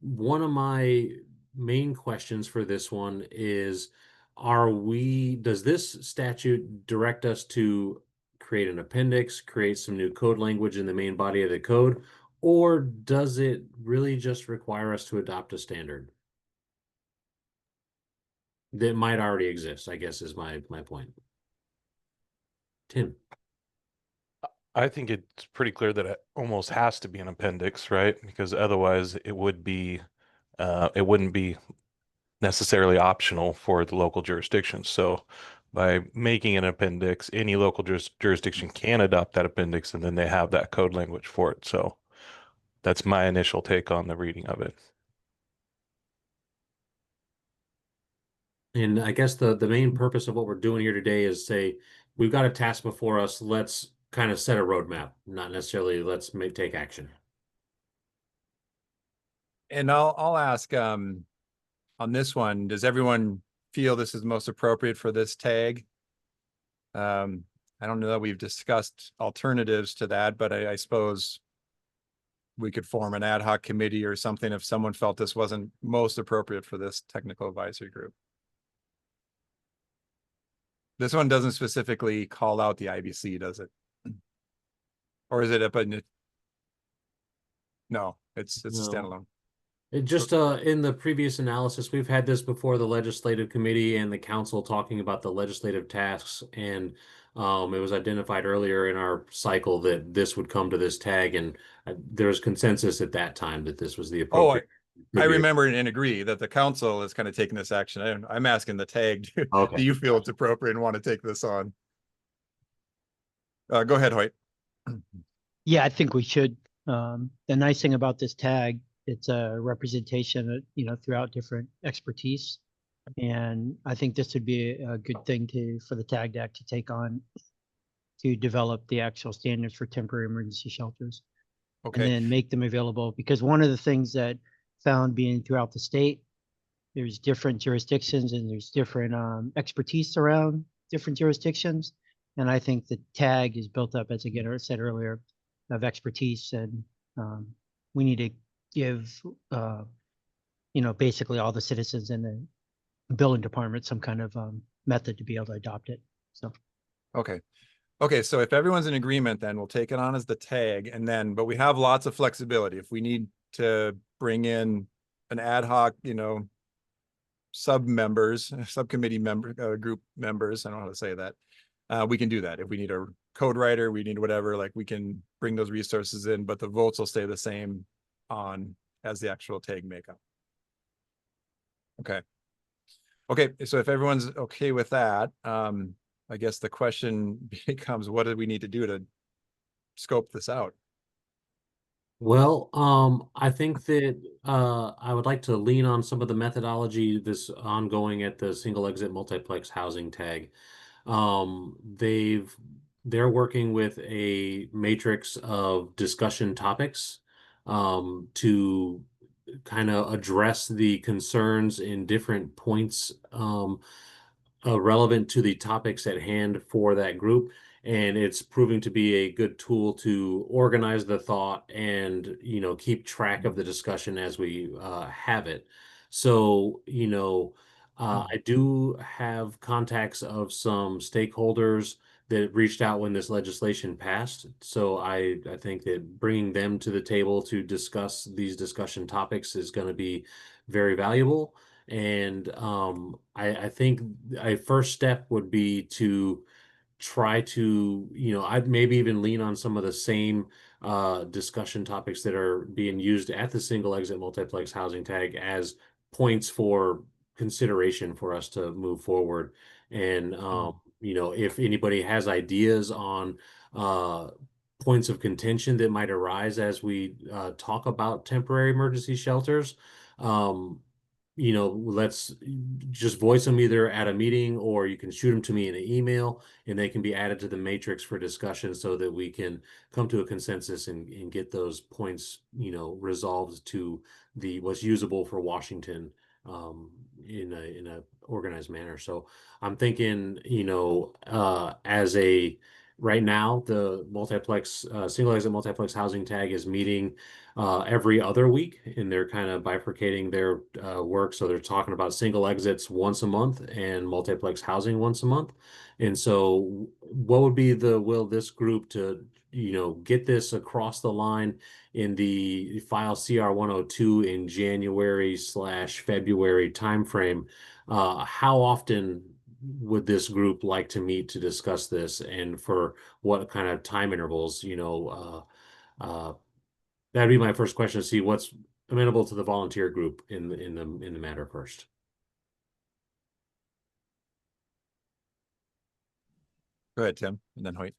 one of my main questions for this one is, does this statute direct us to create an appendix, create some new code language in the main body of the code, or does it really just require us to adopt a standard that might already exist, I guess is my point. Tim. I think it's pretty clear that it almost has to be an appendix, right? Because otherwise it wouldn't be necessarily optional for the local jurisdiction. So by making an appendix, any local jurisdiction can adopt that appendix, and then they have that code language for it. So that's my initial take on the reading of it. And I guess the main purpose of what we're doing here today is say, we've got a task before us. Let's kind of set a roadmap, not necessarily let's take action. And I'll ask on this one, does everyone feel this is most appropriate for this tag. I don't know that we've discussed alternatives to that, but I suppose we could form an ad hoc committee or something if someone felt this wasn't most appropriate for this technical advisory group. This one doesn't specifically call out the IBC, does it? Or is it up in? No, it's a No. standalone. It just in the previous analysis, we've had this before the legislative committee and the council talking about the legislative tasks, and it was identified earlier in our cycle that this would come to this tag, and there was consensus at that time that this was the appropriate. I remember and agree that the council is kind of taking this action. I'm asking the tag, Okay. do you feel it's appropriate and want to take this on? Go ahead, Hoyt. Yeah, I think we should. The nice thing about this tag, it's a representation of, you know, throughout different expertise. And I think this would be a good thing for the TAG Act to take on to develop the actual standards for temporary emergency shelters. Okay. And then make them available, because one of the things that found being throughout the state, there's different jurisdictions and there's different expertise around different jurisdictions. And I think the tag is built up, as again I said earlier, of expertise, and we need to give you know, basically all the citizens in the building department some kind of method to be able to adopt it. So okay, so if everyone's in agreement, then we'll take it on as the tag, and then but we have lots of flexibility if we need to bring in an ad hoc, you know, subcommittee member, group members, I don't know how to say that. We can do that. If we need a code writer, we need whatever, like we can bring those resources in, but the votes will stay the same on as the actual tag makeup. Okay, so if everyone's okay with that, I guess the question becomes, what do we need to do to scope this out? Well, I think that I would like to lean on some of the methodology that's ongoing at the single exit multiplex housing tag. They're working with a matrix of discussion topics to kind of address the concerns in different points relevant to the topics at hand for that group. And it's proving to be a good tool to organize the thought and, you know, keep track of the discussion as we have it. So, you know, I do have contacts of some stakeholders that reached out when this legislation passed. So I think that bringing them to the table to discuss these discussion topics is going to be very valuable. And I think a first step would be to try to, you know, I'd maybe even lean on some of the same discussion topics that are being used at the single exit multiplex housing tag as points for consideration for us to move forward. And you know, if anybody has ideas on points of contention that might arise as we talk about temporary emergency shelters, you know, let's just voice them either at a meeting, or you can shoot them to me in an email, and they can be added to the matrix for discussion so that we can come to a consensus and get those points, you know, resolved to what's usable for Washington in a organized manner. So I'm thinking, you know, right now, the multiplex, single exit multiplex housing tag is meeting every other week, and they're kind of bifurcating their work. So they're talking about single exits once a month and multiplex housing once a month. And so what would be the will of this group to, you know, get this across the line in the file CR 102 in January/February timeframe? How often would this group like to meet to discuss this, and for what kind of time intervals? You know, that'd be my first question, to see what's amenable to the volunteer group in the matter first. Go ahead, Tim, and then Hoyt.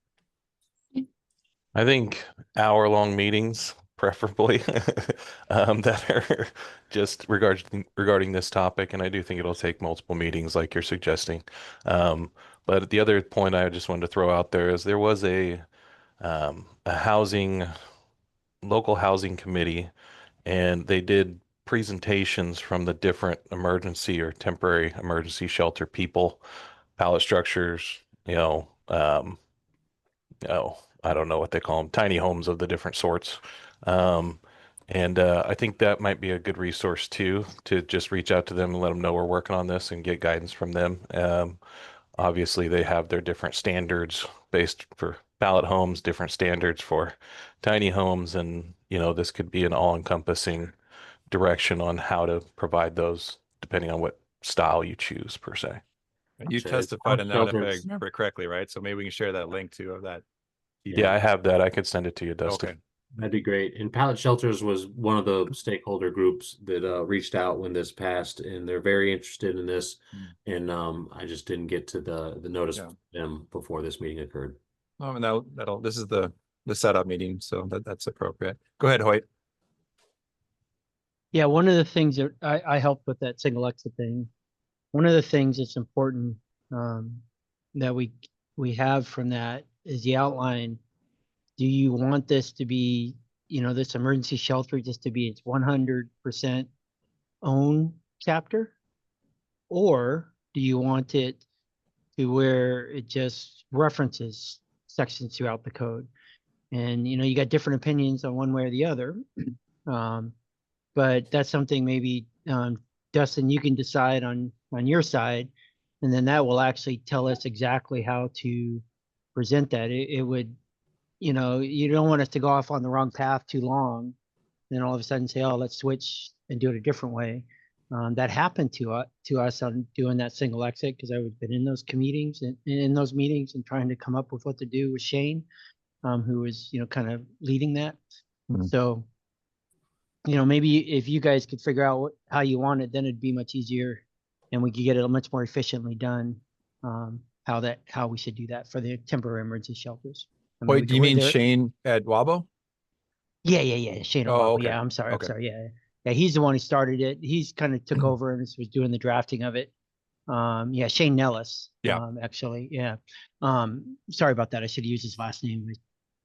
I think hour-long meetings, preferably, that are just regarding this topic. And I do think it'll take multiple meetings like you're suggesting. But the other point I just wanted to throw out there is there was a local housing committee, and they did presentations from the different emergency or temporary emergency shelter people, pallet structures, I don't know what they call them, tiny homes of the different sorts. And I think that might be a good resource too, to just reach out to them and let them know we're working on this and get guidance from them. Obviously, they have their different standards based for pallet homes, different standards for tiny homes, and this could be an all-encompassing direction on how to provide those, depending on what style you choose per se. And you Gotcha. testified in that, if I Shelters. remember correctly, right? So maybe we can share that link too of that. Yeah, I have that. I could send it to you, Dustin. Okay. That'd be great. And Pallet Shelters was one of the stakeholder groups that reached out when this passed, and they're very interested in this. And I just didn't get to the notice Yeah. from them before this meeting occurred. Oh, and this is the setup meeting, so that's appropriate. Go ahead, Hoyt. Yeah, one of the things that I helped with that single exit thing, one of the things that's important that we have from that is the outline. Do you want this to be, this emergency shelter just to be its 100% own chapter? Or do you want it to where it just references sections throughout the code? And, you got different opinions on one way or the other. But that's something maybe, Dustin, you can decide on your side, and then that will actually tell us exactly how to present that. It would, you don't want us to go off on the wrong path too long, then all of a sudden say, oh, let's switch and do it a different way. That happened to us on doing that single exit, because I was been in those meetings and trying to come up with what to do with Shane, who was, kind of leading that. So, maybe if you guys could figure out how you want it, then it'd be much easier, and we could get it much more efficiently done. How we should do that for the temporary emergency shelters. Wait, do you mean Shane at Wabo? Yeah. Shane. Oh, okay. Yeah, I'm sorry. Okay. Yeah. He's the one who started it. He's kind of took over and was doing the drafting of it. Yeah, Shane Nellis. Yeah. Actually, yeah. Sorry about that. I should have used his last name.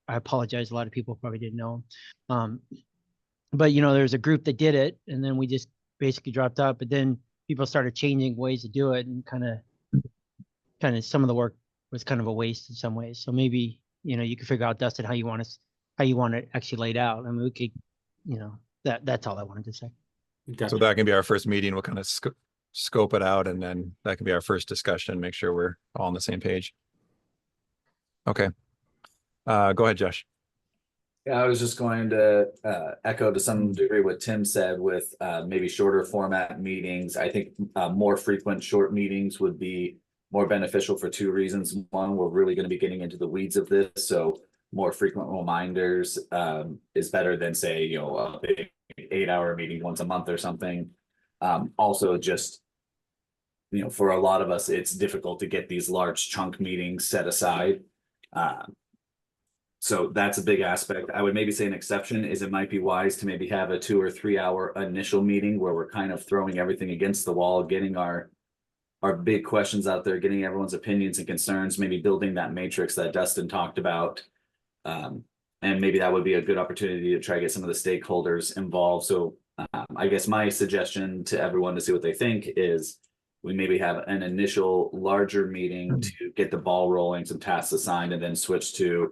I apologize. A lot of people probably didn't know him. But there's a group that did it, and then we just basically dropped out. But then people started changing ways to do it, and kind of some of the work was kind of a waste in some ways. So maybe you can figure out, Dustin, how you want it actually laid out. I mean, we could, that's all I wanted to say. Gotcha. So that can be our first meeting. We'll kind of scope it out, and then that can be our first discussion. Make sure we're all on the same page. Okay. Go ahead, Josh. Yeah, I was just going to echo to some degree what Tim said with maybe shorter format meetings. I think more frequent short meetings would be more beneficial for two reasons. One, we're really going to be getting into the weeds of this, so more frequent reminders is better than, say, a big 8-hour meeting once a month or something. Also, just for a lot of us, it's difficult to get these large chunk meetings set aside. So that's a big aspect. I would maybe say an exception is it might be wise to maybe have a 2 or 3 hour initial meeting where we're kind of throwing everything against the wall, getting our big questions out there, getting everyone's opinions and concerns, maybe building that matrix that Dustin talked about. And maybe that would be a good opportunity to try to get some of the stakeholders involved. So I guess my suggestion to everyone to see what they think is we maybe have an initial larger meeting to get the ball rolling, some tasks assigned, and then switch to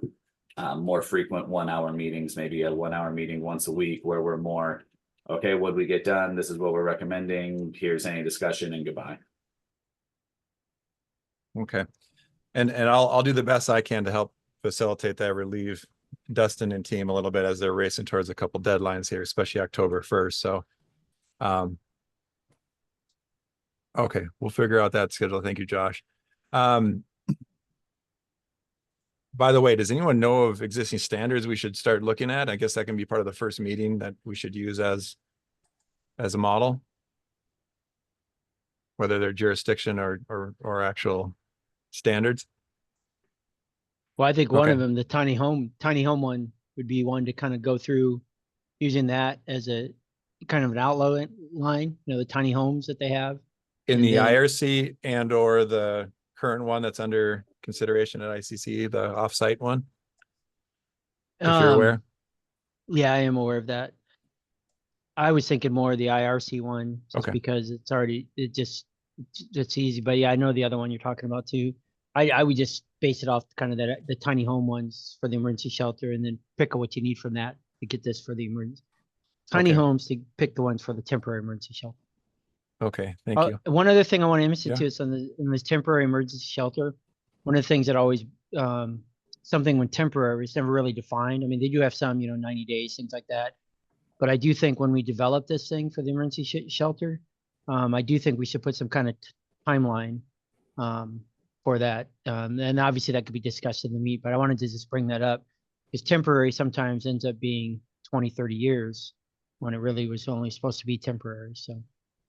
more frequent 1 hour meetings, maybe a 1 hour meeting once a week where we're more, okay, what we get done? This is what we're recommending. Here's any discussion, and goodbye. Okay. And I'll do the best I can to help facilitate that, relieve Dustin and team a little bit as they're racing towards a couple deadlines here, especially October 1st. So, okay, we'll figure out that schedule. Thank you, Josh. By the way, does anyone know of existing standards we should start looking at? I guess that can be part of the first meeting that we should use as a model, whether they're jurisdiction or actual standards. Well, I think one of them, the tiny home one, would be one to kind of go through using that as a kind of an outline, the tiny homes that they have. In the IRC and or the current one that's under consideration at ICC, the offsite one, if you're aware. Yeah, I am aware of that. I was thinking more of the IRC one, just Okay. because it's easy. But yeah, I know the other one you're talking about too. I would just base it off kind of the tiny home ones for the emergency shelter, and then pick what you need from that to get this for the emergency. Tiny Okay. homes to pick the ones for the temporary emergency shelter. Okay, thank you. One other thing I want to emphasize Yeah. too is in this temporary emergency shelter, one of the things that always something when temporary is never really defined. I mean, they do have some, 90 days, things like that. But I do think when we develop this thing for the emergency shelter, I do think we should put some kind of timeline for that. And obviously that could be discussed in the meet, but I wanted to just bring that up because temporary sometimes ends up being 20, 30 years when it really was only supposed to be temporary. So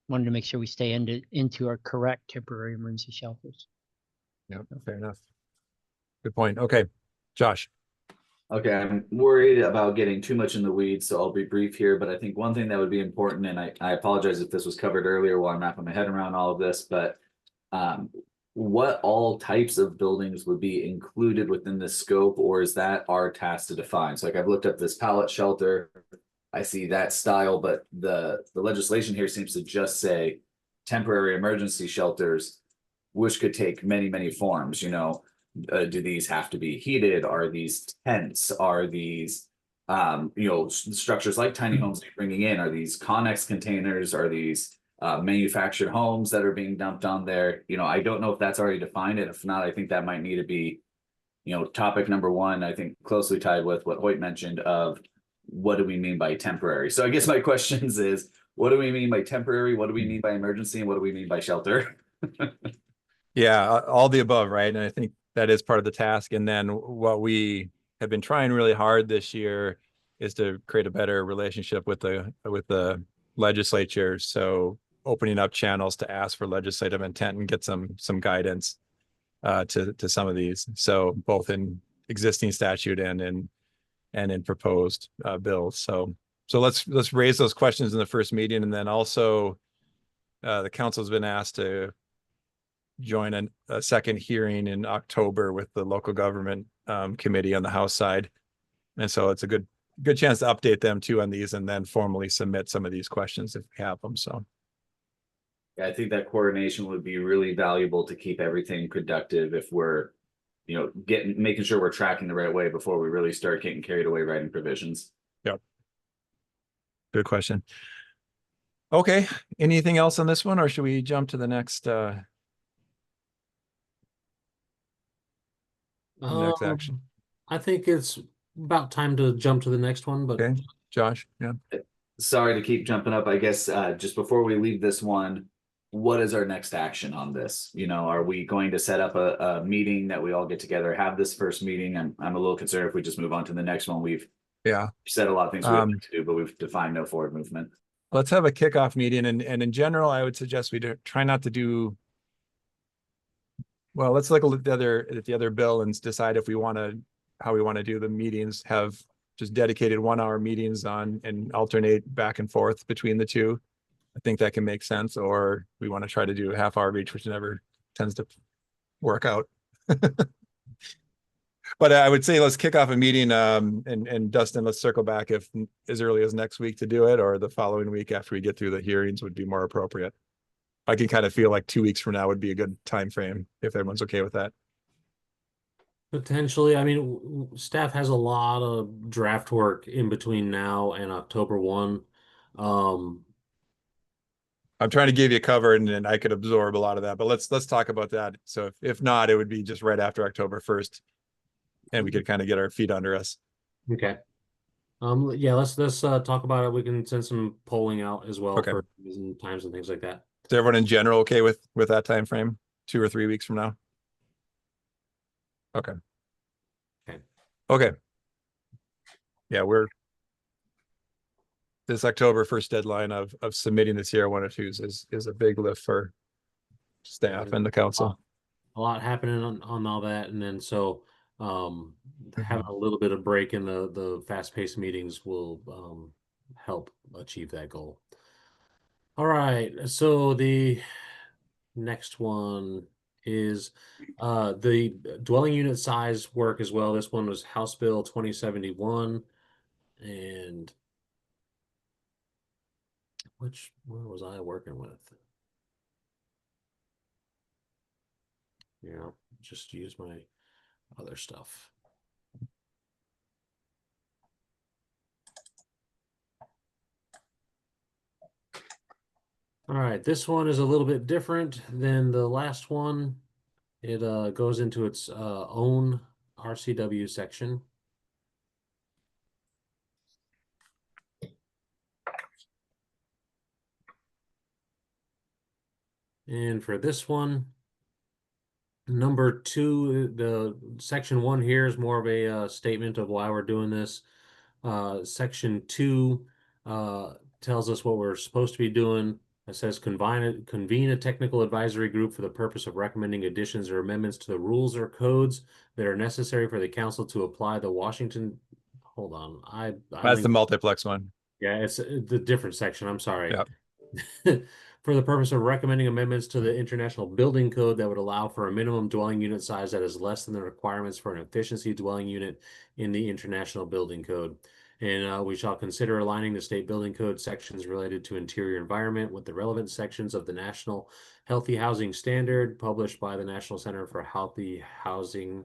wanted to make sure we stay into our correct temporary emergency shelters. Yeah, fair enough. Good point. Okay, Josh. Okay, I'm worried about getting too much in the weeds, so I'll be brief here, but I think one thing that would be important, and I apologize if this was covered earlier while I'm wrapping my head around all of this, but what all types of buildings would be included within the scope, or is that our task to define? So like I've looked up this pallet shelter, I see that style, but the legislation here seems to just say temporary emergency shelters, which could take many, many forms, do these have to be heated? Are these tents? Are these, structures like tiny homes that you're bringing in? Are these Connex containers? Are these manufactured homes that are being dumped on there? I don't know if that's already defined. And if not, I think that might need to be, topic number one, I think closely tied with what Hoyt mentioned of what do we mean by temporary? So I guess my questions is, what do we mean by temporary? What do we mean by emergency? And what do we mean by shelter? Yeah, all the above, right? And I think that is part of the task. And then what we have been trying really hard this year is to create a better relationship with the legislature. So opening up channels to ask for legislative intent and get some guidance to some of these. So both in existing statute and in proposed bills. So let's raise those questions in the first meeting, and then also the council's been asked to join a second hearing in October with the local government committee on the House side. And so it's a good chance to update them too on these and then formally submit some of these questions if we have them. So I think that coordination would be really valuable to keep everything productive if we're, making sure we're tracking the right way before we really start getting carried away writing provisions. Yep. Good question. Okay. Anything else on this one, or should we jump to the next next action? I think it's about time to jump to the next one, but okay, Josh. Yeah. Sorry to keep jumping up. I guess just before we leave this one, what is our next action on this? Are we going to set up a meeting that we all get together, have this first meeting? I'm a little concerned if we just move on to the next one. We've said a lot of things we would like to do, but we've defined no forward movement. Let's have a kickoff meeting, and in general, I would suggest we try not to do. Well, let's look at the other bill and decide if how we want to do the meetings. Have just dedicated 1 hour meetings on and alternate back and forth between the two. I think that can make sense. Or we want to try to do a half hour each, which never tends to work out. But I would say let's kick off a meeting, and Dustin, let's circle back if as early as next week to do it, or the following week after we get through the hearings would be more appropriate. I can kind of feel like 2 weeks from now would be a good time frame if everyone's okay with that. potentially, I mean, staff has a lot of draft work in between now and October 1. I'm trying to give you cover, and then I could absorb a lot of that, but let's talk about that. So if not, it would be just right after October 1st, and we could kind of get our feet under us. Okay. Yeah, let's talk about it. We can send some polling out as well for times and things like that. Is everyone in general okay with that time frame? 2 or 3 weeks from now? Okay. Yeah, this October 1st deadline of submitting the CR 102s is a big lift for staff and the council. A lot happening on all that, and then so having a little bit of break in the fast-paced meetings will help achieve that goal. All right, so the next one is the dwelling unit size work as well. This one was House Bill 2071, and which one was I working with? Yeah, just use my other stuff. All right, this one is a little bit different than the last one. It goes into its own RCW section. And for this one, number 2, the section 1 here is more of a statement of why we're doing this. Section 2 tells us what we're supposed to be doing. It says convene a technical advisory group for the purpose of recommending additions or amendments to the rules or codes that are necessary for the council to apply the Washington. Hold on, That's the multiplex one. Yeah, it's the different section. I'm sorry. Yeah. For the purpose of recommending amendments to the International Building Code that would allow for a minimum dwelling unit size that is less than the requirements for an efficiency dwelling unit in the International Building Code. And we shall consider aligning the state building code sections related to interior environment with the relevant sections of the National Healthy Housing Standard published by the National Center for Healthy Housing.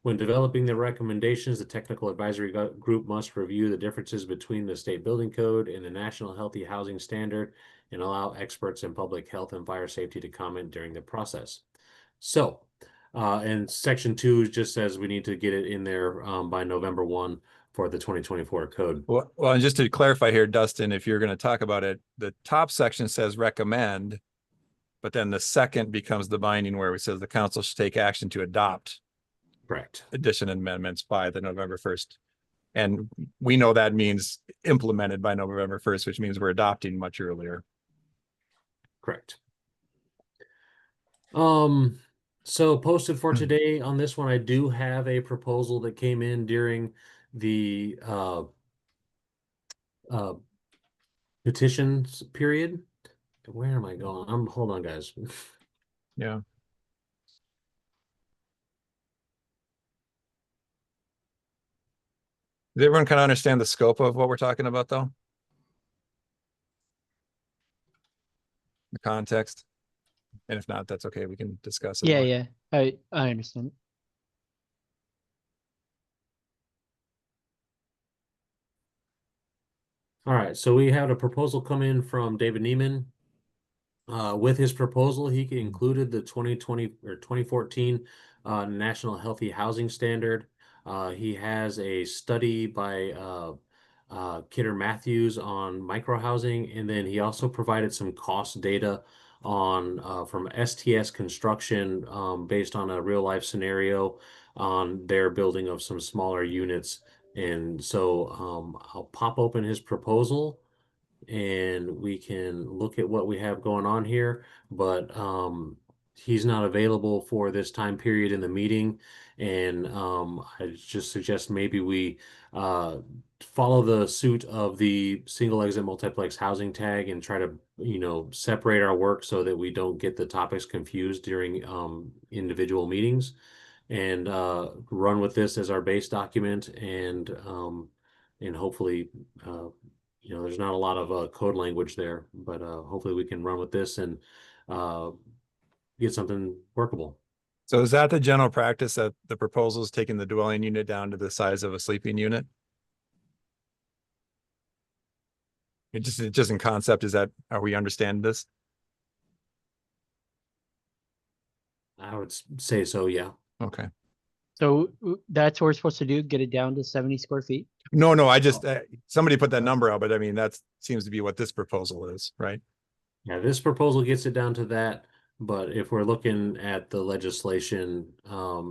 When developing the recommendations, the technical advisory group must review the differences between the state building code and the National Healthy Housing Standard and allow experts in public health and fire safety to comment during the process. So, and section 2 just says we need to get it in there by November 1 for the 2024 code. Well, and just to clarify here, Dustin, if you're going to talk about it, the top section says recommend, but then the second becomes the binding where it says the council should take action to adopt. Correct. Addition amendments by the November 1st. And we know that means implemented by November 1st, which means we're adopting much earlier. Correct. So posted for today on this one, I do have a proposal that came in during the petitions period. Where am I going? Hold on, guys. Yeah. Does everyone kind of understand the scope of what we're talking about, though? The context? And if not, that's okay. We can discuss it. Yeah, more. yeah. I understand. All right, so we had a proposal come in from David Neiman. With his proposal, he included the 2020 or 2014 National Healthy Housing Standard. He has a study by Kidder Matthews on microhousing, and then he also provided some cost data on from STS Construction based on a real life scenario on their building of some smaller units. And so I'll pop open his proposal and we can look at what we have going on here, but he's not available for this time period in the meeting. And I just suggest maybe we follow the suit of the single exit multiplex housing tag and try to, separate our work so that we don't get the topics confused during individual meetings, and run with this as our base document, and hopefully there's not a lot of code language there, but hopefully we can run with this and get something workable. So is that the general practice that the proposal is taking the dwelling unit down to the size of a sleeping unit? It just in concept, are we understand this? I would say so, yeah. Okay. So that's what we're supposed to do, get it down to 70 square feet? No, I just, somebody put that number out, but I mean, that seems to be what this proposal is, right? Yeah, this proposal gets it down to that, but if we're looking at the legislation,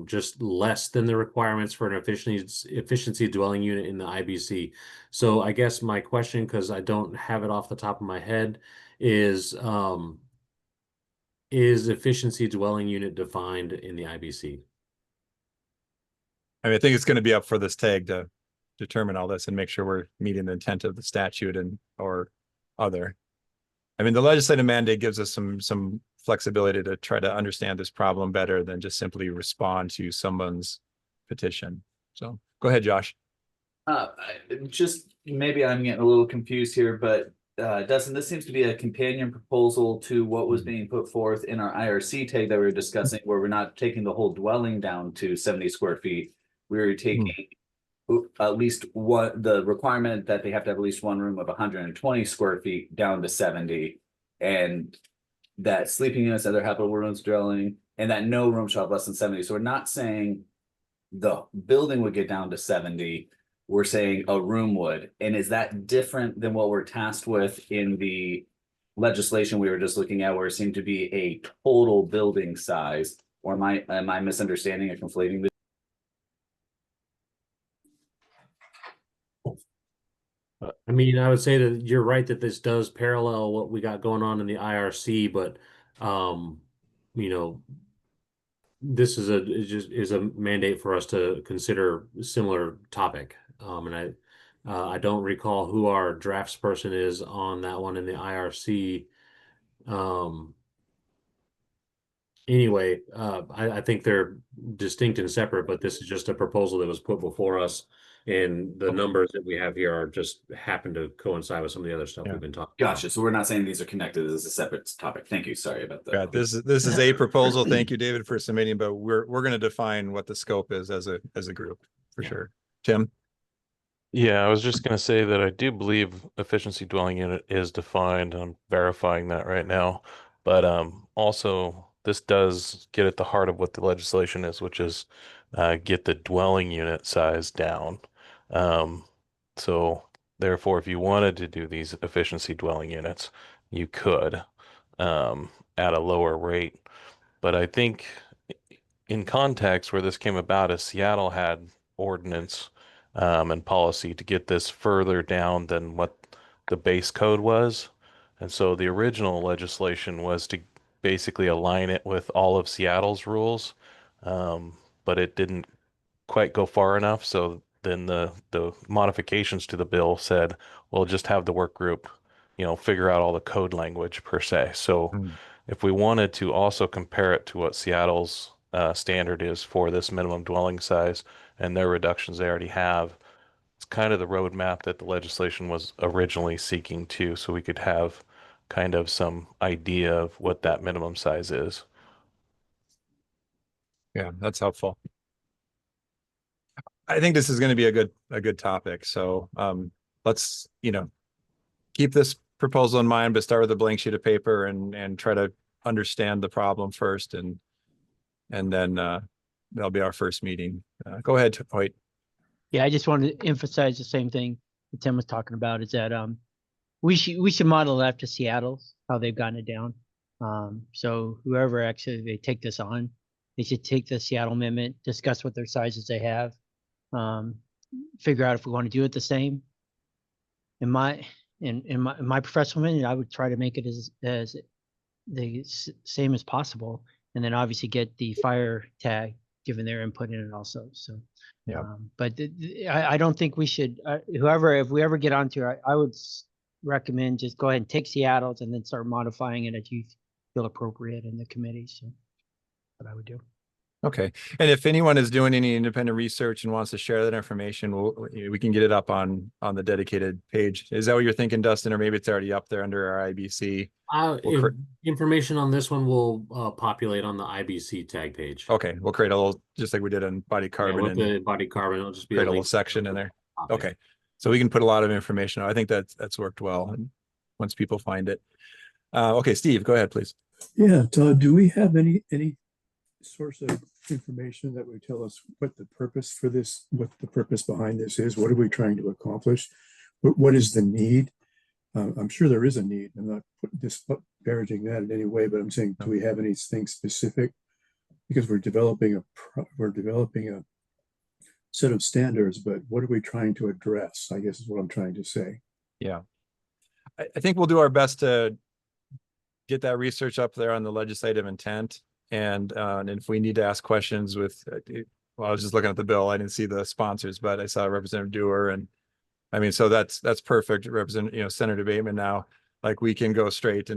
just less than the requirements for an efficiency dwelling unit in the IBC. So I guess my question, because I don't have it off the top of my head, is efficiency dwelling unit defined in the IBC? I mean, I think it's going to be up for this tag to determine all this and make sure we're meeting the intent of the statute or other. I mean, the legislative mandate gives us some flexibility to try to understand this problem better than just simply respond to someone's petition. So go ahead, Josh. Just maybe I'm getting a little confused here, but Dustin, this seems to be a companion proposal to what was being put forth in our IRC tag that we were discussing, where we're not taking the whole dwelling down to 70 square feet. We were taking at least the requirement that they have to have at least one room of 120 square feet down to 70, and that sleeping units, other habitable rooms dwelling, and that no room shall have less than 70. So we're not saying the building would get down to 70. We're saying a room would. And is that different than what we're tasked with in the legislation we were just looking at, where it seemed to be a total building size? Or am I misunderstanding or conflating the? I mean, I would say that you're right that this does parallel what we got going on in the IRC, but you know, this is a mandate for us to consider a similar topic. And I don't recall who our drafts person is on that one in the IRC. Anyway, I think they're distinct and separate, but this is just a proposal that was put before us. And the numbers that we have here are just happen to coincide with some of the other stuff we've been talking about. Gotcha. So we're not saying these are connected. This is a separate topic. Thank you. Sorry about that. Yeah, this is a proposal. Thank you, David, for submitting, but we're going to define what the scope is as a group for sure. Tim? Yeah, I was just going to say that I do believe efficiency dwelling unit is defined. I'm verifying that right now. But also, this does get at the heart of what the legislation is, which is get the dwelling unit size down. So therefore, if you wanted to do these efficiency dwelling units, you could at a lower rate. But I think in context where this came about is Seattle had ordinance and policy to get this further down than what the base code was. And so the original legislation was to basically align it with all of Seattle's rules, but it didn't quite go far enough. So then the modifications to the bill said, well, just have the work group, figure out all the code language per se. So if we wanted to also compare it to what Seattle's standard is for this minimum dwelling size and their reductions they already have, it's kind of the roadmap that the legislation was originally seeking to, so we could have kind of some idea of what that minimum size is. Yeah, that's helpful. I think this is going to be a good topic. So let's, keep this proposal in mind, but start with a blank sheet of paper and try to understand the problem first, and then that'll be our first meeting. Go ahead, Hoyt. Yeah, I just wanted to emphasize the same thing that Tim was talking about, is that we should model it after Seattle's, how they've gotten it down. So whoever actually they take this on, they should take the Seattle amendment, discuss what their sizes they have, figure out if we want to do it the same. In my professional opinion, I would try to make it as the same as possible, and then obviously get the fire tag given their input in it also. So yeah, but I don't think we should, if we ever get onto it, I would recommend just go ahead and take Seattle's and then start modifying it as you feel appropriate in the committee. So what I would do. Okay. And if anyone is doing any independent research and wants to share that information, we can get it up on the dedicated page. Is that what you're thinking, Dustin? Or maybe it's already up there under our IBC? Information on this one will populate on the IBC tag page. Okay. We'll create a little, just like we did on body carbon. Yeah, with the body carbon, it'll just be create a little section in there. Okay. So we can put a lot of information on. I think that's worked well, and once people find it. Okay, Steve, go ahead, please. Yeah, Todd, do we have any source of information that would tell us what the purpose for this, what the purpose behind this is? What are we trying to accomplish? What is the need? I'm sure there is a need. I'm not disparaging that in any way, but I'm saying, do we have anything specific? Because we're developing a set of standards, but what are we trying to address? I guess is what I'm trying to say. Yeah, I think we'll do our best to get that research up there on the legislative intent. And if we need to ask questions with, well, I was just looking at the bill. I didn't see the sponsors, but I saw Representative Dewar, and I mean, so that's perfect. Senator Bateman now, like we can go straight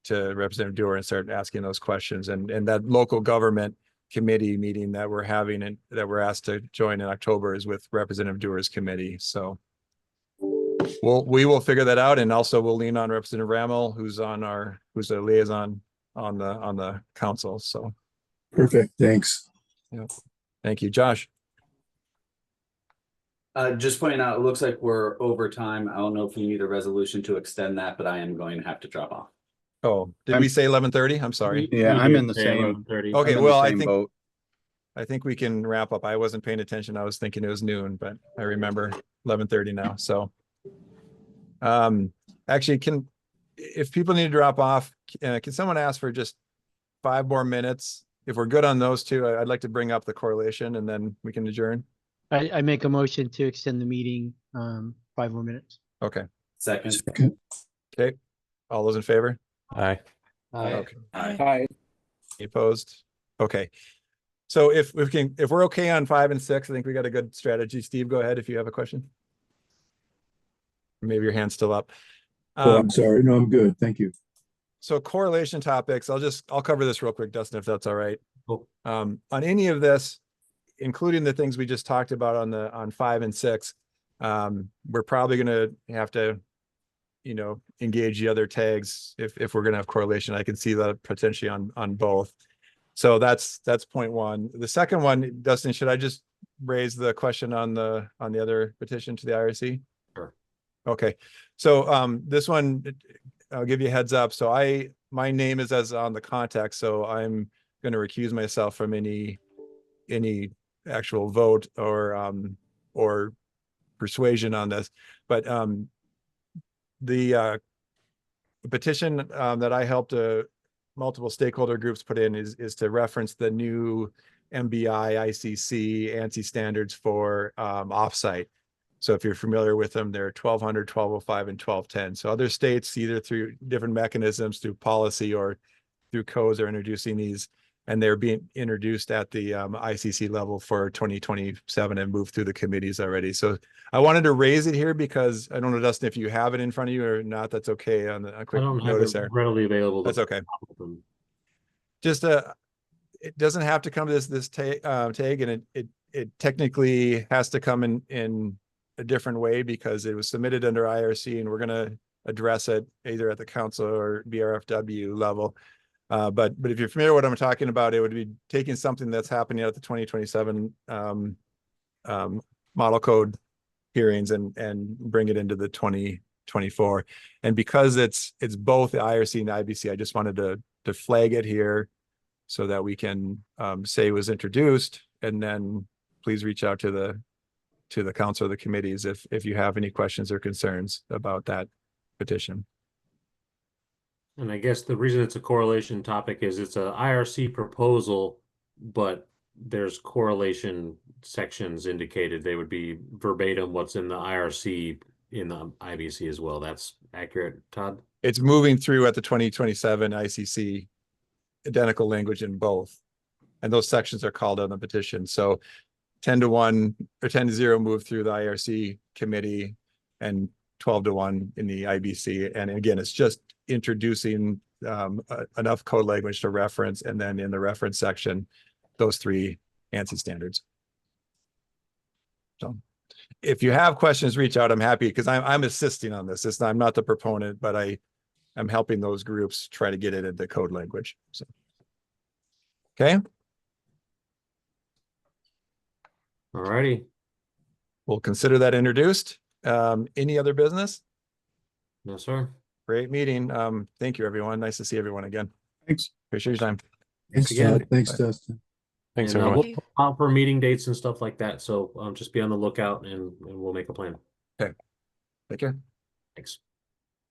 to Representative Dewar and start asking those questions. And that local government committee meeting that we're having and that we're asked to join in October is with Representative Dewar's committee. So we will figure that out, and also we'll lean on Representative Rammel, who's a liaison on the council. So Perfect. Thanks. yeah, thank you, Josh. Just pointing out, it looks like we're over time. I don't know if we need a resolution to extend that, but I am going to have to drop off. Oh, did we say 11:30? I'm sorry. Yeah, We I'm did in the say same. 11:30. Okay, I'm in the well, same boat. I think we can wrap up. I wasn't paying attention. I was thinking it was noon, but I remember 11:30 now. So, actually, if people need to drop off, can someone ask for just 5 more minutes? If we're good on those two, I'd like to bring up the correlation, and then we can adjourn. I make a motion to extend the meeting, 5 more minutes. Okay. Second. Okay. All those in favor? Aye. Okay. Hi. Any opposed? Okay. So if we're okay on 5 and 6, I think we got a good strategy. Steve, go ahead if you have a question. Maybe your hand's still up. Oh, I'm sorry. No, I'm good. Thank you. So correlation topics, I'll cover this real quick, Dustin, if that's all right. Cool. On any of this, including the things we just talked about on 5 and 6, we're probably gonna have to, engage the other tags if we're gonna have correlation. I can see that potentially on both. So that's point one. The second one, Dustin, should I just raise the question on the other petition to the IRC? Sure. Okay. So this one, I'll give you a heads up. So my name is as on the contact, so I'm going to recuse myself from any actual vote or persuasion on this. But the petition that I helped multiple stakeholder groups put in is to reference the new MBI ICC ANSI standards for offsite. So if you're familiar with them, they're 1200, 1205, and 1210. So other states, either through different mechanisms, through policy or through codes, are introducing these, and they're being introduced at the ICC level for 2027 and moved through the committees already. So I wanted to raise it here because I don't know, Dustin, if you have it in front of you or not, that's okay. On a quick I don't have notice it there. readily available. That's okay. Them. Just it doesn't have to come to this tag, and it technically has to come in a different way because it was submitted under IRC, and we're going to address it either at the council or BRFW level. But if you're familiar with what I'm talking about, it would be taking something that's happening at the 2027 model code hearings and bring it into the 2024. And because it's both the IRC and the IBC, I just wanted to flag it here so that we can say it was introduced, and then please reach out to the council or the committees if you have any questions or concerns about that petition. And I guess the reason it's a correlation topic is it's a IRC proposal, but there's correlation sections indicated. They would be verbatim what's in the IRC in the IBC as well. That's accurate, Todd? It's moving through at the 2027 ICC, identical language in both. And those sections are called on the petition. So 10-1 or 10-0 move through the IRC committee and 12-1 in the IBC. And again, it's just introducing enough code language to reference, and then in the reference section, those 3 ANSI standards. So if you have questions, reach out. I'm happy because I'm assisting on this. I'm not the proponent, but I'm helping those groups try to get it into code language. So, okay. All righty. We'll consider that introduced. Any other business? No, sir. Great meeting. Thank you, everyone. Nice to see everyone again. Thanks. Appreciate your time. Thanks, again. Todd. Thanks, Bye. Dustin. Thanks, And, everyone. we'll put out for meeting dates and stuff like that. So just be on the lookout and we'll make a plan. Take care. Thanks.